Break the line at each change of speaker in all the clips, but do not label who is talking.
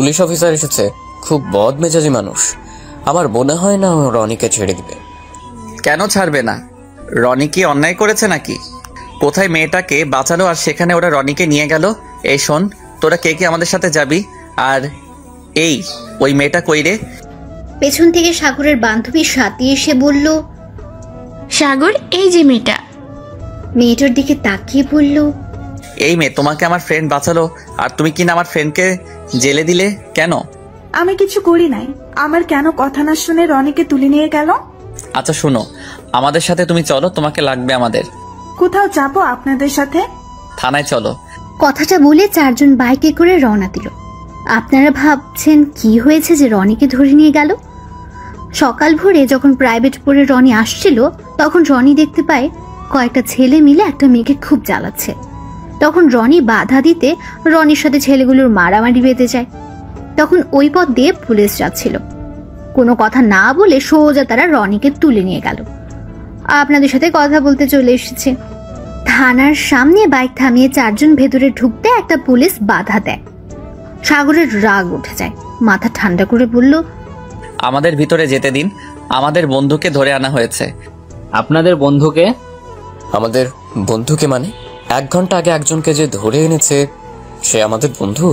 Police officer এসেছে, খুব বদমেজাজি মানুষ। আমার মনে হয় না রনিকে ছেড়ে দিবে।
কেন ছাড়বে না? রনি কি অন্যায় করেছে নাকি? কোথায় মেয়েটাকে বাঁচালো আর সেখানে ওরা রনিকে নিয়ে গেল। এই শোন, তোরা কে কে আমাদের সাথে যাবি? আর এই ওই মেয়েটা কই রে?
পেছন থেকে সাগরের বান্ধবী সাথী এসে বলল,
সাগর, এই যে মেয়েটা।
মেয়েটার দিকে তাকিয়ে বলল,
এই মেয়ে, তোমাকে আমার ফ্রেন্ড বাঁচালো আর তুমি কিনা আমার ফ্রেন্ডকে জেলে দিলে কেন?
আমি কিছু করি নাই। আমার কেন কথা না শুনে রনিকে তুলে নিয়ে গেল?
আচ্ছা শোনো, আমাদের সাথে তুমি চলো, তোমাকে লাগবে আমাদের।
কোথাও যাবো আপনাদের সাথে?
থানায় চলো।
কথাটা বলে চারজন বাইকে করে রওনা দিল। আপনারা ভাবছেন কি হয়েছে যে রনিকে ধরে নিয়ে গেল? সকাল ভোরে যখন প্রাইভেট পড়ে রনি আসছিল, তখন রনি দেখতে পায় কয়েকটা ছেলে মিলে একটা মেয়েকে খুব জ্বালাচ্ছে। তখন রনি বাধা দিতে রনির সাথে ছেলেগুলোর মারামারি বেঁধে যায়। তখন ওই পথ দিয়ে পুলিশ যাচ্ছিল। কোনো কথা না বলে সোজা তারা রনিকে তুলে নিয়ে গেল। আপনাদের সাথে কথা বলতে চলে এসেছে। থানার সামনে বাইক থামিয়ে চারজন ভেতরে ঢুকতে একটা পুলিশ বাধা দেয়। সাগরের রাগ উঠে যায়, মাথা ঠান্ডা করে বলল,
আমাদের ভিতরে যেতে দিন, আমাদের বন্ধুকে ধরে আনা হয়েছে।
আপনাদের বন্ধুকে?
আমাদের বন্ধুকে মানে? 1 ঘন্টা আগে একজনকে যে ধরে এনেছে সে আমাদের বন্ধু?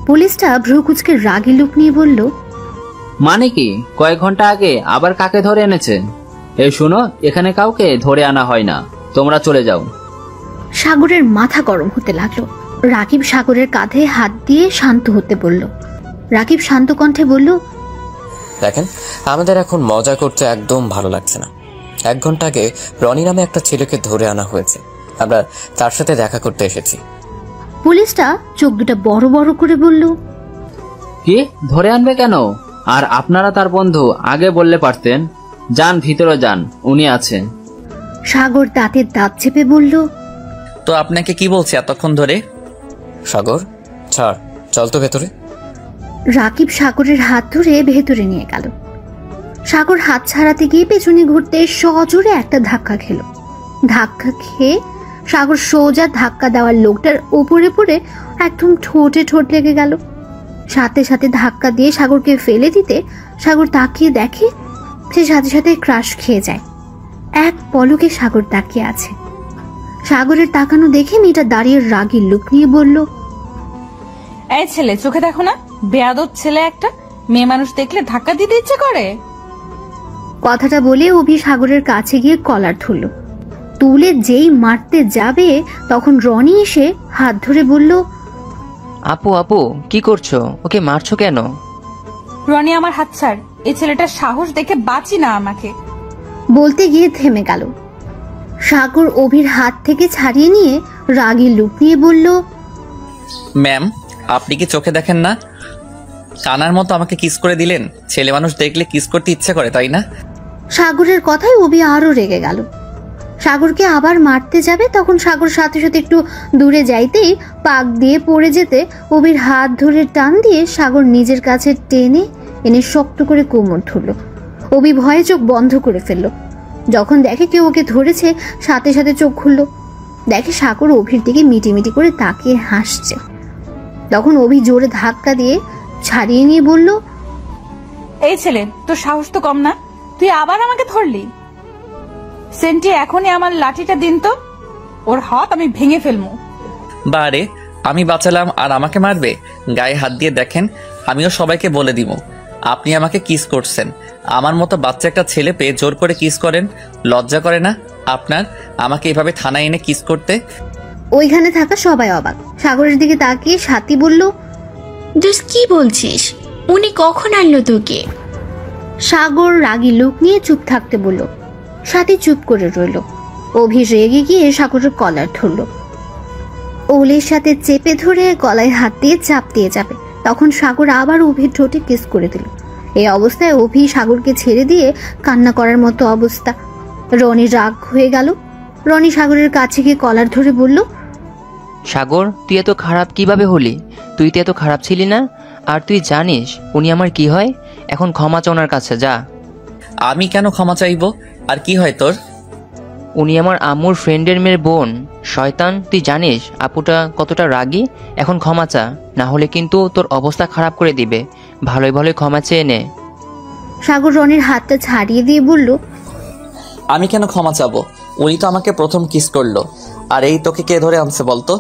পুলিশটা ভ্রু কুচকে রাগী লুক নিয়ে বলল,
মানে কি? কয়েক ঘন্টা আগে আবার কাকে ধরে এনেছে? এই শুনো, এখানে কাউকে ধরে আনা হয় না, তোমরা চলে যাও।
সাগরের মাথা গরম হতে লাগলো। রাকিব সাগরের কাঁধে হাত দিয়ে শান্ত হতে বলল। রাকিব শান্ত কণ্ঠে বলল,
দেখেন, আমাদের এখন মজা করতে একদম ভালো লাগছে না। 1 ঘন্টা আগে রনি নামে একটা ছেলেকে ধরে আনা হয়েছে, আমরা তার সাথে দেখা করতে এসেছি।
পুলিশটা চোখ দুটা বড় বড় করে বলল,
কি ধরে আনবে কেন? আর আপনারা তার বন্ধু, আগে বললে পারতেন। যান ভিতরে যান, উনি আছেন।
সাগর দাঁতের দাঁত চেপে বলল,
তো আপনাকে কি বলছি এতক্ষণ ধরে?
সাগর ছাড়, চল তো ভেতরে।
রাকিব সাগরের হাত ধরে ভেতরে নিয়ে গেল। সাগর হাত ছাড়াতে গিয়ে পেছনে ঘুরতে সজোরে একটা ধাক্কা খেল। ধাক্কা খেয়ে সাগর সোজা ধাক্কা দেওয়ার লোকটার উপরে পড়ে একদম ঠোঁটে ঠোঁট লেগে গেল। সাথে সাথে ধাক্কা দিয়ে সাগরকে ফেলে দিতে সাগর তাকিয়ে দেখে সে সাথে সাথে ক্রাশ খেয়ে যায়। এক পলকে সাগর তাকিয়ে আছে। সাগরের তাকানো দেখে মেয়েটা দাঁড়িয়ে রাগী লুক নিয়ে বলল,
এই ছেলে, চোখে দেখো না, বেয়াদব ছেলে একটা। মেয়ে মানুষ দেখলে ধাক্কা দিতে ইচ্ছে করে।
কথাটা বলে অভি সাগরের কাছে গিয়ে কলার ধরল। তুলে যেই মারতে যাবে তখন রনি এসে হাত ধরে বলল,
আপু আপু, কি করছো? ওকে মারছো কেন?
রনি, আমার হাত ছাড়। এই ছেলেটার সাহস দেখে বাঁচি না আমাকে।
বলতে গিয়ে থেমে গেল। সাগর অভির হাত থেকে ছাড়িয়ে নিয়ে রাগী লুক নিয়ে বলল,
ম্যাম, আপনি কি চোখে দেখেন না? কানার মতো আমাকে কিস করে দিলেন। ছেলে মানুষ দেখলে কিস করতে ইচ্ছে করে, তাই না?
সাগরের কথায় অভি আরো রেগে গেল। সাগরকে আবার মারতে যাবে তখন সাগর সাথে সাথে একটু দূরে যাইতেই পাক দিয়ে পড়ে যেতে অভির হাত ধরে টান দিয়ে সাগর নিজের কাছে টেনে এনে শক্ত করে কোমর ধরল। অভি ভয়ে চোখ বন্ধ করে ফেলল। যখন দেখে কেউ ওকে ধরেছে সাথে সাথে চোখ খুলল, দেখে সাগর অভির দিকে মিটিমিটি করে তাকিয়ে হাসছে। তখন অভি জোরে ধাক্কা দিয়ে ছাড়িয়ে নিয়ে বলল,
এই ছেলে, তোর সাহস তো কম না, তুই আবার আমাকে ধরলি। সেন্টি, এখনই আমার লাঠিটা দিন তো, ওর হাত আমি ভেঙে ফেলবো।
বারে, আমি বাঁচালাম আর আমাকে মারবে? গায়ে হাত দিয়ে দেখেন, আমিও সবাইকে বলে দিব আপনি আমাকে কিস করছেন। আমার মতো বাচ্চা একটা ছেলে পেয়ে জোর করে কিস করেন, লজ্জা করে না আপনার আমাকে এভাবে থানায় এনে কিস করতে?
ওইখানে থাকা সবাই অবাক। সাগরের দিকে তাকিয়ে সাথী বলল,
তুই কি বলছিস? উনি কখন আনলো তোকে?
সাগর রাগী লোক নিয়ে চুপ থাকতে বলল। সাথী চুপ করে রইল। অভি রেগে গিয়ে সাগরের কলার ধরল। ওলের সাথে চেপে ধরে গলায় হাত দিয়ে চাপ দিয়ে যাবে তখন সাগর আবার অভির ঠোঁটে কিস করে দিল। এই অবস্থায় অভি সাগরকে ছেড়ে দিয়ে কান্না করার মতো অবস্থা। রনি রাগ হয়ে গেল। রনি সাগরের কাছে গিয়ে কলার ধরে বলল,
সাগর, তুই এত খারাপ কিভাবে হলি? তুই তো এত খারাপ ছিলি না। আর তুই জানিস উনি আমার কি হয়? এখন ক্ষমা চা ওনার কাছে, যা।
আমি কেন ক্ষমা চাইবো? আর কি হয় তোর?
উনি আমার আম্মুর ফ্রেন্ডের মেয়ের বোন। শয়তান, তুই জানিস আপুটা কতটা রাগী? এখন ক্ষমা চা, না হলে কিন্তু তোর অবস্থা খারাপ করে দিবে। ভালোই ভালোই ক্ষমা চেয়ে নে।
সাগর রনির হাতটা ছাড়িয়ে দিয়ে বলল,
আমি কেন ক্ষমা চাবো? উনি তো আমাকে প্রথম কিস করলো। আর এই তোকে কে ধরে আনছে বলতো?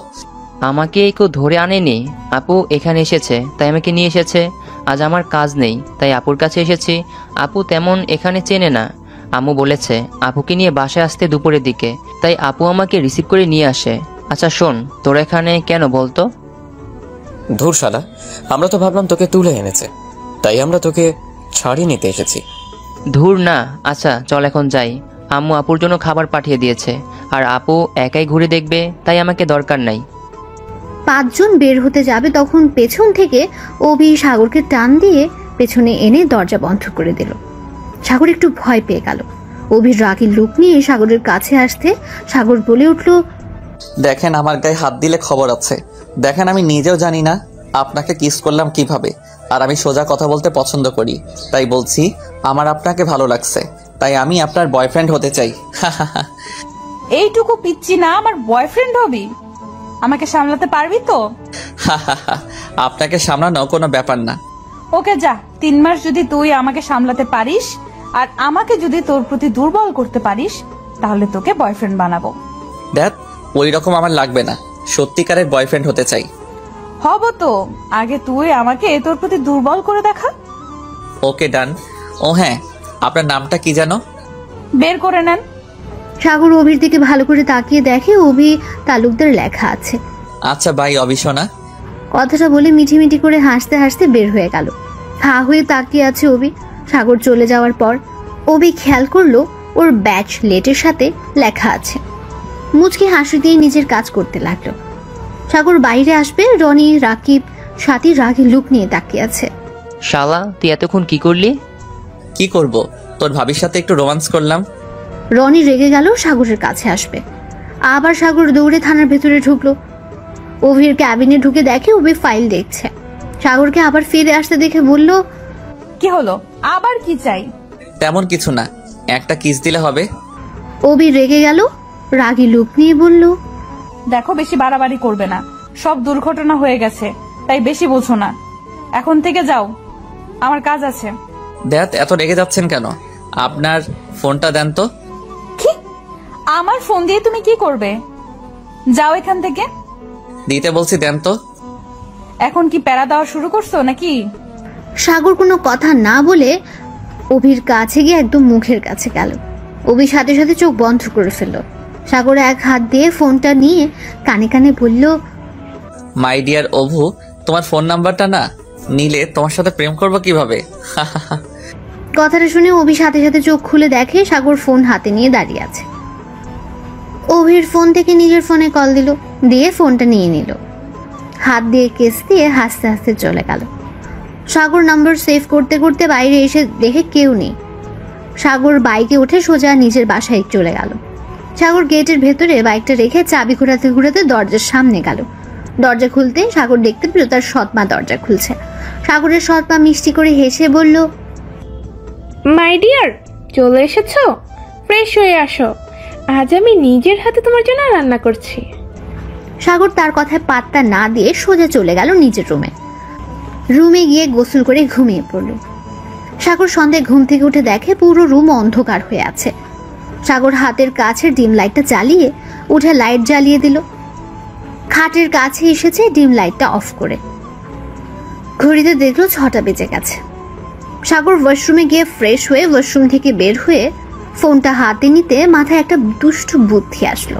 আমাকে কেউ ধরে আনেনি, আপু এখানে এসেছে তাই আমাকে নিয়ে এসেছে। আজ আমার কাজ নেই তাই আপুর কাছে এসেছি। আপু তেমন এখানে চেনে না। আম্মু বলেছে আপুকে নিয়ে বাসায় আসতে দুপুরের দিকে, তাই আপু আমাকে রিসিভ করে নিয়ে আসে। আচ্ছা শোন, তোর এখানে কেন বলতো?
ধুর শালা, আমরা তো ভাবলাম তোকে তুলে এনেছে, তাই আমরা তোকে ছাড়িয়ে নিতে এসেছি।
ধুর না। আচ্ছা চল এখন যাই। আম্মু আপুর জন্য খাবার পাঠিয়ে দিয়েছে, আর আপু একাই ঘুরে দেখবে, তাই আমাকে দরকার নাই।
5 জন বের হতে যাবে তখন পেছন থেকে অভি সাগরকে টান দিয়ে পেছনে এনে দরজা বন্ধ করে দিল। সাগর একটু ভয় পেয়ে গেল। অভির রাগী লুক নিয়ে সাগরের কাছে আসতে সাগর বলে উঠল,
দেখেন আমার গায়ে হাত দিলে খবর আছে। দেখেন আমি নিজেও জানি না আপনাকে কিস করলাম কিভাবে। আর আমি সোজা কথা বলতে পছন্দ করি, তাই বলছি আমার আপনাকে ভালো লাগছে, তাই আমি আপনার বয়ফ্রেন্ড হতে চাই।
এইটুকু পিচ্ছি না আমার বয়ফ্রেন্ড হবি? আমাকে সামলাতে পারবি তো?
আপনাকে সামলানো কোনো ব্যাপার না।
ওকে যা, 3 মাস যদি তুই আমাকে সামলাতে পারিস আর আমাকে যদি তোর প্রতি দুর্বল করতে পারিস, তাহলে তোকে বয়ফ্রেন্ড বানাবো।
দেখ, ওই রকম আমার লাগবে না, সত্যিকারের বয়ফ্রেন্ড হতে চাই।
হব তো, আগে তুই আমাকে তোর প্রতি দুর্বল করে দেখা।
ওকে ডান। ও হ্যাঁ, আপনার নামটা কি জানো?
বের করে নেন।
সাগর অভির দিকে ভালো করে তাকিয়ে দেখে অভি তালুকদার লেখা আছে।
আচ্ছা বাই অবিশনা।
কথাটা বলে মিঠি মিঠি করে হাসতে হাসতে বের হয়ে গেল। হা হয়ে তাকিয়ে আছে অভি। সাগর চলে যাওয়ার পর অভি খেয়াল করলো ওর ব্যাচ লেটের সাথে লেখা আছে। মুচকি হাসি দিয়ে নিজের কাজ করতে লাগলো। সাগর বাইরে আসবে, রনি রাকিব সাথী রাগী লুক নিয়ে তাকিয়ে আছে।
শালা, তুই এতক্ষণ কি করলি?
কি করব, তোর ভাবির সাথে একটু রোমান্স করলাম।
রনি রেগে গেল সাগরের কাছে আসবে। আবার সাগর দৌড়ে থানার ভেতরে ঢুকলো। অভির ক্যাবিনে ঢুকে দেখে অভি ফাইল দেখছে। সাগরকে আবার ফিরে আসতে দেখে বলল,
কি হলো, আবার কি চাই?
তেমন কিছু না, একটা কিস দিলে হবে।
অভি রেগে গেল, রাগী লুক নিয়ে বলল,
দেখো বেশি বাড়াবাড়ি করবে না, সব দুর্ঘটনা হয়ে গেছে, তাই বেশি বোঝো না। এখন থেকে যাও, আমার কাজ আছে।
দেখ এত রেগে যাচ্ছেন কেন? আপনার ফোনটা দেন তো।
কি? আমার ফোন দিয়ে তুমি কি করবে? যাও এখান থেকে।
দিতে বলছি, দেন তো।
এখন কি প্যারা দেওয়া শুরু করছো নাকি?
সাগর কোনো কথা না বলে অভির কাছে গিয়ে একদম মুখের কাছে গেল। অভি সাথে সাথে চোখ বন্ধ করে ফেলল। সাগর এক হাত দিয়ে ফোনটা নিয়ে কানে কানে বলল,
মাই ডিয়ার অভু, তোমার ফোন নাম্বারটা না নিলে তোমার সাথে প্রেম করবো কিভাবে?
কথাটা শুনে অভি সাথে সাথে চোখ খুলে দেখে সাগর ফোন হাতে নিয়ে দাঁড়িয়ে আছে। অভির ফোন থেকে নিজের ফোনে কল দিল, দিয়ে ফোনটা নিয়ে নিল। হাত দিয়ে কেস দিয়ে হাসতে হাসতে চলে গেল। সাগর নাম্বার সেভ করতে করতে বাইরে এসে দেখে কেউ নেই। সাগর বাইকে উঠে সোজা নিজের বাসায় চলে গেল। সাগর গেটের ভেতরে বাইকটা রেখে চাবি ঘোরাতে ঘোরাতে দরজার সামনে গেল। দরজা খুলতে সাগর দেখতে পেল তার সৎমা দরজা খুলছে। সাগরের সৎমা মিষ্টি করে হেসে বলল,
মাই ডিয়ার, চলে এসেছো? ফ্রেশ হয়ে আসো, আজ আমি নিজের হাতে তোমার জন্য রান্না করছি।
সাগর তার কথায় পাত্তা না দিয়ে সোজা চলে গেল নিজের রুমে গিয়ে গোসল করে ঘুমিয়ে পড়ল। সাগর সন্ধ্যায় ঘুম থেকে উঠে দেখে পুরো রুম অন্ধকার হয়ে আছে। সাগর হাতের কাছের ডিম লাইটটা জ্বালিয়ে উঠে লাইট জ্বালিয়ে দিল। খাটের কাছে এসেছে ডিম লাইটটা অফ করে। ঘড়িতে দেখলো 6টা বেজে গেছে। সাগর ওয়াশরুমে গিয়ে ফ্রেশ হয়ে ওয়াশরুম থেকে বের হয়ে ফোনটা হাতে নিতে মাথায় একটা দুষ্টু বুদ্ধি আসলো।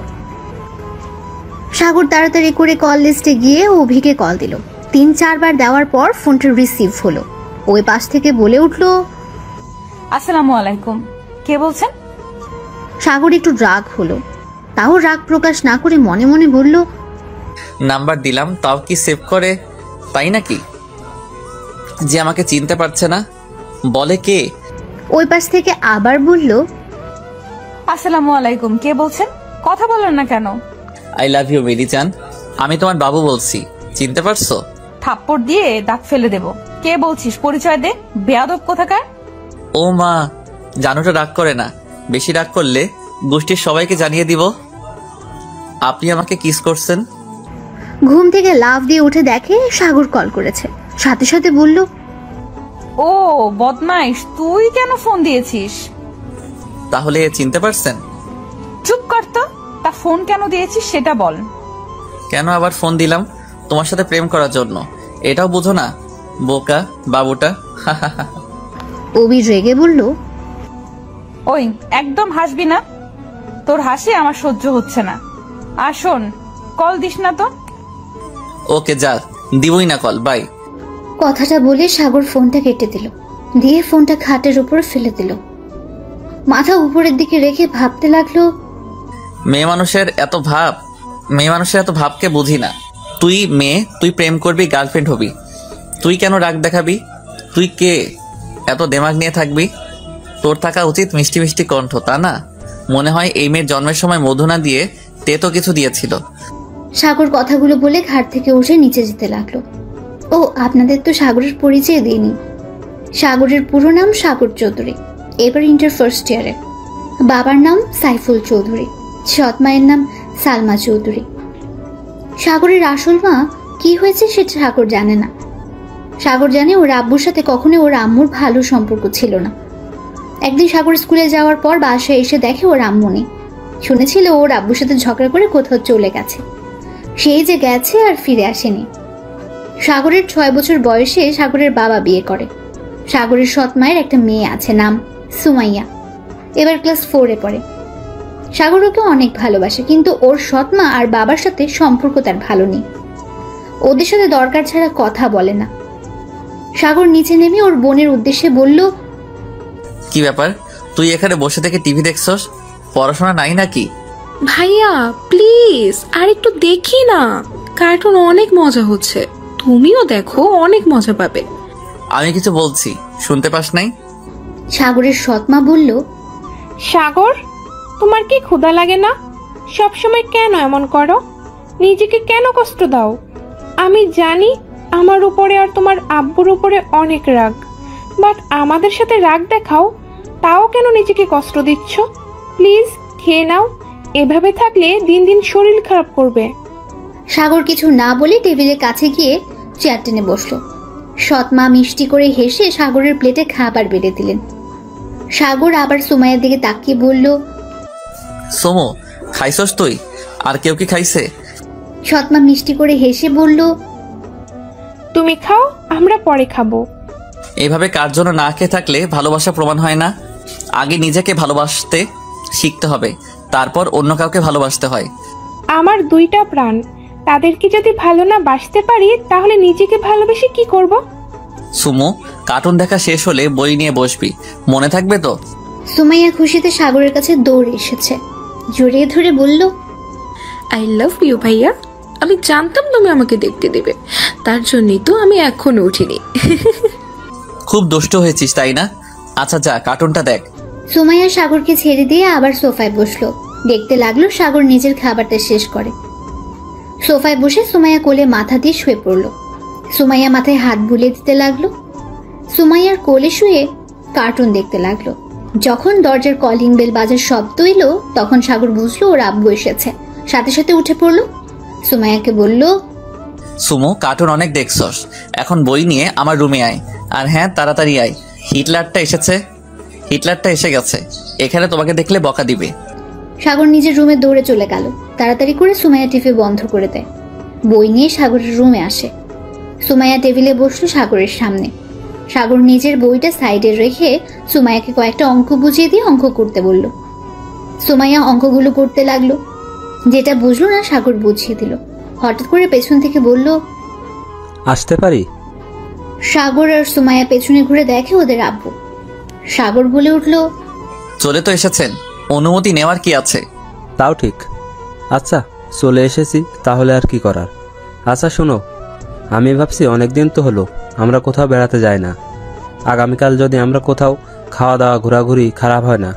সাগর তাড়াতাড়ি করে কল লিস্টে গিয়ে অভিকে কল দিল। 3-4 বার দেওয়ার পর ফোনটা রিসিভ হলো। ওই পাশ থেকে বলে উঠলো,
আসসালামু আলাইকুম, কে বলছেন?
সাগর একটু রাগ হলো, তাও রাগ প্রকাশ না করে মনে মনে বলল,
নাম্বার দিলাম তাও কি সেভ করে? তাই নাকি যে আমাকে চিনতে পারছে না? বলে কে?
ওই পাশ থেকে আবার বলল,
আসসালামু আলাইকুম, কে বলছেন? কথা বলেন না কেন?
আই লাভ ইউ মেরি চান, আমি তোমার বাবু বলছি, চিনতে পারছো?
থাপ্পড় দিয়ে দাঁত ফেলে দেব। কে বলছিস? পরিচয় দে, বেয়াদব কোথাকার।
ও মা, জানুটা রাগ করে না, বেশি রাগ করলে গোষ্ঠীর সবাইকে জানিয়ে দিব। আপনি আমাকে কিস করছেন?
ঘুম থেকে লাফ দিয়ে উঠে দেখে সাগর কল করেছে, সাথে সাথে বলল,
ও বদমাইশ, তুই কেন ফোন দিয়েছিস?
তাহলে চিনতে পারছেন?
চুপ কর তো, তা ফোন কেন দিয়েছিস সেটা বল।
কেন আবার ফোন দিলাম? তোমার সাথে প্রেম করার জন্য। এটাও বুঝো না বোকা বাবুটা?
অবি রেগে বলল,
ওই একদম হাসবি না, তোর হাসি আমার সহ্য হচ্ছে না। আর শোন, কল দিস না তো।
ওকে যা, দিবই না কল, বাই।
কথাটা বলে সাগর ফোনটা কেটে দিল, দিয়ে ফোনটা খাটের উপরে ফেলে দিল। মাথা উপরের দিকে রেখে ভাবতে লাগলো,
মেয়ে মানুষের এত ভাবকে বুঝি না। তুই মেয়ে, তুই প্রেম করবি, গার্লফ্রেন্ড হবি, তুই কেন রাগ দেখাবি? তুই কে এত দেমাগ নিয়ে থাকবি? তোর থাকা উচিত মিষ্টি মিষ্টি কণ্ঠ, তা না? মনে হয় এই মেয়ের জন্মের সময় মধু না দিয়ে তেতো কিছু দিয়েছিল।
সাগর কথাগুলো বলে ঘাট থেকে উঠে নিচে যেতে লাগলো। ও আপনাদের তো সাগরের পরিচয় দিইনি। সাগরের পুরো নাম সাগর চৌধুরী, এবার ইন্টার ফার্স্ট ইয়ারে। বাবার নাম সাইফুল চৌধুরী, সৎ মায়ের নাম সালমা চৌধুরী। সাগরের আসল মা কি হয়েছে সেটা সাগর জানে না। সাগর জানে ওর আব্বুর সাথে কখনো ওর আম্মুর ভালো সম্পর্ক ছিল না। একদিন সাগর স্কুলে যাওয়ার পর বাসায় এসে দেখে ওর আম্মু নেই। শুনেছিল ওর আব্বুর সাথে ঝগড়া করে কোথাও চলে গেছে, সেই যে গেছে আর ফিরে আসেনি। সাগরের 6 বছর বয়সে সাগরের বাবা বিয়ে করে। সাগরের সৎ মায়ের একটা মেয়ে আছে, নাম সুমাইয়া, এবার ক্লাস 4-এ পড়ে। সাগর ওকে অনেক ভালোবাসে, কিন্তু ওর সৎ মা আর বাবার সাথে সম্পর্ক তার ভালো নেই। ওদের সাথে দরকার ছাড়া কথা বলে না। সাগর নিচে নেমে ওর বোনের উদ্দেশ্যে বলল,
কি ব্যাপার, তুই এখানে বসে থেকে টিভি দেখছস? পড়াশোনা নাই নাকি?
ভাইয়া প্লিজ আর একটু দেখি না, কার্টুন অনেক মজা হচ্ছে, তুমিও দেখো, অনেক মজা পাবে।
আমি কিছু বলছি, শুনতে পাস নাই?
সাগরের সৎ মা বলল,
সাগর তোমার কি ক্ষুধা লাগে না? সবসময় কেন এমন করো? নিজেকে কেন কষ্ট দাও? আমি জানি আমার উপরে আর তোমার আব্বুর উপরে অনেক রাগ, বাট আমাদের সাথে রাগ দেখাও, তাও কেন নিজেকে কষ্ট দিচ্ছ? প্লিজ খেয়ে নাও, এভাবে থাকলে দিন দিন শরীর খারাপ করবে।
সাগর কিছু না বলে টেবিলের কাছে গিয়ে চেয়ার টেনে বসলো। সৎ মা মিষ্টি করে হেসে সাগরের প্লেটে খাবার বেড়ে দিলেন। সাগর আবার সুমাইয়ার দিকে তাকিয়ে বলল,
সোমো, খাইছস তুই? আর কেউ কি খাইছে?
সৎ মা মিষ্টি করে হেসে বলল,
তুমি খাও, আমরা পরে খাবো।
এভাবে কার জন্য না খেয়ে থাকলে ভালোবাসা প্রমাণ হয় না। আগে নিজেকে ভালোবাসতে শিখতে হবে, তারপর অন্য কাউকে ভালোবাসতে হয়।
আমার 2টা প্রাণ, তাদেরকে যদি ভালো না বাসতে পারি তাহলে নিজেকে ভালোবেসে কি করব?
সুমো, কার্টুন দেখা শেষ হলে বই নিয়ে বসবি, মনে থাকবে তো?
সুমাইয়া খুশিতে সাগরের কাছে দৌড়ে এসেছে, জড়িয়ে ধরে বলল,
আই লাভ ইউ ভাইয়া, আমি জানতাম তুমি আমাকে দেখতে দেবে, তার জন্যই তো আমি এখনো উঠিনি।
খুব দুষ্ট হয়েছিস তাই না? আচ্ছা যা, কার্টুনটা দেখ।
সুমাইয়া সাগরকে ছেড়ে দিয়ে আবার সোফায় বসলো। দেখতে লাগলো সাগর নিজের খাবারটা শেষ করে। সোফায় বসে সুমাইয়া কোলে মাথা দিয়ে শুয়ে পড়ল। সুমাইয়া মাথায় হাত বুলিয়ে দিতে লাগলো। সুমাইয়ার কোলে শুয়ে কার্টুন দেখতে লাগলো। যখন দরজার কলিং বেল বাজার শব্দ এলো, তখন সাগর বুঝলো ওর আব্বু এসেছে। সাথে সাথে উঠে পড়লো। সুমাইয়াকে বলল,
সুমো, কার্টুন অনেক দেখছস, এখন বই নিয়ে আমার রুমে আয়। আর হ্যাঁ, তাড়াতাড়ি আয়, হিটলারটা এসে গেছে, এখানে তোমাকে দেখলে বকা দিবে।
সাগর নিজের রুমে দৌড়ে চলে গেল। তাড়াতাড়ি করে সুমাইয়া টিভি বন্ধ করে দেয়। বই নিয়ে সাগরের রুমে আসে। সুমাইয়া টেবিলে বসলো সাগরের সামনে। সাগর নিজের বইটা সাইডে রেখে সুমাইয়াকে কয়েকটা অঙ্ক বুঝিয়ে দিয়ে অঙ্ক করতে বলল। সুমাইয়া অঙ্কগুলো করতে লাগলো। যেটা বুঝলো না সাগর বুঝিয়ে দিল। হঠাৎ করে পেছন থেকে বলল,
আসতে পারি?
সাগর আর সুমাইয়া পেছনে ঘুরে দেখে ওদের আব্বু। সাগর বলে উঠল,
চলে তো এসেছেন, অনুমতি নেওয়ার কি আছে?
তাও ঠিক। আচ্ছা, চলে এসেছি, তাহলে আর কি করার। আচ্ছা শোনো, আমি ভাবছি অনেকদিন তো হলো আমরা কোথাও বেড়াতে যাই না। আগামীকাল যদি আমরা কোথাও খাওয়া দাওয়া ঘোরাঘুরি খারাপ হয় না,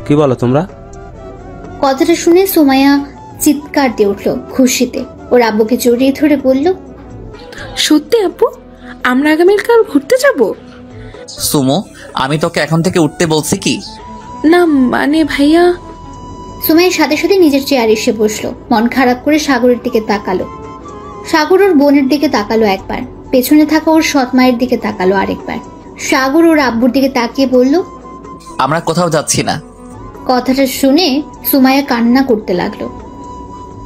কি বলো তোমরা?
কথাটা শুনে সুমাইয়া চিৎকার দিয়ে উঠল খুশিতে। ওর আব্বুকে জড়িয়ে ধরে বলল,
সত্যি আব্বু, আমরা আগামীকাল ঘুরতে যাব?
সুমো, আমি তোকে এখন থেকে উঠতে বলছি কি?
না মানে ভাইয়া।
সুমাইয়ের সাথে সাথে নিজের চেয়ারে এসে বসলো, মন খারাপ করে সাগরের দিকে তাকালো। সাগর ওর বোনের দিকে তাকালো একবার, পেছনে থাকা ওর সৎ মায়ের দিকে তাকালো আরেকবার। সাগর ওর আব্বুর দিকে তাকিয়ে বলল,
আমরা কোথাও যাচ্ছি না।
কথাটা শুনে সুমাইয়া কান্না করতে লাগলো।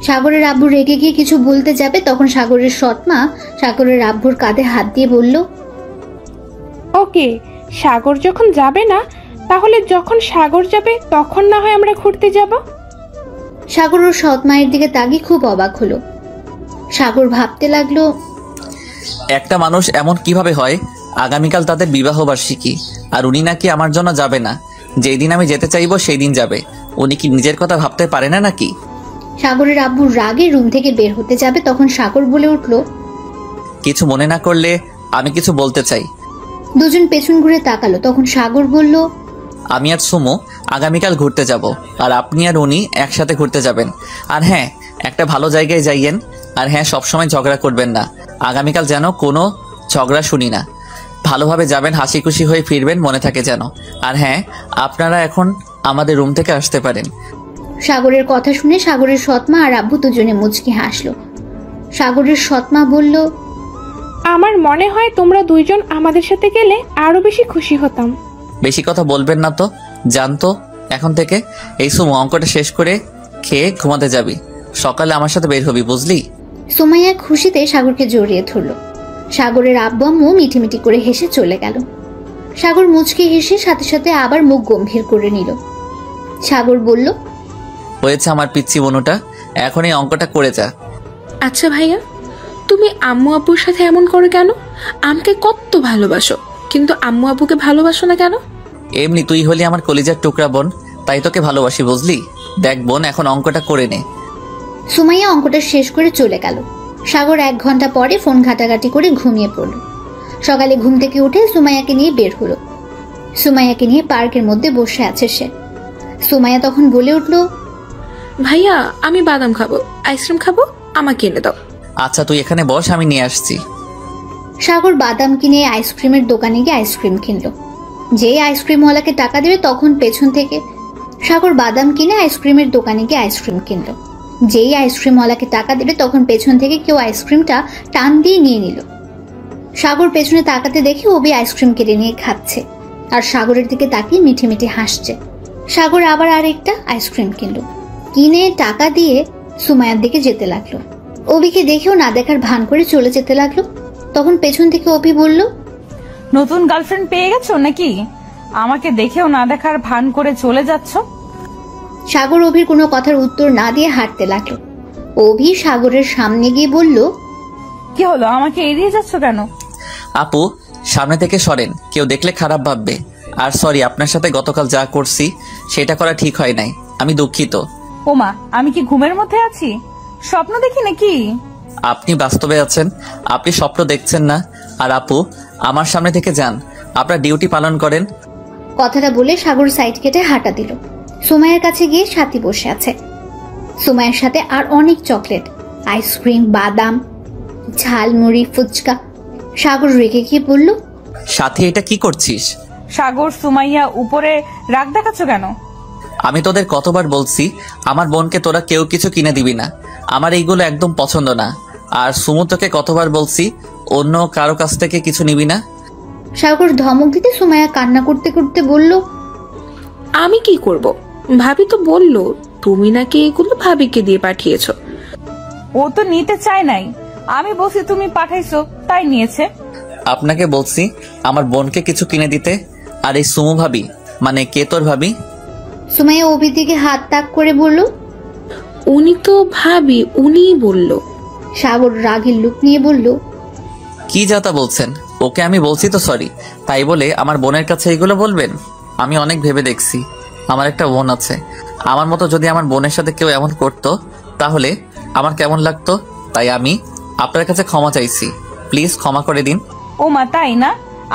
সাগরের আব্বু রেগে গিয়ে কিছু বলতে যাবে, তখন সাগরের সৎ মা সাগরের আব্বুর কাঁধে হাত দিয়ে বলল,
ওকে, সাগর যখন যাবে না, তাহলে যখন সাগর যাবে তখন না হয় আমরা ঘুরতে যাব।
সাগর ওর সৎ মায়ের দিকে তাকিয়ে খুব অবাক হলো। সাগর ভাবতে লাগলো,
একটা মানুষ এমন কিভাবে হয়, আগামীকাল তাদের বিবাহ বার্ষিকী, আর উনি নাকি আমার জন্য যাবে না। যেই দিন আমি যেতে চাইবো সেই দিন যাবে। উনি কি নিজের কথা ভাবতে পারে না নাকি?
সাগরের আব্বুর রাগে রুম থেকে বের হতে যাবে, তখন সাগর বলে উঠল,
কিছু মনে না করলে আমি কিছু বলতে চাই।
দুজন পেছন ঘুরে তাকালো, তখন সাগর বলল,
আমি আর সুমু আগামীকাল ঘুরতে যাব, আর আপনি আর উনি একসাথে ঘুরতে যাবেন। আর হ্যাঁ, একটা ভালো জায়গায় যাইয়েন। আর হ্যাঁ, সবসময় ঝগড়া করবেন না। আগামীকাল যেন কোনো ঝগড়া শুনি না। ভালোভাবে যাবেন, হাসি খুশি হয়ে ফিরবেন, মনে থাকে যেন। আর হ্যাঁ, আপনারা এখন আমাদের রুম থেকে আসতে পারেন।
সাগরের কথা শুনে সাগরের সৎমা আর আব্বু দুজনে মুচকি হাসলো। সাগরের সৎমা বলল,
আমার মনে হয় তোমরা দুইজন আমাদের সাথে গেলে আরো বেশি খুশি হতাম।
বেশি কথা বলবেন না তো, জানতো এখন থেকে। এই সুমু, অঙ্কটা শেষ করে খেয়ে ঘুমাতে যাবি, সকালে আমার সাথে বের হবি, বুঝলি?
সুমাইয়া খুশিতে সাগরকে জড়িয়ে ধরলো। সাগরের আব্বু আম্মু মিটিমিটি করে হেসে চলে গেল। সাগর মুচকি হেসে সাথে সাথে আবার মুখ গম্ভীর করে নিল। সাগর বলল,
হয়েছে আমার পিচ্ছি বনুটা, এখন এই অঙ্কটা করে যা।
আচ্ছা ভাইয়া, তুমি আম্মু আব্বুর সাথে এমন করো কেন? আমাকে কত ভালোবাসো, কিন্তু আম্মু আব্বুকে ভালোবাসো না কেন?
এমনি তুই হলি আমার কলিজার টুকরা বোন, তাই তোকে ভালোবাসি, বুঝলি? দেখ বোন, এখন অঙ্কটা করে নে।
সুমাইয়া অঙ্কটা শেষ করে চলে গেল। সাগর 1 ঘন্টা পরে ফোন ঘাটাঘাটি করে ঘুমিয়ে পড়ল। সকালে ঘুম থেকে উঠে সুমাইয়াকে নিয়ে বের হলো। সুমাইয়াকে নিয়ে পার্কের মধ্যে বসে আছে সে। সুমাইয়া তখন বলে উঠল,
ভাইয়া, আমি বাদাম খাবো, আইসক্রিম খাবো, আমাকে এনে দাও।
আচ্ছা তুই এখানে বস, আমি নিয়ে আসছি।
সাগর বাদাম কিনে আইসক্রিমের দোকানে গিয়ে আইসক্রিম কিনলো। যেই আইসক্রিমওয়ালাকে টাকা দেবে, তখন পেছন থেকে সাগর বাদাম কিনে আইসক্রিমের দোকানে গিয়ে আইসক্রিম কিনলো। যেই আইসক্রিমওয়ালাকে টাকা দেবে, তখন পেছন থেকে কেউ আইসক্রিমটা টান দিয়ে নিয়ে নিল। সাগর পেছনে তাকাতে দেখে অবি আইসক্রিম কেটে নিয়ে খাচ্ছে, আর সাগরের দিকে তাকিয়ে মিঠে মিঠে হাসছে। সাগর আবার আরেকটা আইসক্রিম কিনলো, কিনে টাকা দিয়ে সুমাইয়ার দিকে যেতে লাগলো। অবিকে দেখেও না দেখার ভান করে চলে যেতে লাগলো। তখন পেছন থেকে অপি বলল,
নতুন গার্লফ্রেন্ড পেয়ে গেছো নাকি? আমাকে দেখেও না দেখার ভান করে চলে যাচ্ছ।
সাগর অভির কোনো কথার উত্তর না দিয়ে হাঁটতে লাগলো। অভি সাগরের সামনে গিয়ে বলল,
কি হলো, আমাকে এড়িয়ে যাচ্ছ কেন?
আপু, সামনে থেকে সরেন, কেউ দেখলে খারাপ ভাববে। আর সরি, আপনার সাথে গতকাল যা করছি সেটা করা ঠিক হয় নাই, আমি দুঃখিত।
ওমা, আমি কি ঘুমের মধ্যে আছি? স্বপ্ন দেখি নাকি?
আপনি বাস্তবে আছেন, আপনি স্বপ্ন দেখছেন না। আর আপু, আমার সামনে থেকে যান, আপনার ডিউটি পালন করেন।
কথাটা বলে সাগর সাইড কেটে হাঁটা দিল। সুমাইয়ার কাছে গিয়ে সাথী বসে আছে। সুমাইয়ার সাথে আর অনেক চকলেট, আইসক্রিম, বাদাম, ঝালমুড়ি, ফুচকা। সাগর রেগে গিয়ে বলল,
সাথে এটা কি করছিস?
সাগর, সুমাইয়া, উপরে রাগ দেখাচ্ছ কেন?
আমি তোদের কতবার বলছি আমার বোনকে তোরা কেউ কিছু কিনে দিবি না, আমার এইগুলো একদম পছন্দ না। আর সুমুতকে কতবার বলছি অন্য কারো কাছ থেকে কিছু নিবি না।
সাগর ধমক দিতে সুমাইয়া কান্না করতে করতে বলল,
আমি কি করব? ভাবি তো বললো তুমি নাকি এগুলো ভাবিকে দিয়ে পাঠিয়েছো।
ও তো নিতে চায় নাই, আমি বলছি তুমি পাঠাইছো তাই নিয়েছে।
আপনাকে বলছি আমার বোনকে কিছু কিনে দিতে। আর এই সুমু ভাবি মানে কে তোর ভাবি?
সুমাইয়া অভির দিকে হাত তাক করে বলল,
উনি তো ভাবি, উনিই বলল।
সাগর রাগের লুক নিয়ে বলল,
কি যাতা বলছেন? ওকে আমি বলছি তো সরি, তাই বলে আমার বোনের কাছে এগুলো বলবেন? আমি অনেক ভেবে দেখছি, আমার একটা বোন আছে। আমার মতো যদি আমার বোনের সাথে কেউ এমন করতো তাহলে আমার কেমন লাগতো। তাই আমি আপনার কাছে ক্ষমা চাইছি, প্লিজ ক্ষমা করে দিন।
ও মা, তাই না?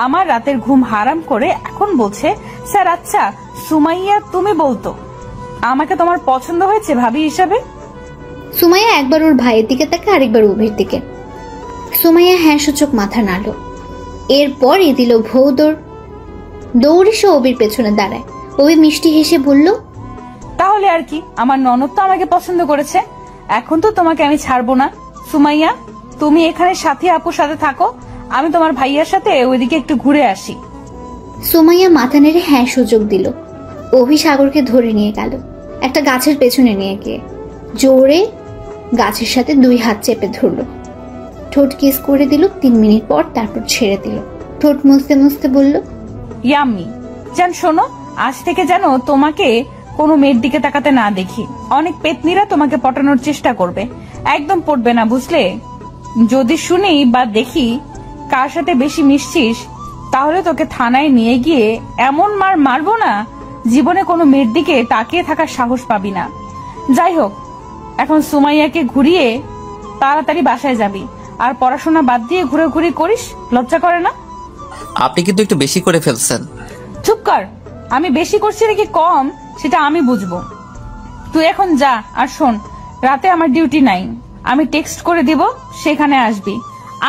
আমার রাতের ঘুম হারাম করে এখন বলছে স্যার। আচ্ছা সুমাইয়া, তুমি বলতো আমাকে তোমার পছন্দ হয়েছে ভাবি হিসাবে?
সুমাইয়া একবার ওর ভাইয়ের দিকে তাকে, আরেকবার অভির দিকে। সুমাইয়া হ্যাঁ সূচক মাথা নাড়ল। এরপরই দিল ভৌ দৌড়। দৌড়ে সে অভির পেছনে দাঁড়ায়। অভি মিষ্টি হেসে বলল,
তাহলে তাহলে আর কি, আমার ননদ তো আমাকে পছন্দ করেছে, এখন তো তোমাকে আমি ছাড়বো না। সুমাইয়া, তুমি এখানে সাথী আপুর সাথে থাকো, আমি তোমার ভাইয়ার সাথে ওইদিকে একটু ঘুরে আসি।
সুমাইয়া মাথা নেড়ে হ্যাঁ সুযোগ দিল। অভি সাগরকে ধরে নিয়ে গেল একটা গাছের পেছনে নিয়ে গিয়ে জোরে গাছের সাথে 2 হাত চেপে ধরল। ঠোঁট কিস করে দিল 3 মিনিট পর, তারপর ছেড়ে দিল। ঠোঁট মুছতে মুছতে বলল,
ইয়াম্মি জান শোনো, আজ থেকে যেন তোমাকে কোনো মেয়ের দিকে তাকাতে না দেখি। অনেক পেতনিরা তোমাকে পটানোর চেষ্টা করবে, একদম পড়বে না বুঝলে। যদি শুনি বা দেখি কার সাথে বেশি মিশছিস, তাহলে তোকে থানায় নিয়ে গিয়ে এমন মার মারবো না, জীবনে কোনো মেয়ের দিকে তাকিয়ে থাকার সাহস পাবি না। যাই হোক, এখন সুমাইয়াকে ঘুরিয়ে তাড়াতাড়ি বাসায় যাবি, আর পড়াশোনা বাদ দিয়ে ঘুরে করিস, লজ্জা করে না?
আপনি কিন্তু একটু বেশি করে ফেলছেন।
চুপ কর, আমি বেশি করছি নাকি কম সেটা আমি বুঝবো। তুই এখন যা, আর শোন, রাতে আমার ডিউটি নাই, আমি টেক্সট করে দিব, সেখানে আসবি।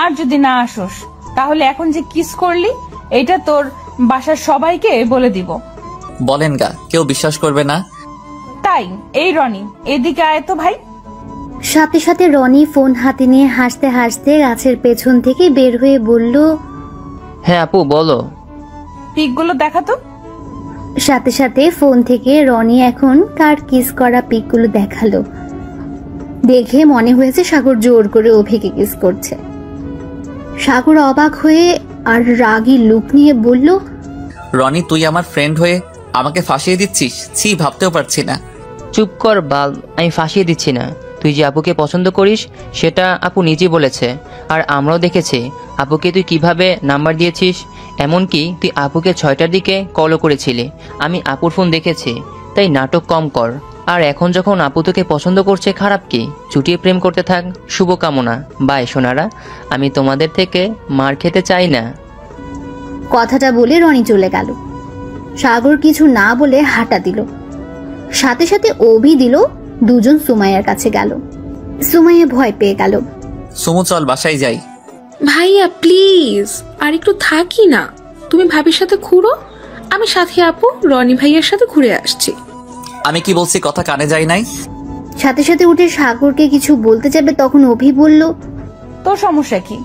আর যদি না আসোস, তাহলে এখন যে কিস করলি এটা তোর বাসার সবাইকে বলে দিব।
বলেন গা, কেউ বিশ্বাস করবে না।
তাই এই রনি, এদিকে আয় তো ভাই।
সাথে সাথে রনি ফোন হাতে নিয়ে হাসতে হাসতে গাছের পেছন থেকে বের হয়ে বলল,
হ্যাঁ আপু বলো।
পিকগুলো দেখাতো।
সাথে সাথে ফোন থেকে রনি এখন কার কিস করা পিকগুলো দেখালো। দেখে মনে হয়েছে সাগর জোর করে অভিকে কিস করছে। সাগর অবাক হয়ে আর রাগী লুক নিয়ে বলল,
রনি, তুই আমার ফ্রেন্ড হয়ে আমাকে ফাঁসিয়ে দিচ্ছিস? ছি, ভাবতেও পারছি না।
চুপ কর বাল, আমি ফাঁসিয়ে দিচ্ছি না। তুই যে আপুকে পছন্দ করিস সেটা আপু নিজেই বলেছে, আর আমরাও দেখেছি আপুকে তুই কিভাবে নাম্বার দিয়েছিস। এমনকি তুই আপুকে 6টার দিকে কলও করেছিলি, আমি আপুর ফোন দেখেছি। তাই নাটক কম কর। আর এখন যখন আপু তোকে পছন্দ করছে, খারাপ কি? চুটিয়ে প্রেম করতে থাক। শুভকামনা। বাই সোনারা, আমি তোমাদের থেকে মার খেতে চাই না।
কথাটা বলে রনি চলে গেল। সাগর কিছু না বলে হাঁটা দিল। সাথে সাথে অভি দিল। দুজন সুমাইয়ার কাছে গেল। সুমাইয়া ভয় পেয়ে গেল।
সুমু চল বাসায় যাই।
ভাইয়া প্লিজ আর একটু থাকি না, তুমি ভাবির সাথে ঘুরো, আমি সাথী আপু রনি ভাইয়ার সাথে ঘুরে আসছি।
আমি কি বলছি কথা কানে যায় নাই?
সাথে সাথে উঠে সাগরকে কিছু বলতে যাবে, তখন অভি বলল,
তোর সমস্যা কি?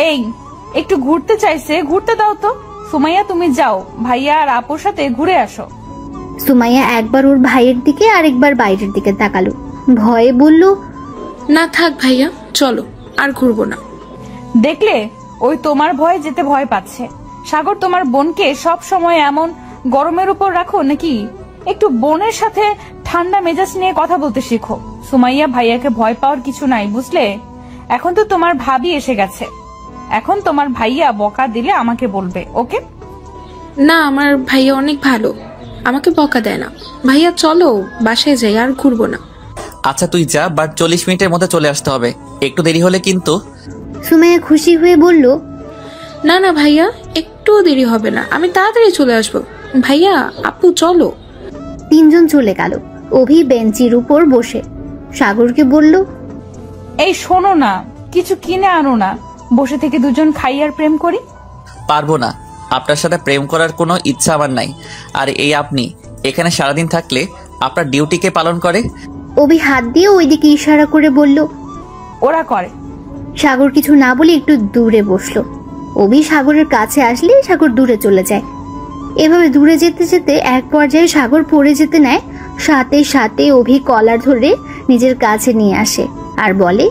এই একটু ঘুরতে চাইছে, ঘুরতে দাও তো। সুমাইয়া তুমি যাও, ভাইয়া আর আপুর সাথে ঘুরে আসো।
সুমাইয়া একবার ওর ভাইয়ের দিকে আরেকবার বাইরের দিকে তাকালো। ভয়ে বলল,
না থাক ভাইয়া, চলো আর ঘুরবো না।
দেখলে, ওই তোমার ভয়ে যেতে ভয় পাচ্ছে। সাগর, তোমার বোনকে সব সময় এমন গরমের উপর রাখো নাকি? একটু বোনের সাথে ঠান্ডা মেজাজ নিয়ে কথা বলতে শিখো। সুমাইয়া, ভাইয়াকে ভয় পাওয়ার কিছু নাই বুঝলে। এখন তো তোমার ভাবি এসে গেছে, এখন তোমার ভাইয়া বকা দিলে আমাকে বলবে, ওকে?
না, আমার ভাইয়া অনেক ভালো, আমাকে বকা দেয় না। ভাইয়া চলো বাসায় যাই, আর ঘুরবো না।
আচ্ছা তুই যা, বাট 40 মিনিটের মধ্যে চলে আসতে হবে, একটু দেরি হলে কিন্তু।
সুমাইয়া খুশি হয়ে বলল,
না না ভাইয়া, একটুও দেরি হবে না, আমি তাড়াতাড়ি চলে আসবো। ভাইয়া আপু চলো।
তিনজন চলে গেল। অভি বেঞ্চির উপর বসে সাগরকে বলল,
এই শোনো না, কিছু কিনে আনো না, বসে থেকে দুজন খাই আর প্রেম করি।
পারবো না, আপনার সাথে প্রেম করার কোনো ইচ্ছা আমার নাই। আর এই আপনি এখানে সারাদিন থাকলে আপনার ডিউটিকে পালন করে।
অভি হাত দিয়ে ওইদিকে ইশারা করে বলল,
ওরা করে।
সাগর কিছু না বলে একটু দূরে বসলো। অভি সাগরের কাছে আসলে সাগর দূরে চলে যায়। এভাবে দূরে যেতে যেতে এক পর্যায়ে সাগর পড়ে যেতে নেয়। সাথে সাথে অভি কলার ধরে নিজের কাছে নিয়ে আসে আর বলে,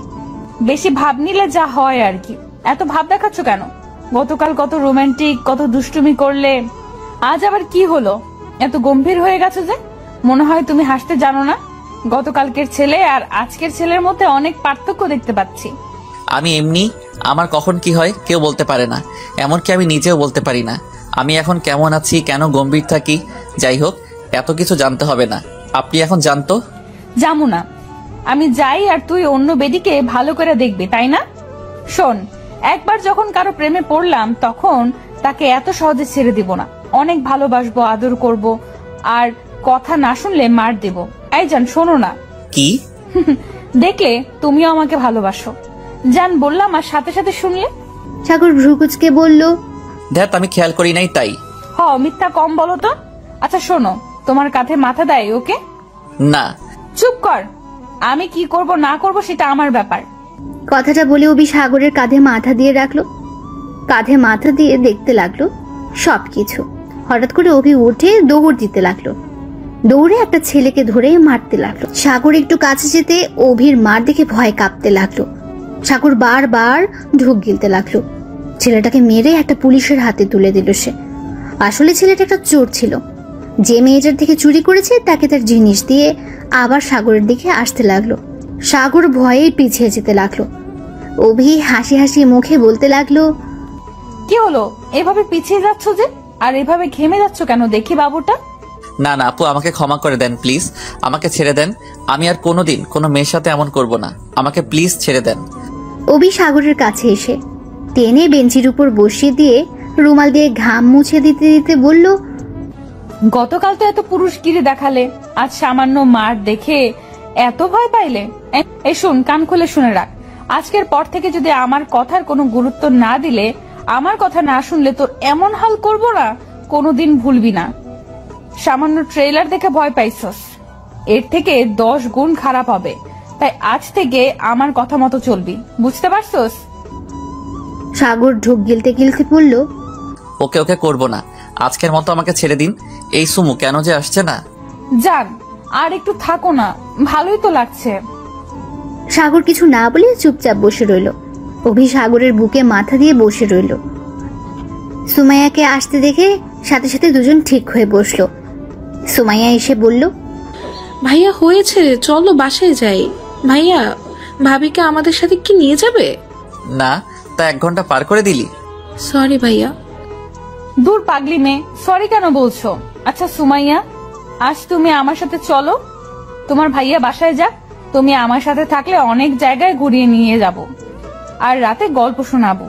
বেশি ভাব নিলে যা হয় আর কি। এত ভাব দেখাচ্ছ কেন? গতকাল কত রোমান্টিক, কত দুষ্টুমি করলে, আজ আবার কি হলো? এত গম্ভীর হয়ে গেছো যে? মনে হয় তুমি হাসতে জানো না। গতকালকের ছেলে আর আজকের ছেলের মধ্যে অনেক পার্থক্য দেখতে পাচ্ছি।
আমি এমনি, আমার কখন কি হয় কেউ বলতে পারে না, এমনকি আমি নিজেও বলতে পারি না আমি এখন কেমন আছি, কেন গম্ভীর থাকি। যাই হোক, এত কিছু জানতে হবে না, আপনি এখন জানতো।
জামু না, আমি যাই আর তুই অন্য বেদিকে ভালো করে দেখবি, তাই না? শোন, একবার যখন কারো প্রেমে পড়লাম তখন তাকে এত সহজে ছেড়ে দিব না। অনেক ভালোবাসবো, আদর করব, আর কথা না শুনলে মার দেব। এই জান শোনো না।
কি?
দেখলে তুমিও আমাকে ভালোবাসো। জান বললাম আর সাথে সাথে শুনলে।
সাগর ভ্রুকুচকে বলল,
দেখ আমি খেয়াল করি নাই তাই।
মিথ্যা কম বলো তো। আচ্ছা শোনো, তোমার কাঁধে মাথা দেয় ওকে?
না।
চুপ কর, আমি কি করব না করব সেটা আমার ব্যাপার।
কথাটা বলে অভি সাগরের কাঁধে মাথা দিয়ে রাখলো। কাঁধে মাথা দিয়ে দেখতে লাগলো সবকিছু। হঠাৎ করে অভি উঠে দৌড় দিতে লাগলো। দৌড়ে একটা ছেলেকে ধরে মারতে লাগলো। সাগর একটু কাছে যেতে অভির মার দেখে ভয় কাঁপতে লাগলো। সাগর বারবার ঢুক গিলতে লাগলো। ছেলেটাকে মেরে একটা পুলিশের হাতে তুলে দিল সে। আসলে ছেলেটা একটা চোর ছিল, যে মেয়েটার থেকে চুরি করেছে তাকে তার জিনিস দিয়ে আবার সাগরের দিকে আসতে লাগলো। সাগর ভয়ে পিছিয়ে যেতে লাগলো। অভি হাসি হাসি মুখে বলতে লাগলো,
কি হলো, এভাবে পিছিয়ে যাচ্ছ যে? আর এভাবে ঘেমে যাচ্ছ কেন দেখি বাবুটা?
না না আপু, আমাকে ক্ষমা করে দেন প্লিজ, আমাকে ছেড়ে দেন। আমি আর কোনোদিন কোনো মেয়ের সাথে এমন করব না, আমাকে প্লিজ ছেড়ে দেন।
অভি সাগরের কাছে এসে টেনে বেঞ্চির উপর বসিয়ে দিয়ে রুমাল দিয়ে ঘাম মুছে দিতে দিতে বলল,
গতকাল তো এত পুরুষগিরি দেখালে, আজ সামান্য মার দেখে এত ভয় পাইলে? এই শুন, কান খুলে শুনে রাখ, আজকের পর থেকে যদি আমার কথার কোনো গুরুত্ব না দিলে, আমার কথা না শুনলে তোর এমন হাল করব না, কোনোদিন ভুলবি না। সামান্য ট্রেলার দেখে ভয় পাইছস, এর থেকে 10 গুণ খারাপ হবে। তাই আজ থেকে আমার কথা মতো চলবি, বুঝতে পারছস?
সাগর ঢুক গিলতে গিলতে বলল,
ওকে ওকে করব না, আজকের মতো আমাকে ছেড়ে দিন। এই সুমু কেন যে আসছে না?
যান, আর একটু থাকো না, ভালোই তো লাগছে।
সাগর কিছু না বলে চুপচাপ বসে রইল। অভি সাগরের বুকে মাথা দিয়ে বসে রইল। সুমাইয়াকে আসতে দেখে সাথে সাথে দুজন ঠিক হয়ে বসলো। সুমাইয়া এসে বলল,
ভাইয়া হয়েছে, চলো বাসায় যাই। ভাইয়া, ভাবিকে আমাদের সাথে কি নিয়ে যাবে?
না, তা 1 ঘন্টা পার করে দিলি।
সরি ভাইয়া।
দূর পাগলি মেয়ে, সরি কেন বলছো? আচ্ছা সুমাইয়া, আজ তুমি আমার সাথে চলো, তোমার ভাইয়া বাসায় যাক। তুমি আমার সাথে থাকলে অনেক জায়গায় ঘুরিয়ে নিয়ে যাব, আর রাতে গল্প শোনাবো,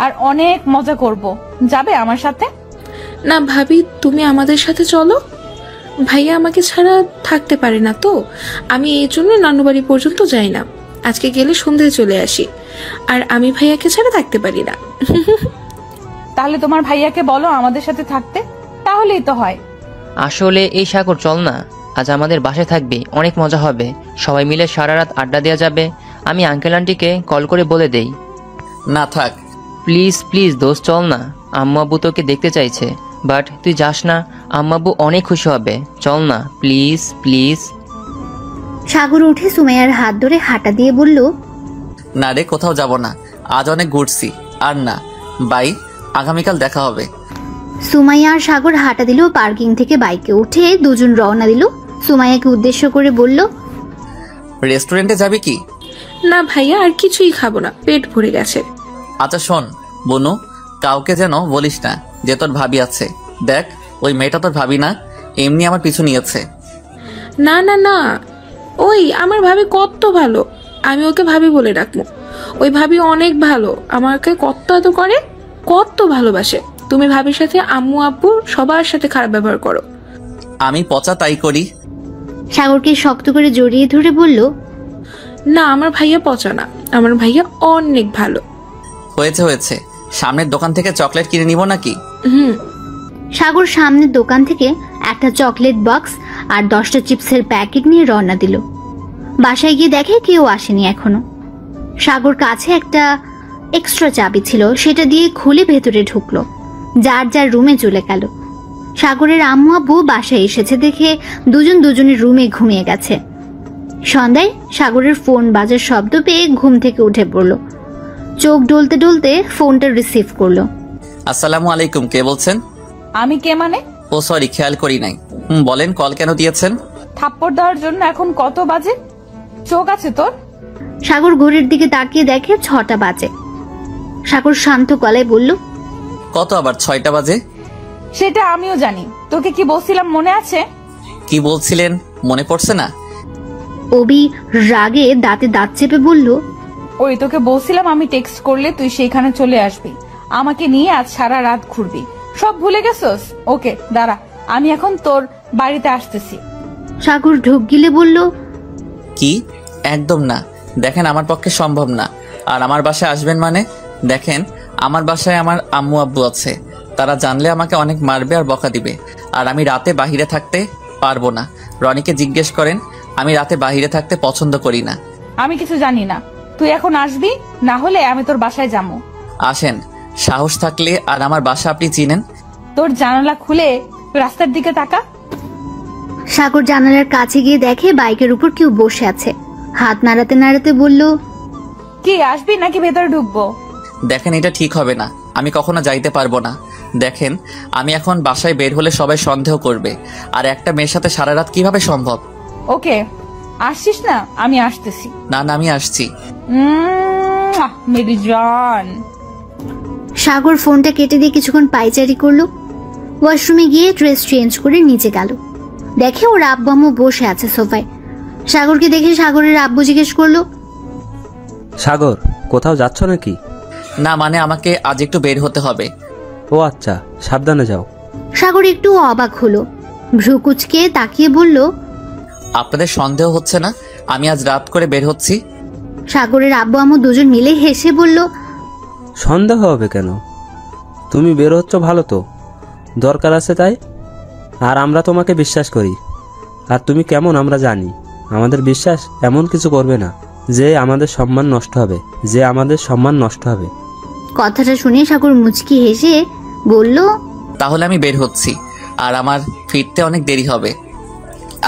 আর অনেক মজা করব। যাবে আমার সাথে?
না ভাবি, তুমি আমাদের সাথে চলো। ভাইয়া আমাকে ছাড়া থাকতে পারে না তো, আমি এই জন্য নানুবাড়ি পর্যন্ত যাই না। আজকে গেলে সন্ধ্যায় চলে আসি, আর আমি ভাইয়াকে ছাড়া থাকতে পারি না।
তাহলে তোমার ভাইয়াকে বলো আমাদের সাথে থাকতে, তাহলেই তো হয়।
আসলে এই সাগর চল না, আজ আমাদের বাসায় থাকবি, অনেক মজা হবে, সবাই মিলে সারা রাত আড্ডা দেওয়া যাবে। আমি আঙ্কেল আন্টিকে কল করে বলে দেই।
না থাক
প্লিজ প্লিজ দোস্ত, চল না, আম্মু আব্বু তোকে দেখতে চাইছে, বাট তুই যাস না, আম্মু আব্বু অনেক খুশি হবে, চল না প্লিজ প্লিজ।
সাগর উঠে সুমাইয়ার হাত ধরে হাঁটা দিয়ে বলল,
না রে, কোথাও যাব না, আজ অনেক ঘুরছি। আর না বাই, আগামীকাল দেখা হবে।
সুমাইয়া আর সাগর হাঁটা দিল। পার্কিং থেকে বাইকে উঠে দুজন রওনা দিল। সুমাইয়াকে উদ্দেশ্য করে বলল,
রেস্টুরেন্টে যাবি কি?
না ভাইয়া, আর কিছুই খাবো না, পেট ভরে গেছে।
আচ্ছা শোন বনু, কাউকে যেন বলিস না যে তোর ভাবি আছে। দেখ, ওই মেয়েটা তোর ভাবি না, এমনি আমার পিছু নিয়েছে।
না না না, ওই আমার ভাবি কত ভালো, আমি ওকে ভাবি বলে ডাকবো। ওই ভাবি অনেক ভালো, আমাকে কত এত করে, কত ভালোবাসে। তুমি ভাবির সাথে আম্মু আব্বু সবার সাথে খারাপ ব্যবহার করো।
আমি পচা তাই করি।
সাগরকে শক্ত করে জড়িয়ে ধরে বলল,
না, আমার ভাইয়া পচা না, আমার ভাইয়া অনেক ভালো।
হয়েছে হয়েছে, সামনের দোকান থেকে চকলেট কিনে নিব নাকি?
সাগর সামনের দোকান থেকে একটা চকলেট বক্স আর 10টা চিপসের প্যাকেট নিয়ে রওনা দিল। বাসায় গিয়ে দেখে কেউ আসেনি এখনো। সাগর কাছে একটা এক্সট্রা চাবি ছিল, সেটা দিয়ে খুলে ভেতরে ঢুকলো। যার যার রুমে চলে গেল। সাগরের আম্মু আব্বু বাসায় এসেছে দেখে দুজনের রুমে ঘুমিয়ে গেছে। সন্ধ্যায় সাগরের ফোন বাজার শব্দ পেয়ে ঘুম থেকে উঠে পড়ল। চোখ ডলতে ডলতে ফোনটা রিসিভ করলো।
আসসালামু আলাইকুম, কে বলছেন?
আমি কে মানে?
ও সরি, খেয়াল করি নাই। বলেন, কল কেন দিয়েছেন?
থাপ্পড় দেওয়ার জন্য। এখন কত বাজে? চোখ আছে তোর?
সাগর ঘড়ির দিকে তাকিয়ে দেখে 6টা বাজে। সাগর শান্ত গলায় বলল,
কত আবার 6টা বাজে?
সেটা আমিও জানি, তোকে কি বলছিলাম মনে আছে?
কি বলছিলেন মনে পড়ছে না?
অবি রাগে দাঁতে দাঁত চেপে বলল,
ওই তোকে বলছিলাম আমি টেক্সট করলে তুই সেইখানে চলে আসবি, আমাকে নিয়ে আজ সারা রাত ঘুরবি, সব ভুলে গেছস? ওকে দাঁড়া, আমি এখন তোর বাড়িতে আসতেছি।
সাগর ঢোক গিলে বলল,
কি? একদম না, দেখেন আমার পক্ষে সম্ভব না। আর আমার বাসায় আসবেন মানে? দেখেন, আমার বাসায় আমার আম্মু আব্বু আছে, তারা জানলে আমাকে অনেক মারবে আর বকা দিবে, আর আমি রাতে বাহিরে থাকতে পারবো না। রনিকে জিজ্ঞেস করেন, আমি রাতে বাইরে থাকতে পছন্দ করি না।
আমি কিছু জানি না, তুই এখন আসবি, না হলে আমি তোর বাসায় যাবো।
আসেন, সাহস থাকলে। আর আমার বাসা আপনি চিনেন?
তোর জানালা খুলে রাস্তার দিকে তাকা।
সাগর জানালার কাছে গিয়ে দেখে বাইকের উপর কেউ বসে আছে। হাত নাড়াতে নাড়াতে বলল,
কি আসবি নাকি ভেতরে ঢুকবো?
দেখেন, এটা ঠিক হবে না। আমি কখনো যাইতে পারবো না। দেখেন, আমি এখন বাসায় বের হলে সবাই সন্দেহ করবে, আর একটা মেয়ের সাথে সারা রাত কিভাবে সম্ভব?
ওকে, আসছিস না? আমি আসতেছি।
না না, আমি আসছি।
মেরি জান।
সাগর ফোনটা কেটে দিয়ে কিছুক্ষণ পায়চারি করলো। ওয়াশরুমে গিয়ে ড্রেস চেঞ্জ করে নিচে গেল। দেখে ওর আব্বু আম্মু বসে আছে সোফায়। সাগরকে দেখে সাগরের আব্বু জিজ্ঞেস করলো,
সাগর, কোথাও যাচ্ছ নাকি?
না, মানে আমাকে আজ একটু বের হতে হবে।
ও আচ্ছা, সাবধানে যাও।
সাগর একটু অবাক হলো, ভ্রু কুচকে তাকিয়ে বলল,
আপনাদের সন্দেহ হচ্ছে না আমি আজ রাত করে বের হচ্ছি?
সাগরের আব্বু আম্মু দুজন মিলে হেসে বলল,
সন্দেহ হবে কেন? তুমি বের হচ্ছ ভালো তো, দরকার আছে তাই। আর আমরা তোমাকে বিশ্বাস করি। আর তুমি কেমন আমরা জানি। আমাদের বিশ্বাস এমন কিছু করবে না যে আমাদের সম্মান নষ্ট হবে।
কথাটা শুনে সাগর মুচকি হেসে বলল,
তাহলে আমি বের হচ্ছি, আর আমার ফিরতে অনেক দেরি হবে,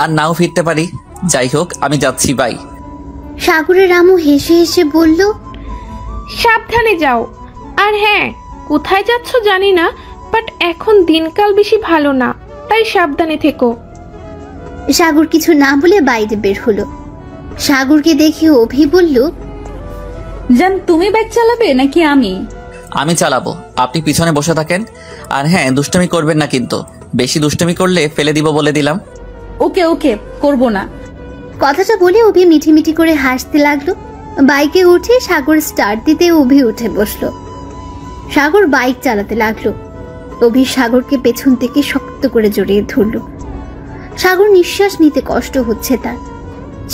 আর নাও ফিরতে পারি। যাই হোক, আমি যাচ্ছি, বাই।
সাগরের আম্মু হেসে হেসে বলল,
সাবধানে যাও। আর হ্যাঁ, কোথায় যাচ্ছ জানি না, বাট এখন দিনকাল বেশি ভালো না, তাই সাবধানে থেকো।
সাগর কিছু না বলে বাইরে বের হলো। সাগরকে দেখে অভি বলল,
জান, তুমি বাইক চালাবে নাকি আমি?
আমি চালাবো, আপনি পিছনে বসে থাকেন। আর হ্যাঁ, দুষ্টুমি করবেন না কিন্তু। বেশি দুষ্টুমি করলে ফেলে দিব বলে দিলাম।
ওকে ওকে, করবো না।
কথাটা বলে অভি মিঠি মিঠি করে হাসতে লাগলো। বাইকে উঠে সাগর স্টার্ট দিতে অভি উঠে বসলো। সাগর বাইক চালাতে লাগলো। অভি সাগরকে পেছন থেকে শক্ত করে জড়িয়ে ধরলো। সাগর নিঃশ্বাস নিতে কষ্ট হচ্ছে তার।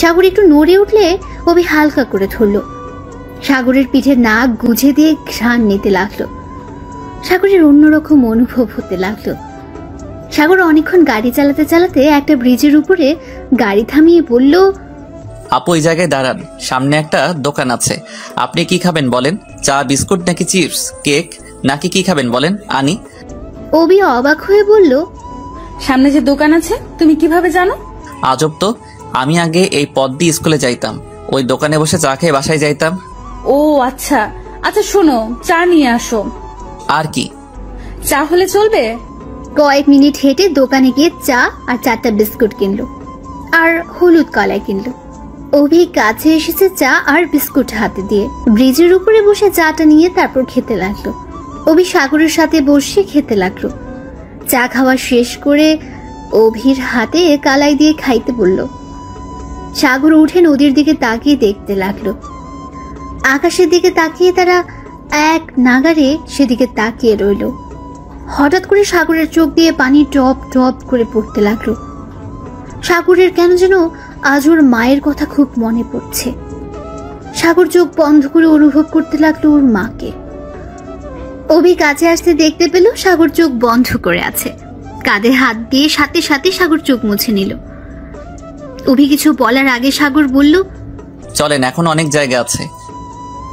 সাগর একটু নড়ে উঠলে অভি হালকা করে ধরলো। সাগরের পিঠে নাক গুজে দিয়ে ঘ্রাণ নিতে লাগলো। সাগরের অন্যরকম অনুভব হতে লাগলো। সাগর অনেকক্ষণ গাড়ি চালাতে চালাতে একটা ব্রিজের উপরে গাড়ি থামিয়ে বলল,
আপু, ওই জায়গায় দাঁড়ান, সামনে একটা দোকান আছে। আপনি কি খাবেন বলেন? চা, বিস্কুট নাকি চিপস, কেক, নাকি কি খাবেন বলেন, আনি?
অভি অবাক হয়ে বলল,
সামনে যে দোকান আছে তুমি কিভাবে জানো?
আজব তো, আমি আগে এই পথ দিয়ে স্কুলে যাইতাম, ওই দোকানে বসে চা খেয়ে বাসায় যাইতাম।
ও আচ্ছা আচ্ছা, শোনো, চা নিয়ে আসো।
আর কি?
চা হলে চলবে?
কয়েক মিনিট হেঁটে দোকানে গিয়ে চা আর 4টা বিস্কুট কিনলো, আর হলুদ কলাই কিনলো। অভি কাছে এসেছে চা আর বিস্কুট হাতে দিয়ে। ব্রিজের উপরে বসে চাটা নিয়ে তারপর খেতে লাগলো। অভি সাগরের সাথে বসে খেতে লাগলো। চা খাওয়া শেষ করে অভির হাতে কালাই দিয়ে খাইতে বলল। সাগর উঠে নদীর দিকে তাকিয়ে দেখতে লাগলো। আকাশের দিকে তাকিয়ে তারা এক নাগারে সেদিকে তাকিয়ে রইল। হঠাৎ করে সাগরের চোখ দিয়ে পানি টপ টপ করে পড়তে লাগলো। সাগরের কেন যেন আজ ওর মায়ের কথা খুব মনে পড়ছে। সাগর চোখ বন্ধ করে অনুভব করতে লাগলো ওর মাকে। অভি কাছে আসতে দেখতে পেল সাগর চোখ বন্ধ করে আছে। কাঁধে হাত দিয়ে সাথে সাথে সাগর চোখ মুছে নিল। অভি কিছু বলার আগে সাগর বলল,
চলেন, এখন অনেক জায়গা আছে।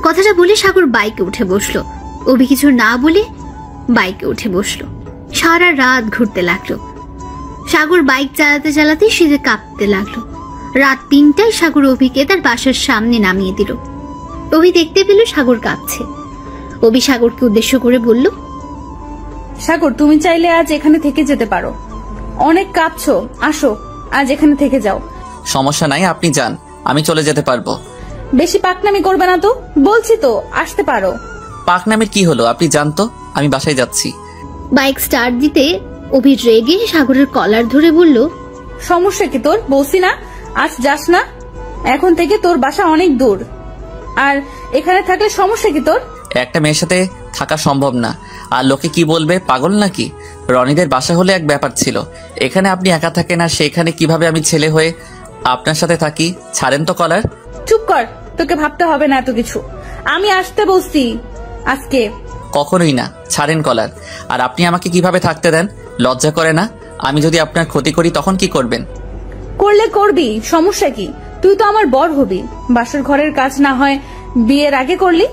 কথাটা বলে সাগর বাইকে উঠে বসলো। অভি কিছু না বলে বাইকে উঠে বসলো। সারা রাত ঘুরতে লাগলো। সাগর বাইক চালাতে চালাতে শীতে কাঁপতে লাগলো। রাত 3টায় সাগর অভিকে তার বাসার সামনে নামিয়ে দিল। অভি দেখতে পেল সাগর কাঁপছে। অভি সাগরকে উদ্দেশ্য করে বলল,
সাগর, তুমি চাইলে আজ এখানে থেকে যেতে পারো। অনেক কাঁপছো, আসো আজ এখানে থেকে যাও।
সমস্যা নাই, আপনি যান, আমি চলে যেতে পারবো।
বেশি পাকনামি করবে না তো, বলছি তো, আসতে পারো।
পাকনামির কি হলো? আপনি যান তো, আমি বাসায় যাচ্ছি।
বাইক স্টার্ট দিতে অভি রেগে সাগরের কলার ধরে বলল,
সমস্যা কি তোর? বলছি না আজ যাস না। এখন থেকে তোর বাসা অনেক দূর, আর এখানে থাকলে সমস্যা কি তোর?
একটা মেয়ের সাথে থাকা সম্ভব না। আর লোকে কি বলবে, পাগল নাকি? রনিদের বাসা হলে এক ব্যাপার ছিল, এখানে আপনি একা থাকেন, আর সেখানে কিভাবে আমি ছেলে হয়ে আপনার সাথে থাকি? ছাড়েন তো কলার।
চুপ কর, তোকে ভাবতে হবে না এত কিছু। আমি আসতে বলছি আজকে।
কখনোই না, ছাড়েন কলার। আর আপনি আমাকে কিভাবে থাকতে দেন? লজ্জা করে না? আমি যদি আপনার ক্ষতি করি তখন কি করবেন?
করলে করবি, সমস্যা কি? তুই তো আমার বর হবি। বাসর ঘরের কাজ না হয় বিয়ের আগে করলি।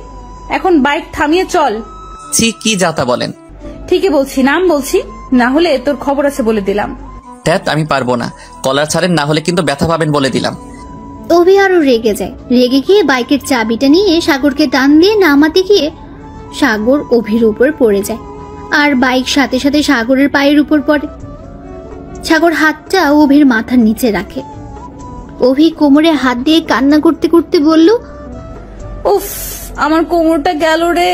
এখন বাইক থামিয়ে চল।
ছি, কি যাতা বলেন।
ঠিকই বলছি, নাম বলছি, না হলে তোর খবর আছে বলে দিলাম।
ধ্যাত, আমি পারবো না। কলার ছাড়েন, না হলে কিন্তু ব্যথা পাবেন বলে দিলাম।
অভি আরো রেগে যায়। রেগে গিয়ে বাইকের চাবিটা নিয়ে সাগরকে টান দিয়ে নামাতে গিয়ে সাগর অভির উপর পড়ে যায়, আর বাইক সাথে সাথে সাগরের পায়ের উপর পড়ে। সাগর হাতটা অভির মাথার নিচে রাখে। অভি কোমরে হাত দিয়ে কান্না করতে করতে বলল,
উফ, আমার কোমরটা গেল রে।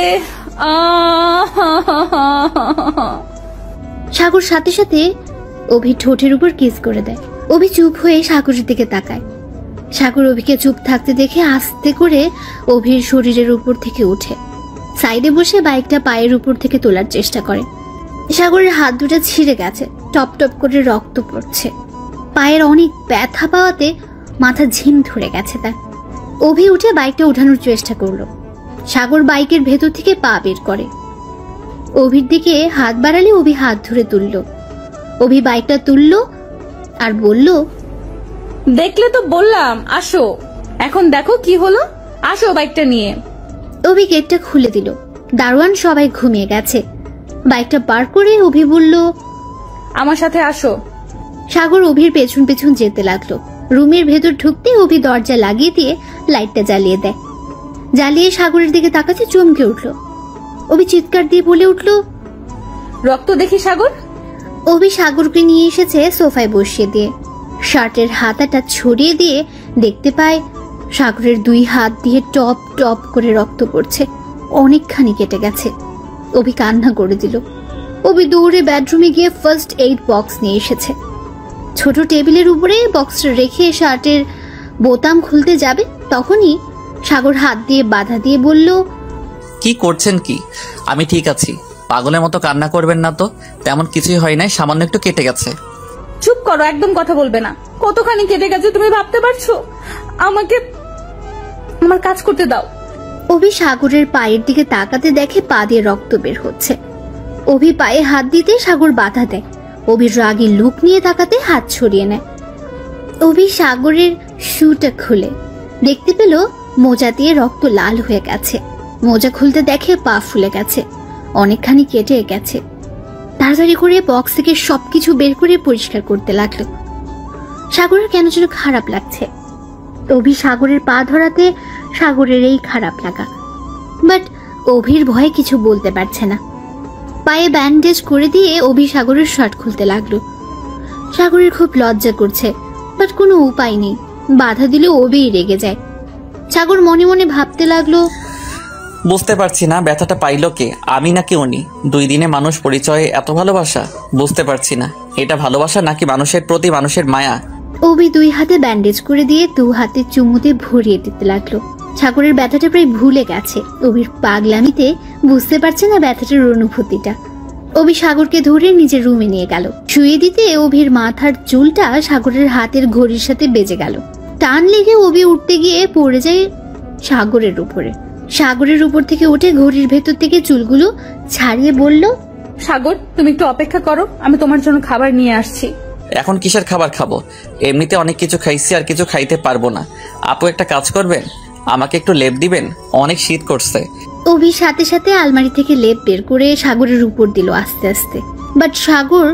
সাগর সাথে সাথে অভি ঠোঁটের উপর কিস করে দেয়। অভি চুপ হয়ে সাগরের দিকে তাকায়। সাগর অভিকে চুপ থাকতে দেখে আস্তে করে অভির শরীরের উপর থেকে উঠে সাইডে বসে বাইকটা পায়ের উপর থেকে তোলার চেষ্টা করে। সাগরের হাত দুটো ছিঁড়ে গেছে, টপ টপ করে রক্ত পড়ছে। পায়ের অনেক ব্যথা পাওয়াতে মাথা ঝিম ধরে গেছে তার। অভি উঠে বাইকটা উঠানোর চেষ্টা করলো। সাগর বাইকের ভেতর থেকে পা বের করে। অভির দিকে হাত বাড়ালে অভি হাত ধরে তুললো। অভি বাইকটা তুললো আর বলল,
দেখলে তো বললাম আসো। এখন দেখো কি হলো, আসো বাইকটা নিয়ে।
অভি গেটটা খুলে দিল। দারোয়ান সবাই ঘুমিয়ে গেছে। বাইকটা পার করে অভি বলল,
আমার সাথে আসো।
সাগর অভির পেছন পেছন যেতে লাগলো। রুমের ভেতর ঢুকতে অভি দরজা লাগিয়ে দিয়ে লাইটটা জ্বালিয়ে দেয়। জ্বালিয়ে সাগরের দিকে তাকাতে চমকে উঠল। অভি চিৎকার দিয়ে বলে উঠল,
রক্ত দেখি সাগর।
অভি সাগরকে নিয়ে এসেছে সোফায় বসিয়ে দিয়ে। শার্টের হাতাটা ছড়িয়ে দিয়ে দেখতে পায় সাগরের দুই হাত দিয়ে টপ টপ করে রক্ত পড়ছে। অনেকখানি কেটে গেছে। অভি কান্না করে দিল। অভি দৌড়ে বেডরুমে গিয়ে ফার্স্ট এইড বক্স নিয়ে এসেছে। ছোট টেবিলের উপরে বক্সটা রেখে শার্টের বোতাম খুলতে যাবে, তখনই সাগর হাত দিয়ে বাধা দিয়ে বলল,
কি করছেন কি? আমি ঠিক আছি, পাগলের মতো কান্না করবেন না তো। তেমন কিছুই হয় নাই, সামান্য একটু কেটে গেছে।
চুপ করো, একদম কথা বলবে না। কতখানি কেটে গেছে তুমি ভাবতে পারছো? আমাকে আমার কাজ করতে দাও।
অভি সাগরের পায়ের দিকে তাকাতে দেখে পা দিয়ে রক্ত বের হচ্ছে। অভি পায়ে হাত দিতে সাগর বাধা দেয়। অভির রাগী লুক নিয়ে তাকাতে হাত ছড়িয়ে নেয়। অভি সাগরের শুটা খুলে দেখতে পেল মোজা দিয়ে রক্ত লাল হয়ে গেছে। মোজা খুলতে দেখে পা ফুলে গেছে, অনেকখানি কেটে গেছে। তাড়াতাড়ি করে বক্স থেকে সবকিছু বের করে পরিষ্কার করতে লাগলো। সাগরের কেন যেন খারাপ লাগছে। অভি সাগরের পা ধরাতে সাগরের এই খারাপ লাগা, বাট অভির ভয়ে কিছু বলতে পারছে না। পায়ে ব্যান্ডেজ করে দিয়ে অভি সাগরের শার্ট খুলতে লাগলো। সাগরের খুব লজ্জা করছে, বাট কোনো উপায় নেই। বাধা দিলে অভিই রেগে যায়। সাগর মনে মনে ভাবতে লাগলো,
বুঝতে পারছি না ব্যথাটা পাইলো কে, আমি নাকি উনি? 2 দিনে মানুষ পরিচয়ে এত ভালোবাসা? বুঝতে পারছি না, এটা ভালোবাসা নাকি মানুষের প্রতি মানুষের মায়া?
অভি 2 হাতে ব্যান্ডেজ করে দিয়ে 2 হাতে চুমুতে ভরিয়ে দিতে লাগলো। সাগরের ব্যথাটা প্রায় ভুলে গেছে। অভির পাগলামিতে বুঝতে পারছে না ব্যথাটার অনুভূতিটা। অভি সাগরকে ধরে নিজের রুমে নিয়ে গেল। শুয়ে দিতে অভির মাথার চুলটা সাগরের হাতের ঘড়ির সাথে বেজে গেল। টান লেগে অভি উঠতে গিয়ে পড়ে যায় সাগরের উপরে। সাগরের উপর থেকে উঠে ঘড়ির ভেতর থেকে চুলগুলো ছাড়িয়ে বলল,
সাগর তুমি একটু অপেক্ষা করো, আমি তোমার জন্য খাবার নিয়ে আসছি।
এখন কিসের খাবার খাবো? এমনিতে অনেক কিছু খাইছি, আর কিছু খাইতে পারবো না। আপু একটা কাজ করবেন, আমাকে একটু লেপ দিবেন, অনেক শীত করছে।
অভি সাথে সাথে আলমারি থেকে লেপ বের করে সাগরের উপর দিল আস্তে আস্তে। বাট সাগর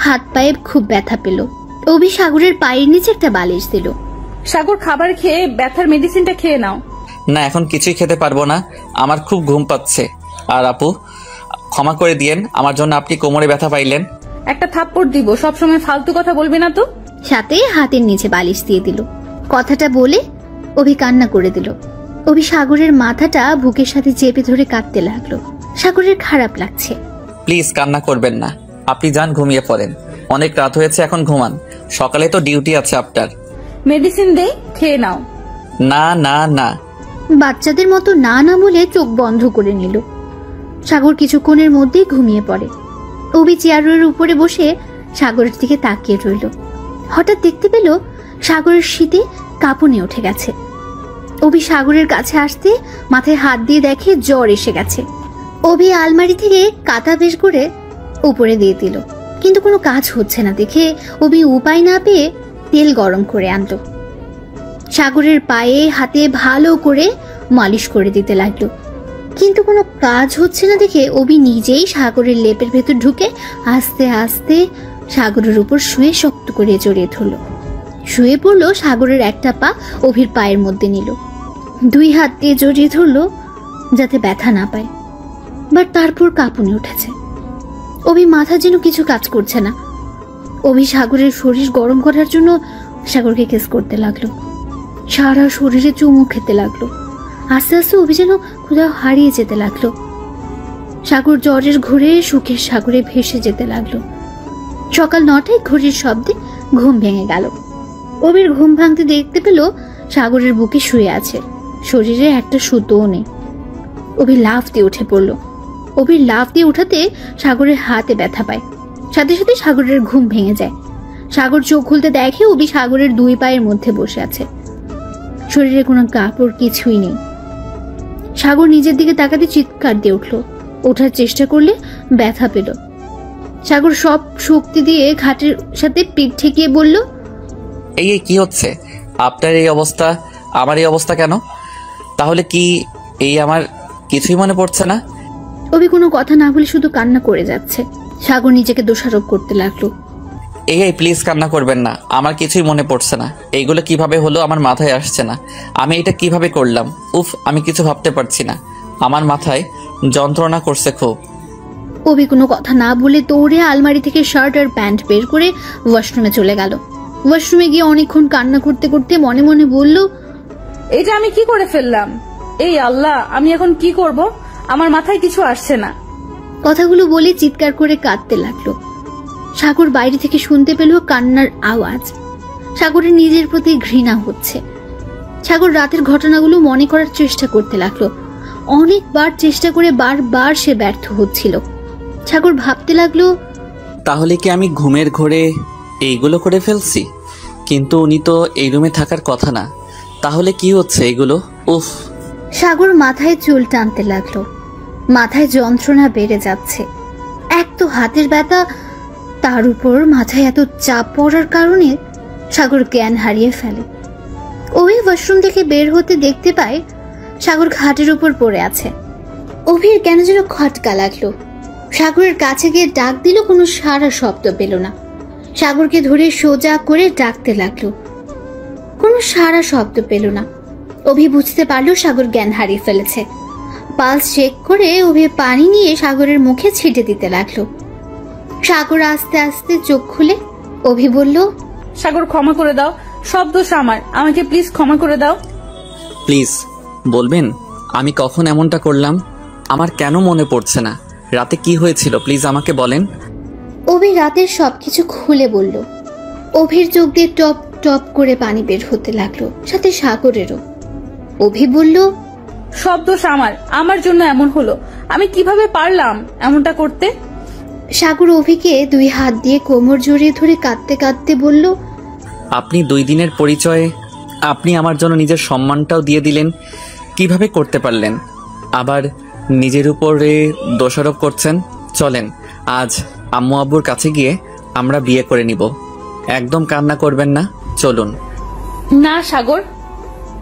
হাত পায়ে খুব ব্যথা পেল। অভি সাগরের পায়ের নিচে একটা বালিশ দিল।
সাগর খাবার খেয়ে ব্যথার মেডিসিনটা খেয়ে নাও।
না, এখন কিছুই খেতে পারবো না, আমার খুব ঘুম পাচ্ছে। আর আপু ক্ষমা করে দিয়েন, আমার জন্য আপনি কোমরে ব্যথা পাইলেন।
একটা থাপ্পড় দিব, সবসময় ফালতু কথা বলবি না তো।
সাথে হাতের নিচে বালিশ দিয়ে দিল। কথাটা বলে অভি কান্না করে দিল। অভি সাগরের মাথাটা বুকের সাথে চেপে ধরে কাঁদতে লাগলো। সাগরের খারাপ লাগছে।
প্লিজ কান্না করবেন না, আপনি যান ঘুমিয়ে পড়েন, অনেক রাত হয়েছে, এখন ঘুমান, সকালে তো ডিউটি আছে আপনার।
মেডিসিন দেই, খেয়ে নাও।
না না না।
বাচ্চাদের মতো না না বলে চোখ বন্ধ করে নিল। সাগর কিছুক্ষণের মধ্যেই ঘুমিয়ে পড়ে। অভি চেয়ারের উপরে বসে সাগরের দিকে তাকিয়ে রইল। হঠাৎ দেখতে পেল সাগরের শীতে কাঁপুনি উঠে গেছে। অভি সাগরের কাছে আসতে মাথায় হাত দিয়ে দেখে জ্বর এসে গেছে। অভি আলমারি থেকে কাঁথা বের করে উপরে দিয়ে দিল। কিন্তু কোনো কাজ হচ্ছে না দেখে অভি উপায় না পেয়ে তেল গরম করে আনলো। সাগরের পায়ে হাতে ভালো করে মালিশ করে দিতে লাগলো, কিন্তু কোনো কাজ হচ্ছে না দেখে অভি নিজেই সাগরের লেপের ভেতর ঢুকে আস্তে আস্তে সাগরের উপর শুয়ে শক্ত করে জড়িয়ে ধরল। শুয়ে পড়লো, সাগরের একটা পা অভির পায়ের মধ্যে নিল, 2 হাত দিয়ে জড়িয়ে ধরলো যাতে ব্যথা না পায়। বাট তারপর কাঁপুনি উঠেছে, অভি মাথা যেন কিছু কাজ করছে না। অভি সাগরের শরীর গরম করার জন্য সাগরকে কিস করতে লাগলো, সারা শরীরে চুমু খেতে লাগলো। আস্তে আস্তে অভি যেন কোথাও হারিয়ে যেতে লাগলো। সাগর জ্বরের ঘোরে সুখের সাগরে ভেসে যেতে লাগলো। সকাল 9টায় ঘড়ির শব্দে ঘুম ভেঙে গেল। অভির ঘুম ভাঙতে দেখতে পেল সাগরের বুকে শুয়ে আছে, শরীরে একটা সুতোও নেই। অভি লাফ দিয়ে উঠে পড়ল। অভির লাফ দিয়ে উঠাতে সাগরের হাতে ব্যথা পায়, সাথে সাথে সাগরের ঘুম ভেঙে যায়। সাগর চোখ খুলতে দেখে অভি সাগরের 2 পায়ের মধ্যে বসে আছে, শরীরে কোনো কাপড় কিছুই নেই। সাগর নিজের দিকে তাকাতে চিৎকার দিয়ে উঠল। ওঠার চেষ্টা করলে ব্যথা পেল। সাগর সব শক্তি দিয়ে খাটের সাথে পিঠ ঠেকিয়ে বলল,
এই কি হচ্ছে? আপনার এই অবস্থা, আমার এই অবস্থা কেন? তাহলে কি এই আমার কিছুই মনে পড়ছে না?
অভি কোনো কথা না বলে শুধু কান্না করে যাচ্ছে। সাগর নিজেকে দোষারোপ করতে লাগলো।
এই প্লিজ কান্না করবেন না, আমার কিছুই মনে পড়ছে না। এইগুলো কিভাবে হলো আমার মাথায় আসছে না। আমি এটা কিভাবে করলাম? উফ, আমি কিছু ভাবতে পারছি না, আমার মাথায় যন্ত্রণা করছে খুব।
অভি কোনো কথা না বলে দৌড়ে আলমারি থেকে শার্ট আর প্যান্ট বের করে ওয়াশরুমে চলে গেল। ওয়াশরুমে গিয়ে অনেকক্ষণ কান্না করতে করতে মনে মনে বলল,
এটা আমি কি করে ফেললাম? এই আল্লাহ, আমি এখন কি করব? আমার মাথায় কিছু আসছে না।
কথাগুলো বলে চিৎকার করে কাঁদতে লাগলো। সাগর বাইরে থেকে শুনতে পেল কান্নার আওয়াজ। সাগরের নিজের প্রতি ঘৃণা হচ্ছে। সাগর রাতের ঘটনাগুলো মনে করার চেষ্টা করতে লাগলো। অনেকবার চেষ্টা করে বারবার সে ব্যর্থ হচ্ছিল। সাগর ভাবতে লাগলো,
তাহলে কি আমি ঘুমের ঘোরে এইগুলো করে ফেলছি? কিন্তু উনি তো এই রুমে থাকার কথা না, তাহলে কি হচ্ছে এগুলো? উফ।
সাগর মাথায় চুল টানতে লাগলো। মাথায় যন্ত্রণা বেড়ে যাচ্ছে। এক তো হাতের ব্যথা, তার উপর মাথায় এত চাপ পড়ার কারণে সাগর জ্ঞান হারিয়ে ফেলে। অভি ওয়াশরুম থেকে বের হতে দেখতে পায় সাগর খাটের উপর পড়ে আছে। অভির কেন যেন খটকা লাগলো। সাগরের কাছে গিয়ে ডাক দিল, কোনো সারা শব্দ পেল না। সাগরকে ধরে সোজা করে ডাকতে লাগলো, কোনো সারা শব্দ পেল না। অভি বুঝতে পারলো সাগর জ্ঞান হারিয়ে ফেলেছে। পালস চেক করে অভি পানি নিয়ে সাগরের মুখে ছিটে দিতে লাগলো। সাগর আস্তে আস্তে চোখ খুলে অভি বলল,
সাগর ক্ষমা করে দাও, সব দোষ আমার, আমাকে প্লিজ ক্ষমা করে দাও।
প্লিজ বলবেন আমি কখন এমনটা করলাম? আমার কেন মনে পড়ছে না? রাতে কি হয়েছিল প্লিজ আমাকে বলেন।
অভি রাতের সবকিছু খুলে বলল। অভির চোখ দিয়ে টপ টপ করে পানি বের হতে লাগলো, সাথে সাগরেরও। অভি বলল,
সব দোষ আমার, আমার জন্য এমন হলো, আমি কিভাবে পারলাম এমনটা করতে?
সাগর অভিকে 2 হাত দিয়ে কোমর জড়িয়ে ধরে কাঁদতে কাঁদতে বলল,
আপনি 2 দিনের পরিচয়ে আপনি আমার জন্য নিজের সম্মানটাও দিয়ে দিলেন, কিভাবে করতে পারলেন? আবার নিজের উপরে দোষারোপ করছেন। চলেন আজ আম্মু আব্বুর কাছে গিয়ে আমরা বিয়ে করে নিব। একদম কান্না করবেন না, চলুন।
না সাগর,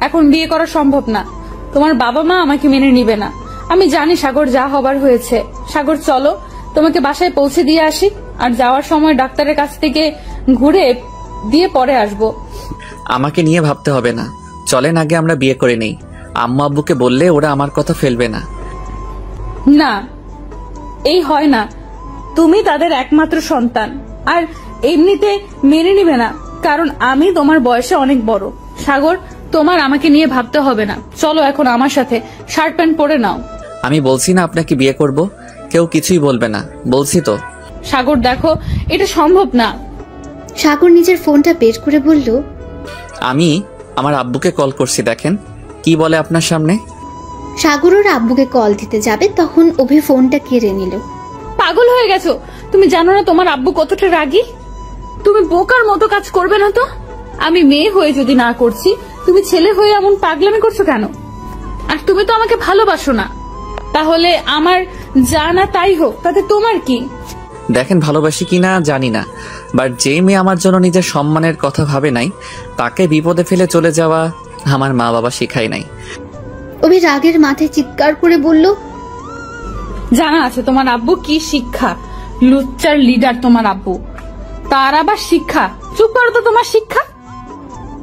এখন বিয়ে করা সম্ভব না। তোমার বাবা মা আমাকে মেনে নিবে না। আমি জানি সাগর, যা হবার হয়েছে। সাগর চলো, তোমাকে বাসায় পৌঁছে দিয়ে আসি, আর যাওয়ার সময় ডাক্তারের কাছ থেকে ঘুরে দিয়ে পরে আসবো।
আমাকে নিয়ে ভাবতে হবে না, চলেন আগে আমরা বিয়ে করে নেই। আম্মু আব্বুকে বললে ওরা আমার কথা ফেলবে না।
না, এই হয় না। তুমি তাদের একমাত্র সন্তান, আর এমনিতে মেনে নিবে না, কারণ আমি তোমার বয়সে অনেক বড়। সাগর, তোমার আমাকে নিয়ে ভাবতে হবে না। চলো এখন আমার সাথে, শার্ট প্যান্ট পরে নাও।
আমি বলছি না আপনাকে বিয়ে করব, কেউ কিছুই বলবে না, বলছি তো।
সাগর দেখো, এটা সম্ভব না।
সাগর নিজের ফোনটা বের করে বলল,
আমি আমার আব্বুকে কল করছি, দেখেন কি বলে আপনার সামনে।
সাগর ওর আব্বুকে কল দিতে যাবে, তখন অভি ফোনটা কেড়ে নিল।
পাগল হয়ে গেছো? তুমি জানো না তোমার আব্বু কতটা রাগী? তুমি বোকার মতো কাজ করবে না তো? আমি মেয়ে হয়ে যদি না করছি, তুমি ছেলে হয়ে এমন পাগলামি করছো কেন? আর তুমি তো আমাকে ভালোবাসো না, তাহলে আমার যা না তাই হোক, তাতে তোমার কি?
দেখেন ভালোবাসি কিনা জানি না, বাট যে মেয়ে আমার জন্য নিজের সম্মানের কথা ভাবে নাই তাকে বিপদে ফেলে চলে যাওয়া আমার মা বাবা শেখায় নাই।
অভি রাগের মাথায় চিৎকার করে বলল,
জানা আছে তোমার আব্বু কি শিক্ষা, লুচ্চার লিডার তোমার আব্বু, তার আবার শিক্ষা। চুপ করো তো, তোমার শিক্ষা।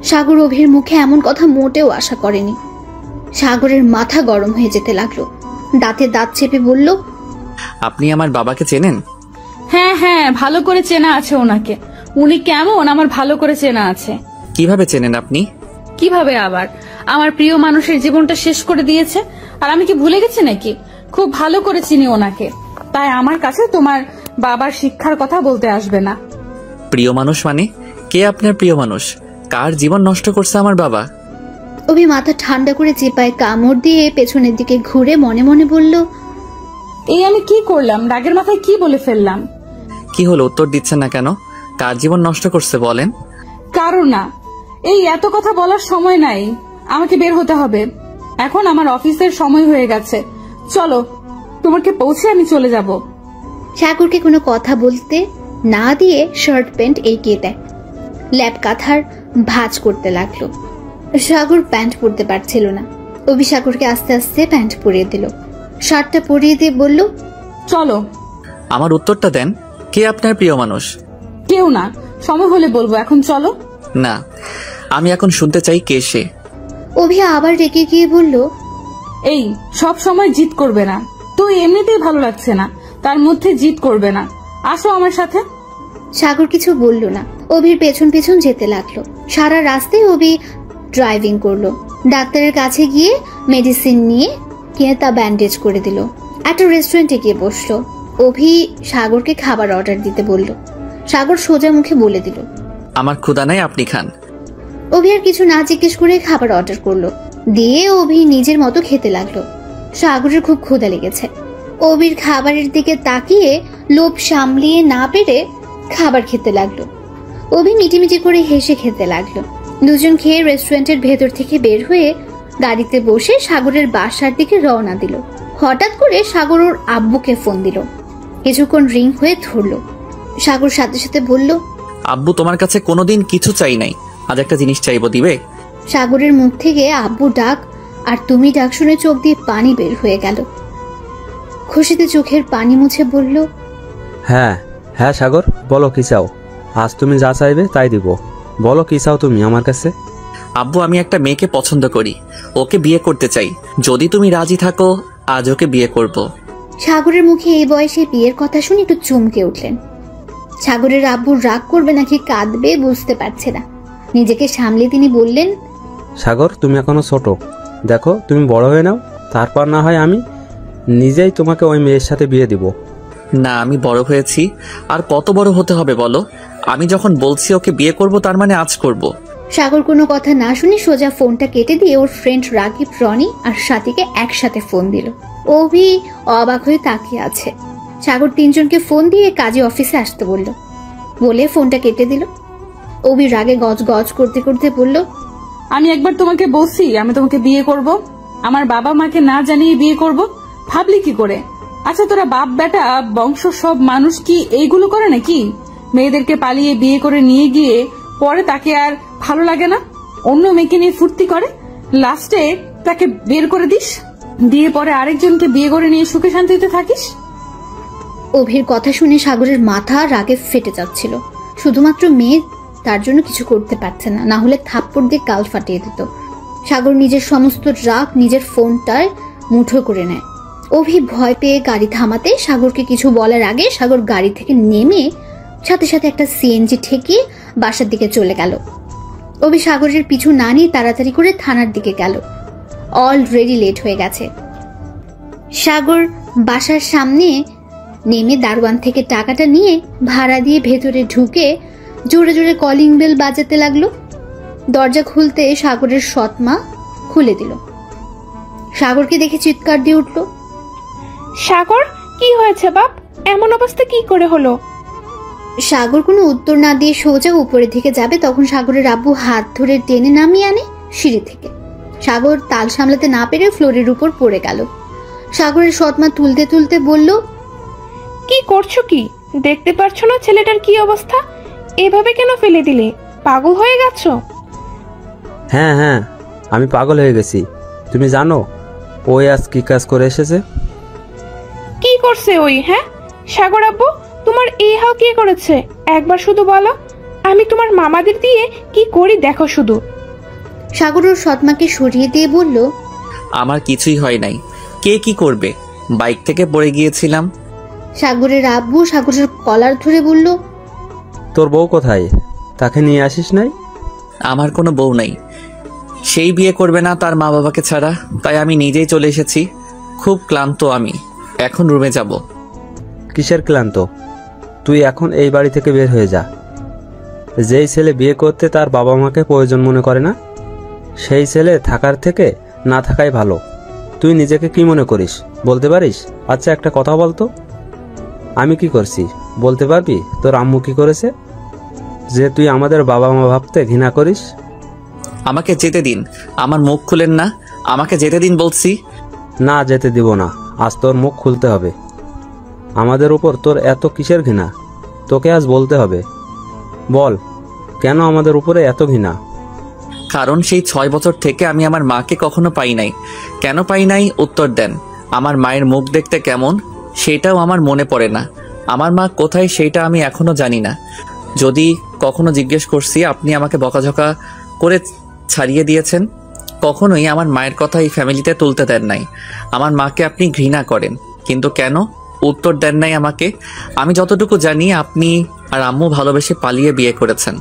সাগর অভির মুখে এমন কথা মোটেও আশা করেনি। সাগরের মাথা গরম হয়ে যেতে লাগলো, দাঁতে দাঁত চেপে বলল,
আপনি আমার বাবাকে চেনেন?
হ্যাঁ হ্যাঁ, ভালো করে চেনা আছে ওনাকে। উনি কেমন আমার ভালো করে চেনা আছে।
কিভাবে চেনেন আপনি?
কিভাবে আবার, আমার প্রিয় মানুষের জীবনটা শেষ করে দিয়েছে, আর আমি কি ভুলে গেছি নাকি? খুব ভালো করে চিনি ওনাকে, তাই আমার কাছে তোমার বাবার শিক্ষার কথা বলতে আসবে না।
প্রিয় মানুষ মানে কে আপনার প্রিয় মানুষ? কার জীবন নষ্ট করছে আমার বাবা?
অভি মাথা ঠান্ডা করে চেপায় কামড় দিয়ে পেছনের দিকে ঘুরে মনে মনে বলল,
এই আমি কি করলাম? রাগের মাথায় কি বলে ফেললাম?
কি হলো, উত্তর দিচ্ছেন না কেন? কার জীবন নষ্ট করছে বলেন?
কারো না। এই এত কথা বলার সময় নাই, আমাকে বের হতে হবে। এখন আমার অফিসের সময় হয়ে গেছে। চলো, তোমাকে পৌঁছে আমি চলে যাব।
সাগরকে কোনো কথা বলতে না দিয়ে শার্ট প্যান্ট এগিয়ে দেয়, ল্যাপ কাঁথার ভাঁজ করতে লাগলো। সাগর প্যান্ট পরতে পারছিল না। অভি সাগরকে আস্তে আস্তে প্যান্ট পরিয়ে দিল, শার্টটা পরিয়ে দিয়ে বলল,
চলো। আমার উত্তরটা দেন, কে আপনার প্রিয় মানুষ?
কেউ না, সময় হলে বলবো, এখন চলো।
না, আমি এখন শুনতে চাই কে সে।
অভি আবার রেগে গিয়ে বলল,
এই সব সময় জিদ করবে না, তুই এমনিতেই ভালো লাগছে না, তার মধ্যে জিদ করবে না। আসো আমার সাথে।
সাগর কিছু বলল না, অভির পেছন পেছন যেতে লাগলো। সারা রাস্তায় অভি ড্রাইভিং করলো। ডাক্তারের কাছে গিয়ে মেডিসিন নিয়ে কিনে তা ব্যান্ডেজ করে দিল। একটা রেস্টুরেন্টে গিয়ে বসলো। অভি সাগরকে খাবার অর্ডার দিতে বলল। সাগর সোজা মুখে বলে দিল,
আমার ক্ষুধা নাই, আপনি খান।
অভি আর কিছু না জিজ্ঞেস করে খাবার অর্ডার করলো, দিয়ে অভি নিজের মতো খেতে লাগলো। সাগরের খুব ক্ষুধা লেগেছে। অভির খাবারের দিকে তাকিয়ে লোভ সামলিয়ে না পেরে খাবার খেতে লাগলো। অভি মিটিমিটি করে হেসে খেতে লাগলো। দুজন খেয়ে রেস্টুরেন্টের ভেতর থেকে বের হয়ে গাড়িতে বসে সাগরের বাসার দিকে রওনা দিল। হঠাৎ করে সাগর ওর আব্বুকে ফোন দিল। কিছুক্ষণ রিং হয়ে ধরলো। সাগর সাথে সাথে বলল,
আব্বু তোমার কাছে কোনোদিন কিছু চাই নাই, আজ একটা জিনিস চাইবো, দিবে?
সাগরের মুখ থেকে আব্বু ডাক আর তুমি ডাক শুনে চোখ দিয়ে পানি বের হয়ে গেল। খুশিতে চোখের পানি মুছে বলল,
হ্যাঁ হ্যাঁ সাগর, বলো কি চাও? আজ তুমি যা চাইবে তাই দিব। বলো কি চাও তুমি আমার কাছে?
আব্বু, আমি একটা মেয়েকে পছন্দ করি, ওকে বিয়ে করতে চাই। যদি তুমি রাজি থাকো আজ ওকে বিয়ে করব।
সাগরের মুখে এই বয়সে বিয়ের কথা শুনে একটু চমকে উঠলেন। সাগরের আব্বু রাগ করবে নাকি কাঁদবে বুঝতে পারছে না। নিজেকে সামলে তিনি বললেন,
সাগর তুমি এখনো ছোট, দেখো তুমি বড় হয়ে নাও, তারপর না হয় আমি নিজেই তোমাকে ওই মেয়ের সাথে বিয়ে দিব।
না, আমি বড় হয়েছি, আর কত বড় হতে হবে বলো? আমি যখন বলছি ওকে বিয়ে করব, তার মানে আজ করব।
সাগর কোনো কথা না শুনে সোজা ফোনটা কেটে দিয়ে ওর ফ্রেন্ড রাকিব, রনি আর সাথীকে একসাথে ফোন দিল। অভি অবাক হয়ে তাকিয়ে আছে। সাগর তিনজনকে ফোন দিয়ে কাজী অফিসে আসতে বলে ফোনটা কেটে দিল। অভি রাগে গজ গজ করতে করতে বলল,
আমি একবার তোমাকে বলছি আমি তোমাকে বিয়ে করব, আমার বাবা মাকে না জানিয়ে বিয়ে করব, ভাবলি কি করে? আচ্ছা, তোরা বাপ বেটা বংশ সব মানুষ কি এইগুলো করে নাকি? মেয়েদেরকে পালিয়ে বিয়ে করে নিয়ে গিয়ে পরে তাকে আর ভালো লাগে না, অন্য মেয়েকে নিয়ে ফুর্তি করে, লাস্টে তাকে বের করে দিস, দিয়ে পরে আরেকজনকে বিয়ে করে নিয়ে সুখে শান্তিতে থাকিস।
অভির কথা শুনে সাগরের মাথা রাগে ফেটে যাচ্ছিল। শুধুমাত্র মেয়ে, তার জন্য কিছু করতে পারছে না, না হলে থাপ্পড় দিয়ে গাল ফাটিয়ে দিত। সাগর নিজের সমস্ত রাগ নিজের ফোনটায় মুঠো করে নেয়। অভি ভয় পেয়ে গাড়ি থামাতে সাগরকে কিছু বলার আগে সাগর গাড়ি থেকে নেমে সাথে সাথে একটা সিএনজি ঠেকিয়ে বাসার দিকে চলে গেল। অভি সাগরের পিছু না নিয়ে তাড়াতাড়ি করে থানার দিকে গেল। অলরেডি লেট হয়ে গেছে। সাগর বাসার সামনে নেমে দারোয়ান থেকে টাকাটা নিয়ে ভাড়া দিয়ে ভেতরে ঢুকে জোরে জোরে কলিং বেল বাজাতে লাগলো। দরজা খুলতে সাগরের সৎমা খুলে দিল। সাগরকে দেখে চিৎকার দিয়ে উঠল,
সাগর কি হয়েছে বাপ? এমন অবস্থা কি করে হলো?
সাগর কোনো উত্তর না দিয়ে সোজা উপরের দিকে যাবে, তখন সাগরের আব্বু হাত ধরে টেনে নামিয়ে আনে সিঁড়ি থেকে। সাগর তাল সামলাতে না পেরে ফ্লোরের উপর পড়ে গেল। সাগরের সৎমা তুলতে তুলতে বলল,
কি করছো কি? দেখতে পারছো না ছেলেটার কি অবস্থা? এভাবে কেন ফেলে দিলে? পাগল হয়ে গেছো?
হ্যাঁ হ্যাঁ, আমি পাগল হয়ে গেছি। তুমি জানো ওই আজ কি কাজ করে এসেছে?
কি করছে ওই? হ্যাঁ সাগর আব্বু, তোমার এই হাল কে করেছে? একবার শুধু বলো, আমি তোমার মামাদের দিয়ে কি করি দেখো শুধু।
সাগর ওর সৎমাকে সরিয়ে দিয়ে বলল,
আমার কিছুই হয় নাই। কে কি করবে? বাইক থেকে পড়ে গিয়েছিলাম।
সাগরের আব্বু সাগরের কলার ধরে বলল,
তোর বউ কোথায়? তাকে নিয়ে আসিস নাই?
আমার কোনো বউ নাই। সেই বিয়ে করবে না তার মা বাবাকে ছাড়া, তাই আমি নিজেই চলে এসেছি। খুব ক্লান্ত আমি, এখন রুমে যাব।
কিসের ক্লান্ত? তুই এখন এই বাড়ি থেকে বের হয়ে যা। যেই ছেলে বিয়ে করতে তার বাবা মাকে প্রয়োজন মনে করে না, সেই ছেলে থাকার থেকে না থাকাই ভালো। তুই নিজেকে কি মনে করিস বলতে পারিস? আচ্ছা একটা কথা বলতো, আমি কি করছি বলতে পারবি? তোর আম্মু কি করেছে যে তুই আমাদের বাবা মা ভাবতে ঘৃণা করিস?
আমাকে যেতে দিন। আমার মুখ খুলেন না, আমাকে যেতে দিন বলছি।
না, যেতে দিব না। আজ তোর মুখ খুলতে হবে। আমাদের উপর তোর এত কিসের ঘৃণা? তোকে আজ বলতে হবে। বল, কেন আমাদের উপরে এত ঘৃণা?
কারণ সেই 6 বছর থেকে আমি আমার মাকে কখনো পাই নাই। কেন পাই নাই উত্তর দেন। আমার মায়ের মুখ দেখতে কেমন সেটাও আমার মনে পড়ে না। আমার মা কোথায় সেটা আমি এখনো জানি না। যদি কখনো জিজ্ঞেস করছি, আপনি আমাকে বকাঝকা করে ছাড়িয়ে দিয়েছেন। কখনোই আমার মায়ের কথা এই ফ্যামিলিতে তুলতে দেন নাই। আমার মাকে আপনি ঘৃণা করেন, কিন্তু কেন উত্তর দেন নাই আমাকে। আমি যতটুকু জানি আপনি আর আম্মু ভালোবেসে পালিয়ে বিয়ে করেছেন।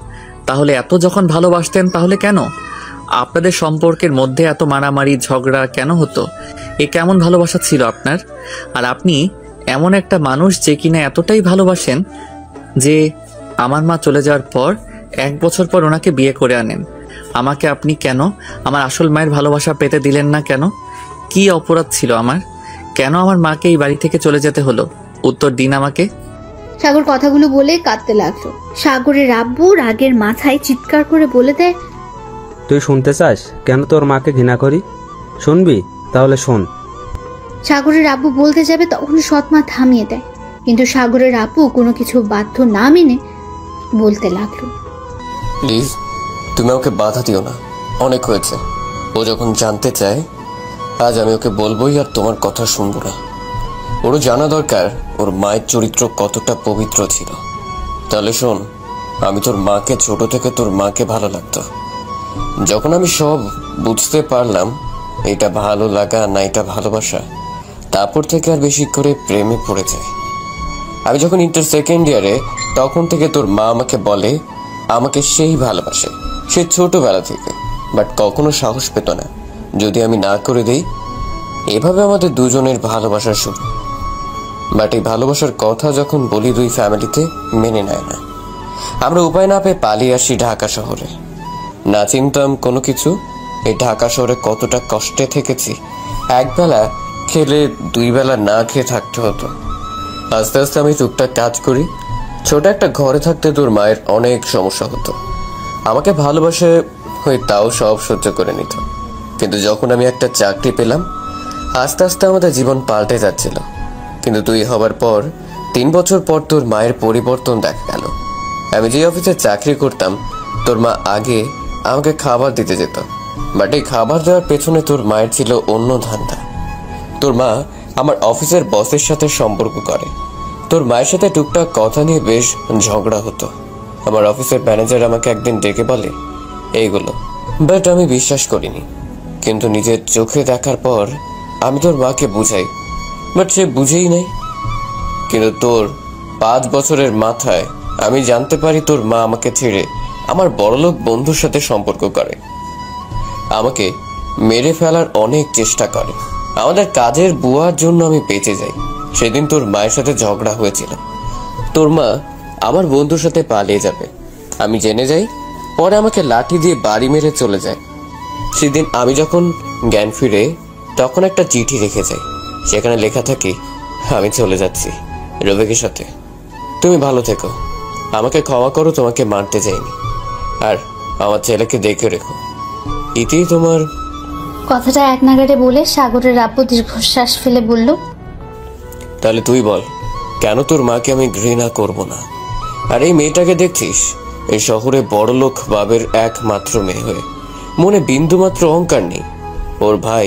তাহলে এত যখন ভালোবাসতেন তাহলে কেন আপনাদের সম্পর্কের মধ্যে এত মারামারি ঝগড়া কেন হতো? এ কেমন ভালোবাসা ছিল আপনার? আর আপনি এমন একটা মানুষ যে কিনা এতটাই ভালোবাসেন যে আমার মা চলে যাওয়ার পর 1 বছর পর ওনাকে বিয়ে করে আনেন। আমাকে আপনি কেন আমার আসল মায়ের ভালোবাসা পেতে দিলেন না? কেন? কি অপরাধ ছিল আমার? কেন আমার মাকে এই বাড়ি থেকে চলে যেতে হলো? উত্তর দিন আমাকে।
সাগর কথাগুলো বলে কাঁদতে লাগলো। সাগরের আব্বু রাগের মাথায় চিৎকার করে বলে দেয়,
তুই শুনতে চাস কেন তোর মাকে ঘৃণা করি? শুনবি? তাহলে শোন।
সাগরের আব্বু বলতে যাবে তখন সৎমা থামিয়ে দেয়, কিন্তু সাগরের আব্বু কোনো কিছু বাধ্য না মেনে বলতে লাগলো,
প্লিজ তুমি ওকে বাধা দিও না, অনেক হয়েছে। ও যখন জানতে চায় আজ আমি ওকে বলবোই, আর তোমার কথা শুনবো না। ওরও জানা দরকার ওর মায়ের চরিত্র কতটা পবিত্র ছিল। তাহলে শোন, আমি তোর মাকে ছোট থেকে তোর মাকে ভালো লাগতো। যখন আমি সব বুঝতে পারলাম এটা ভালো লাগা না এটা ভালোবাসা, তারপর থেকে আর বেশি করে প্রেমে পড়ে যায়। আমি যখন ইন্টার সেকেন্ড ইয়ারে তখন থেকে তোর মা আমাকে বলে আমাকে সেই ভালোবাসে, সে ছোটবেলা থেকে, বাট কখনো সাহস পেত না যদি আমি না করে দেই। এভাবে আমাদের দুজনের ভালোবাসা শুরু। বাট এই ভালোবাসার কথা যখন বলি দুই ফ্যামিলিতে মেনে নেয় না। আমরা উপায় না পেয়ে পালিয়ে আসি ঢাকা শহরে। না চিনতাম কোনো কিছু। এই ঢাকা শহরে কতটা কষ্টে থেকেছি। একবেলা খেলে 2 বেলা না খেয়ে থাকতে হতো। আস্তে আস্তে আমি টুকটাক কাজ করি। ছোট একটা ঘরে থাকতে তোর মায়ের অনেক সমস্যা হতো। আমাকে ভালোবাসে হয়ে তাও সব সহ্য করে নিত। কিন্তু যখন আমি একটা চাকরি পেলাম, আস্তে আস্তে আমাদের জীবন পাল্টে যাচ্ছিল। কিন্তু তুই হবার পর 3 বছর পর তোর মায়ের পরিবর্তন দেখা গেল। আমি যে অফিসে চাকরি করতাম তোর মা আগে আমাকে খাবার দিতে যেত, বাট এই খাবার দেওয়ার পেছনে তোর মায়ের ছিল অন্য ধান্দা। তোর মা আমার অফিসের বসের সাথে সম্পর্ক করে। তোর মায়ের সাথে টুকটাক কথা নিয়ে বেশ ঝগড়া হতো। আমার অফিসের ম্যানেজার আমাকে একদিন ডেকে বলে এইগুলো, বাট আমি বিশ্বাস করিনি। কিন্তু নিজের চোখে দেখার পর আমি তোর মাকে বুঝাই, বাট সে বুঝেই নাই। কিন্তু তোর 5 বছরের মাথায় আমি জানতে পারি তোর মা আমাকে ছেড়ে আমার বড়লোক বন্ধুর সাথে সম্পর্ক করে। আমাকে মেরে ফেলার অনেক চেষ্টা করে। আমাদের কাজের বুয়ার জন্য আমি বেঁচে যাই। সেদিন তোর মায়ের সাথে ঝগড়া হয়েছিল। তোর মা আমার বন্ধুর সাথে পালিয়ে যাবে আমি জেনে যাই। পরে আমাকে লাঠি দিয়ে বাড়ি মেরে চলে যায়। সেদিন আমি যখন জ্ঞান ফিরে তখন একটা চিঠি রেখে যাই। সেখানে লেখা থাকে আমি চলে যাচ্ছি রবিকের সাথে, তুমি ভালো থেকো, আমাকে ক্ষমা করো, তোমাকে মারতে যাইনি, আর আমার ছেলেকে দেখে রেখো। ইতিই তোমার।
কথাটা এক নাগাড়ে বলে সাগরের আব্বু দীর্ঘশ্বাস ফেলে বলল,
তাহলে তুই বল কেন তোর মাকে আমি ঘৃণা করব না? আর এই মেয়েটাকে দেখছিস, এই শহরে বড়লোক বাবের একমাত্র মেয়ে হয়ে মনে বিন্দুমাত্র অহংকার নেই। ওর ভাই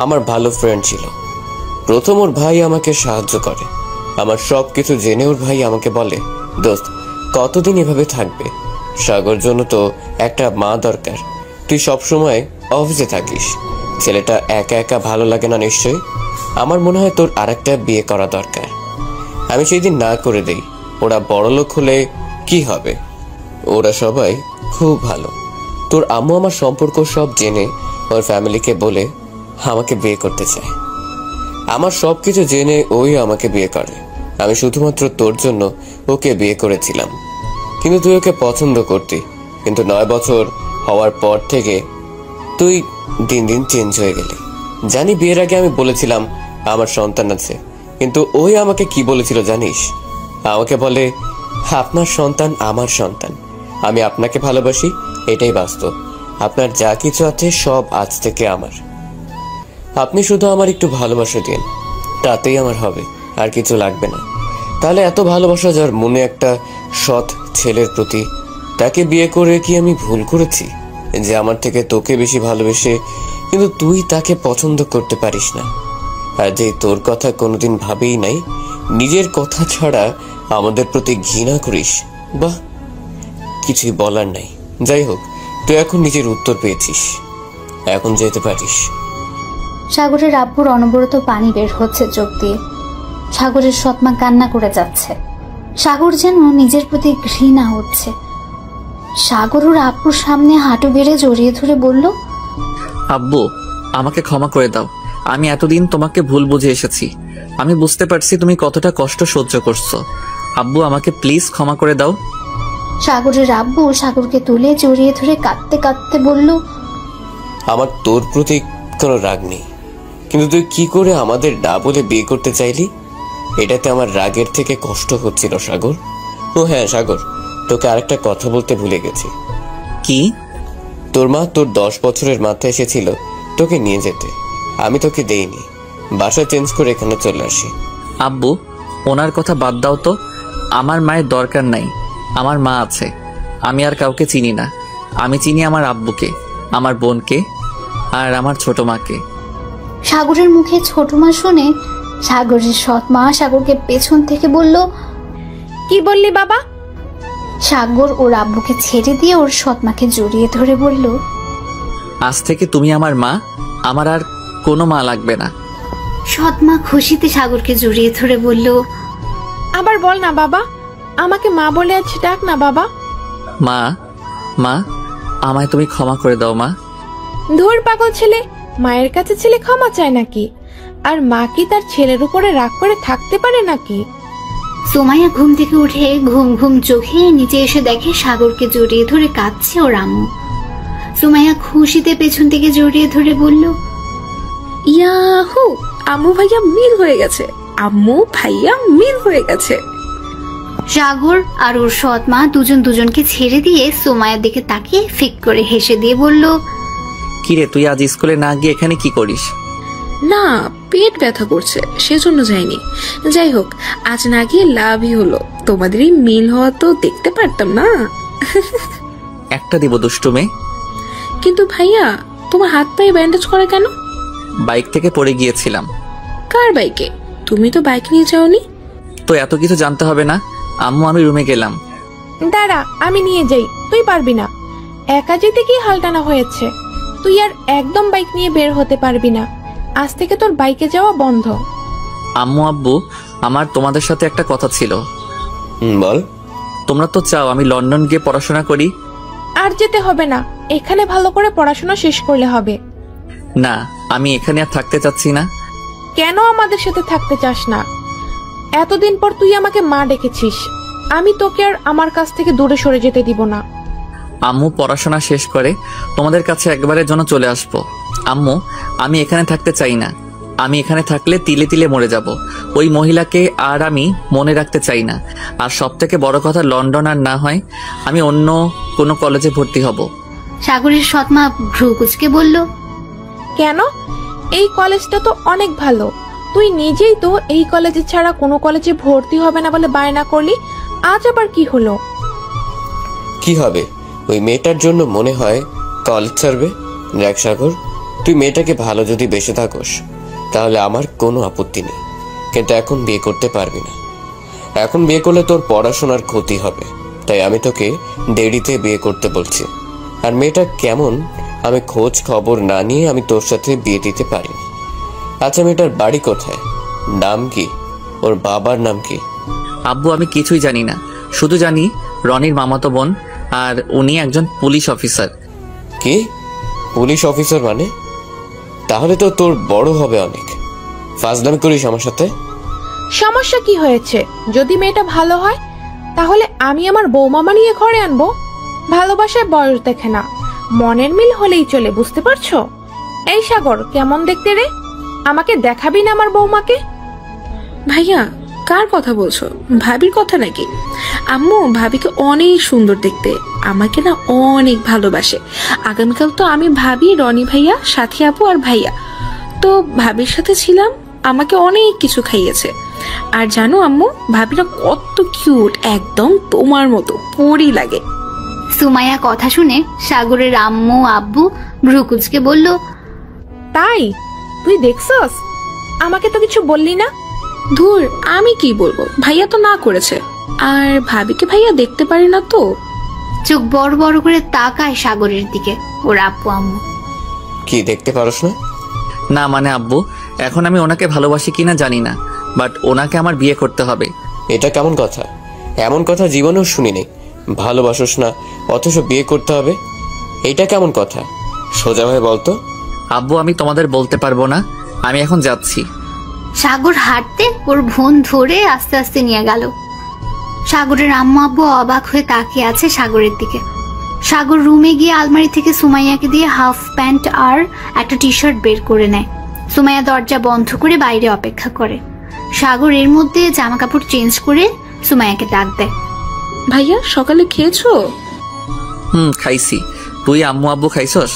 আমার ভালো ফ্রেন্ড ছিল। প্রথম ওর ভাই আমাকে সাহায্য করে। আমার সব কিছু জেনে ওর ভাই আমাকে বলে, দোস্ত কতদিন এভাবে থাকবে? সাগর জন্য তো একটা মা দরকার। তুই সবসময় অফিসে থাকিস, ছেলেটা একা একা ভালো লাগে না নিশ্চয়ই। আমার মনে হয় তোর আরেকটা বিয়ে করা দরকার। আমি সেই দিন না করে দেই। ওরা বড়লোক হলে কি হবে? ওরা সবাই খুব ভালো। তোর আম্মু আমার সম্পর্ক সব জেনে ওর ফ্যামিলিকে বলে আমাকে বিয়ে করতে চায়। আমার সব কিছু জেনে ওই আমাকে বিয়ে করে। আমি শুধুমাত্র তোর জন্য ওকে বিয়ে করেছিলাম, কিন্তু তুই ওকে পছন্দ করতি। কিন্তু 9 বছর হওয়ার পর থেকে তুই দিন দিন চেঞ্জ হয়ে গেলি। জানি বিয়ের আগে আমি বলেছিলাম আমার সন্তান আছে, কিন্তু ওই আমাকে কি বলেছিল জানিস? আমাকে বলে, আপনার সন্তান আমার সন্তান, আমি আপনাকে ভালোবাসি, এটাই বাস্তব। আপনার যা কিছু আছে সব আজ থেকে আমার। আপনি শুধু আমার একটু ভালোবাসা দিন, তাতেই আমার হবে, আর কিছু লাগবে না। তাহলে এত ভালোবাসা যার মনে একটা সৎ ছেলের প্রতি, তাকে বিয়ে করে কি আমি ভুল করেছি যে আমার থেকে তোকে বেশি ভালোবেসে কিন্তু তুই তাকে পছন্দ করতে পারিস না? আর যে তোর কথা কোনোদিন ভাবেই নাই, নিজের কথা ছাড়া আমাদের প্রতি ঘৃণা করিস, বাহ, কিছুই বলার নাই। যাই হোক, তুই এখন নিজের উত্তর পেয়েছিস, এখন যেতে পারিস।
সাগরের আব্বুর অনবরত পানি বের হচ্ছে চোখ দিয়ে। সাগরের সৎমা কান্না করে যাচ্ছে। সাগর যেন নিজের প্রতি ঘৃণা হচ্ছে। সাগর ওর আব্বুর সামনে হাঁটু গেড়ে জড়িয়ে ধরে বলল,
আব্বু আমাকে ক্ষমা করে দাও। আমি এতদিন তোমাকে ভুল বুঝে এসেছি। আমি বুঝতে পারছি তুমি কতটা কষ্ট সহ্য করছো। আব্বু আমাকে প্লিজ ক্ষমা করে দাও।
সাগরের আব্বু সাগরকে তুলে জড়িয়ে ধরে কাঁদতে কাঁদতে বলল,
আমার তোর প্রতি কোনো রাগ নেই, কিন্তু তুই কি করে আমাদের না বলে বিয়ে করতে চাইলি? এটাতে আমার রাগের থেকে কষ্ট হচ্ছিল সাগর। ও হ্যাঁ সাগর, তোকে আরেকটা কথা বলতে ভুলে গেছি।
কি?
তোর মা তোর 10 বছরের মাথায় এসেছিল তোকে নিয়ে যেতে, আমি তোকে দেইনি। বাসা চেঞ্জ করে এখানে চলে আসি।
আব্বু ওনার কথা বাদ দাও তো। আমার মায়ের দরকার নাই, আমার মা আছে। আমি আর কাউকে চিনি না। আমি চিনি আমার আব্বুকে, আমার বোনকে, আর আমার ছোট মাকে।
সাগরের মুখে ছোট মা শুনে সাগরের সৎ মা সাগরকে পেছন থেকে বলল,
কি বললি বাবা?
সাগর ওর আব্বুকে ছেড়ে দিয়ে ওর সৎ মাকে জড়িয়ে ধরে বলল,
আজ থেকে তুমি আমার মা, আমার আর কোনো মা লাগবে না।
সৎ মা খুশিতে সাগরকে জড়িয়ে ধরে বলল,
আবার বল না বাবা, আমাকে মা বলে আজ ডাক না বাবা।
মা, মা আমায় তুমি ক্ষমা করে দাও মা।
ধুর পাগল ছেলে, মায়ের কাছে ছেলে ক্ষমা চায় নাকি? আর মা কি তার ছেলের উপরে রাগ করে থাকতে পারে নাকি?
সুমাইয়া ঘুম থেকে উঠে ঘুম ঘুম চোখে নিচে এসে দেখে সাগরকে জড়িয়ে ধরে কাঁদছে ওর আম্মু। সুমাইয়া খুশিতে পেছন থেকে জড়িয়ে ধরে বলল,
ইয়াহু, আম্মু ভাইয়া মিল হয়ে গেছে, আম্মু ভাইয়া মিল হয়ে গেছে।
সাগর আর ওর সৎ মা দুজন দুজনকে ছেড়ে দিয়ে সুমাইয়ার দিকে তাকিয়ে ফিক করে হেসে দিয়ে বলল,
কিরে তুই আজ স্কুলে না গিয়ে এখানে কি করিস?
না, পেট ব্যথা করছে সেজন্য যাইনি। যাই হোক, আজ না গিয়ে লাভই হলো, তোমাদের এই মিল হওয়া তো দেখতে পারতাম না।
একটা দিব দুষ্টু মেয়ে।
কিন্তু ভাইয়া, তোমার হাত পায়ে ব্যান্ডেজ করা কেন?
বাইক থেকে পড়ে গিয়েছিলাম।
কার বাইকে? তুমি তো বাইক নিয়ে যাওনি।
তো এত কিছু জানতে হবে না আম্মু, আমি রুমে গেলাম।
দাঁড়া, আমি নিয়ে যাই, তুই পারবি না। একা যেতে কি হালটানা হয়েছে? তুই আর একদম বাইক নিয়ে বের হতে পারবি না। আজ থেকে তোর বাইকে যাওয়া বন্ধ।
আম্মু আব্বু, আমার তোমাদের সাথে একটা কথা ছিল।
বল।
তোমরা তো চাও আমি লন্ডন গিয়ে পড়াশোনা করি।
আর যেতে হবে না, এখানে ভালো করে পড়াশোনা শেষ করলে হবে।
না, আমি এখানে আর থাকতে চাচ্ছি না।
কেন আমাদের সাথে থাকতে চাস না? এতদিন পর তুই আমাকে মা ডেকেছিস, আমি তোকে আর আমার কাছ থেকে দূরে সরে যেতে দিব না।
আম্মু পড়াশোনা শেষ করে তোমাদের কাছে একবারের জন্য চলে আসবো। আম্মু, আমি এখানে থাকতে চাই না। আমি এখানে থাকলে তিলে তিলে মরে যাব। ওই মহিলাকে আর আমি মনে রাখতে চাই না। আর সব থেকে বড় কথা, লন্ডন আর না হয় আমি অন্য কোনো কলেজে ভর্তি হব।
সাগরের সৎ মা ভ্রু কুচকে বলল,
কেন? এই কলেজটা তো অনেক ভালো, তুই নিজেই তো এই কলেজে ছাড়া কোনো কলেজে ভর্তি হবে না বলে বায়না করলি, আজ আবার কি হলো?
কি হবে? ওই মেয়েটার জন্য মনে হয় কলেজ ছাড়বে। দেখ সাগর, তুই মেয়েটাকে ভালো যদি বেসে থাকোস তাহলে আমার কোনো আপত্তি নেই, কিন্তু এখন বিয়ে করতে পারবি না। এখন বিয়ে করলে তোর পড়াশোনার ক্ষতি হবে, তাই আমি তোকে দেরিতে বিয়ে করতে বলছি। আর মেয়েটা কেমন আমি খোঁজ খবর না নিয়ে আমি তোর সাথে বিয়ে দিতে পারি না। আচ্ছা, মেয়েটার বাড়ি কোথায়, নাম কি, ওর বাবার নাম কি?
আব্বু আমি কিছুই জানি না, শুধু জানি রনির মামাতো বোন, আর উনি একজন পুলিশ অফিসার।
কি পুলিশ অফিসার মানে? তাহলে তো তোর বড় হবে অনেক। ফাজলামি করিস আমার সাথে?
সমস্যা কি হয়েছে? যদি মেয়েটা ভালো হয় তাহলে আমি আমার বৌমামা নিয়ে ঘরে আনবো। ভালোবাসায় বয়স দেখে না, মনের মিল হলেই চলে, বুঝতে পারছো? এই সাগর, কেমন দেখতে রে? আমাকে দেখাবি না আমার বৌমাকে?
ভাইয়া কার কথা বলছো? ভাবির কথা নাকি? আম্মু ভাবিকে অনেক সুন্দর দেখতে, আমাকে না অনেক ভালোবাসে। আগামীকাল তো আমি ভাবি, রনি ভাইয়া, সাথী আপু আর ভাইয়া তো ভাবির সাথে ছিলাম, আমাকে অনেক কিছু খাইয়েছে। আর জানো আম্মু, ভাবিরা কত কিউট, একদম তোমার মতো পরি লাগে।
সুমাইয়া কথা শুনে সাগরের আম্মু আব্বু ভ্রুকুচকে বলল,
তাই তুই দেখছস? আমাকে তো কিছু বললি না।
ধুর, আমি কি বলবো, ভাইয়া তো না করেছে। আর ভাবিকে ভাইয়া দেখতে পারি না তো।
চোখ বড় বড় করে তাকায় সাগরের দিকে ওর আব্বু আম্মু।
কি দেখতে পারস না?
না মানে আব্বু, এখন আমি ওনাকে ভালোবাসি কিনা জানি না, বাট ওনাকে আমার বিয়ে করতে হবে।
এটা কেমন কথা? এমন কথা জীবনেও শুনিনি। ভালোবাসোস না অথচ বিয়ে করতে হবে, এটা কেমন কথা? সোজা ভাবে বলতো।
আব্বু আমি তোমাদের বলতে পারবো না, আমি এখন যাচ্ছি।
সাগর হাঁটতে ওর বোন ধরে আস্তে আস্তে নিয়ে গেল। সাগরের আম্মু আব্বু অবাক হয়ে তাকিয়ে আছে সাগরের দিকে। সাগর রুমে গিয়ে আলমারি থেকে সুমাইয়াকে দিয়ে হাফ প্যান্ট আর একটা টি শার্ট বের করে নেয়। সুমাইয়া দরজা বন্ধ করে বাইরে অপেক্ষা করে। সাগর এর মধ্যে জামা কাপড় চেঞ্জ করে সুমাইয়াকে ডাক দেয়।
ভাইয়া সকালে খেয়েছো?
খাইছি। তুই আম্মু আব্বু খাইছস?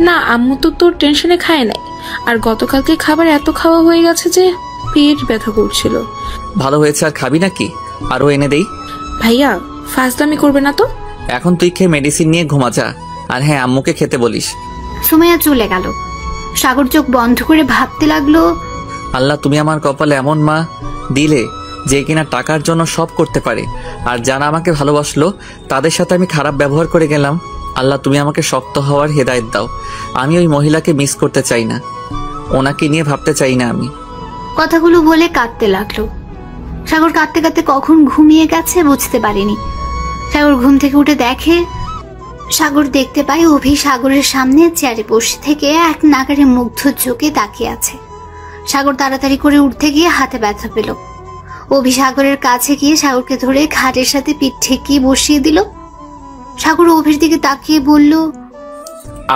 না, আম্মু তো তোর টেনশনে খায় নাই। আর গতকালকে খাবার এত খাওয়া হয়ে গেছে যে পেট ব্যথা করছিল।
ভালো হয়েছে, আর খাবি নাকি? আরো এনে দেই?
ভাইয়া ফাজলামি করবে না তো।
এখন তুই খেয়ে মেডিসিন নিয়ে ঘুমা যা। আর হ্যাঁ, আম্মুকে খেতে বলিস।
সুমাইয়া চলে গেল। সাগর চোখ বন্ধ করে ভাবতে লাগলো,
আল্লাহ তুমি আমার কপালে এমন মা দিলে যে কিনা টাকার জন্য সব করতে পারে, আর যারা আমাকে ভালোবাসলো তাদের সাথে আমি খারাপ ব্যবহার করে গেলাম। আল্লাহ তুমি আমাকে শক্ত হওয়ার হেদায়েত দাও। আমি ওই মহিলাকে মিস করতে চাই না, ওনাকে নিয়ে ভাবতে চাই না আমি।
কথাগুলো বলে কাঁদতে লাগলো। সাগর কাঁদতে কাঁদতে কখন ঘুমিয়ে গেছে বুঝতে পারেনি। সাগর ঘুম থেকে উঠে দেখে, সাগর দেখতে পায় অভি সাগরের সামনে চেয়ারে বসে থেকে এক নাগারে মুগ্ধ চোখে তাকিয়ে আছে। সাগর তাড়াতাড়ি করে উঠতে গিয়ে হাতে ব্যথা পেল। অভি সাগরের কাছে গিয়ে সাগরকে ধরে খাটের সাথে পিঠ ঠেকিয়ে বসিয়ে দিল। সাগর অভির দিকে তাকিয়ে বলল,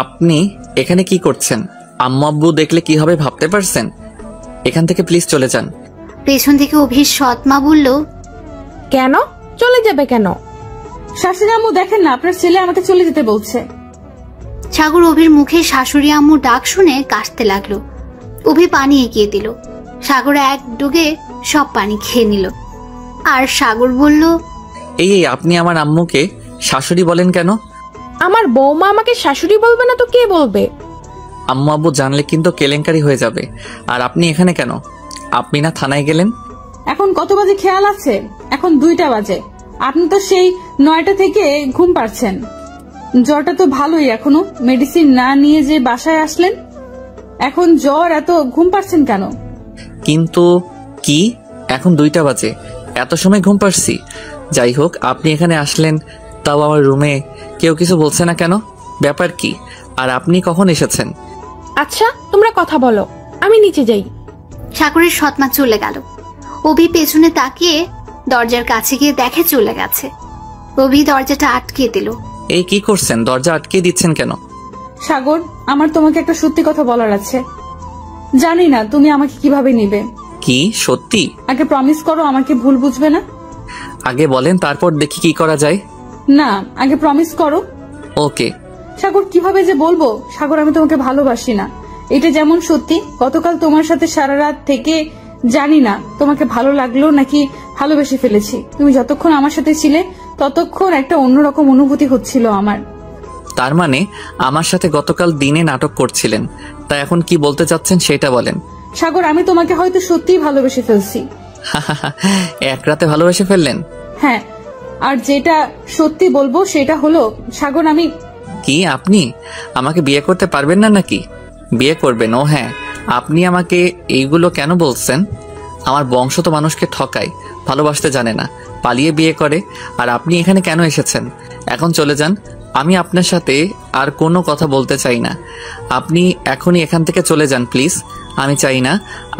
আপনি এখানে কি করছেন? আম্মু আব্বু দেখলে কি হবে ভাবতে পারছেন? এখান থেকে প্লিজ চলে যান।
পেছন থেকে অভির সৎমা বলল,
কেন চলে যাবে কেন?
শাশুড়ি আম্মু দেখেন না, আপনার ছেলে আমাকে চলে যেতে বলছে।
সাগর অভির মুখে শাশুড়ি আম্মু ডাক শুনে কাশতে লাগলো। অভি পানি এগিয়ে দিল। সাগর এক ডুগে সব পানি খেয়ে নিল। আর সাগর বলল,
এই আপনি আমার আম্মুকে শাশুড়ি বলেন কেন?
আমার বৌমা আমাকে শাশুড়ি বলবে না তো কে বলবে?
আম্মু আব্বু জানলে কিন্তু কেলেঙ্কারি হয়ে যাবে। আর আপনি এখানে কেন? আপনি না থানায় গেলেন?
এখন কত বাজে খেয়াল আছে? এখন 2টা বাজে। আপনি তো সেই 9টা থেকে ঘুম পাচ্ছেন। জ্বরটা তো ভালোই, এখনো মেডিসিন না নিয়ে যে বাসায় আসলেন। এখন জ্বর, এত ঘুম পাচ্ছেন কেন?
কিন্তু কি এখন 2টা বাজে, এত সময় ঘুম পাচ্ছি? যাই হোক, আপনি এখানে আসলেন, তাও আমার রুমে কেউ কিছু বলছে না কেন? ব্যাপার কি? আর আপনি কখন এসেছেন?
আচ্ছা তোমরা কথা বলো, আমি নিচে যাই।
সাগরের সৎমা চলে গেল। অভি পেছনে তাকিয়ে দরজার কাছে গিয়ে দেখে চলে গেছে। অভি দরজাটা আটকে দিল।
এই কি করছেন? দরজা আটকে দিচ্ছেন কেন?
সাগর, আমার তোমাকে একটা সত্যি কথা বলার আছে। জানি না তুমি আমাকে কিভাবে নিবে।
কি সত্যি?
আগে প্রমিস করো আমাকে ভুল বুঝবে না।
আগে বলেন, তারপর দেখি কি করা যায়।
না, আগে প্রমিস করো।
ওকে।
সাগর, কিভাবে যে বলবো? সাগর, আমি তোমাকে ভালোবাসি না। এটা যেমন সত্যি, গতকাল তোমার সাথে সারা রাত থেকে জানি না তোমাকে ভালো লাগলো নাকি ভালোবেসে ফেলেছি। তুমি যতক্ষণ আমার সাথে ছিলে ততক্ষণ একটা অন্যরকম অনুভূতি হচ্ছিল আমার।
তার মানে আমার সাথে গতকাল দিনে নাটক করছিলেন, তা এখন কি বলতে চাচ্ছেন সেটা বলেন।
সাগর, আমি তোমাকে হয়তো সত্যিই ভালোবেসে ফেলছি।
এক রাতে ভালোবেসে ফেললেন?
হ্যাঁ, আর যেটা সত্যি বলবো সেটা হলো সাগর, আমি
কি আপনি আমাকে বিয়ে করতে পারবেন না নাকি? বিয়ে করবেন? ও হ্যাঁ, আপনি আমাকে এইগুলো কেন বলছেন? আমার বংশ তো মানুষকে ঠকায়, ভালোবাসতে জানে না, পালিয়ে বিয়ে করে। আর আপনি এখানে কেন এসেছেন? এখন চলে যান, আমি আপনার সাথে আর কোনো কথা বলতে চাই না। আপনি এখনই এখান থেকে চলে যান প্লিজ। আমি চাই না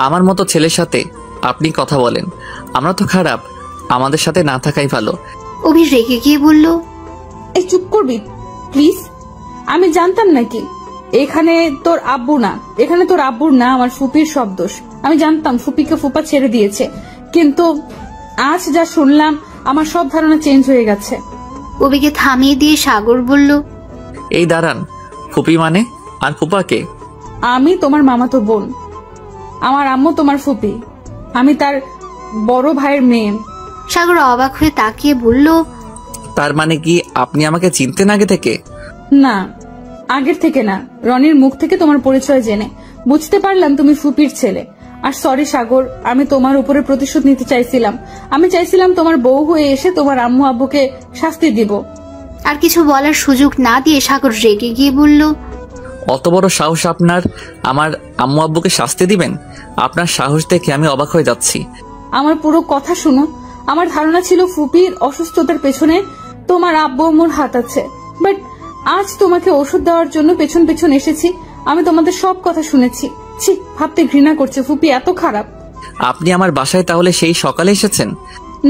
আমার মতো ছেলের সাথে আপনি কথা বলেন। আমরা তো খারাপ, আমাদের সাথে না থাকাই ভালো।
অভি রেগে গিয়ে বলল,
এই চুপ করবি প্লিজ। আমি জানতাম নাকি এখানে তোর আব্বু না, এখানে তোর আব্বুর না, আমার ফুপির সব দোষ। আমি জানতাম ফুপিকে ফুপা ছেড়ে দিয়েছে, কিন্তু আজ যা শুনলাম আমার সব ধারণা চেঞ্জ হয়ে গেছে।
অভিকে থামিয়ে দিয়ে সাগর বলল,
এই দাঁড়ান, ফুপি মানে? আর ফুপাকে?
আমি তোমার মামাতো বোন, আমার আম্মু তোমার ফুপি, আমি তার বড় ভাইয়ের মেয়ে।
সাগর অবাক হয়ে তাকিয়ে বলল,
তার মানে কি আপনি আমাকে চিনতেন আগে থেকে?
না, আগের থেকে না, রনির মুখ থেকে তোমার পরিচয় জেনে বুঝতে পারলাম তুমি ফুপির ছেলে। আর সরি সাগর, আমি তোমার উপরে প্রতিশোধ নিতে চাইছিলাম। আমি চাইছিলাম তোমার বউ হয়ে এসে তোমার আম্মু আব্বুকে শাস্তি দিব।
আর কিছু বলার সুযোগ না দিয়ে সাগর রেগে গিয়ে বলল,
অত বড় সাহস আপনার, আমার আম্মু আব্বুকে শাস্তি দিবেন? আপনার সাহস দেখে আমি অবাক হয়ে যাচ্ছি।
আমার পুরো কথা শুনো। আমার ধারণা ছিল ফুপির অসুস্থতার পেছনে তোমার আব্বু আম্মুর হাত আছে, বাট আজ তোমাকে ওষুধ দেওয়ার জন্য পেছন পেছন এসেছি। আমি তোমাদের সব কথা শুনেছি। ছি, ভাবতে ঘৃণা করছে, ফুপি এত খারাপ।
আপনি আমার বাসায় তাহলে সেই সকালে এসেছেন?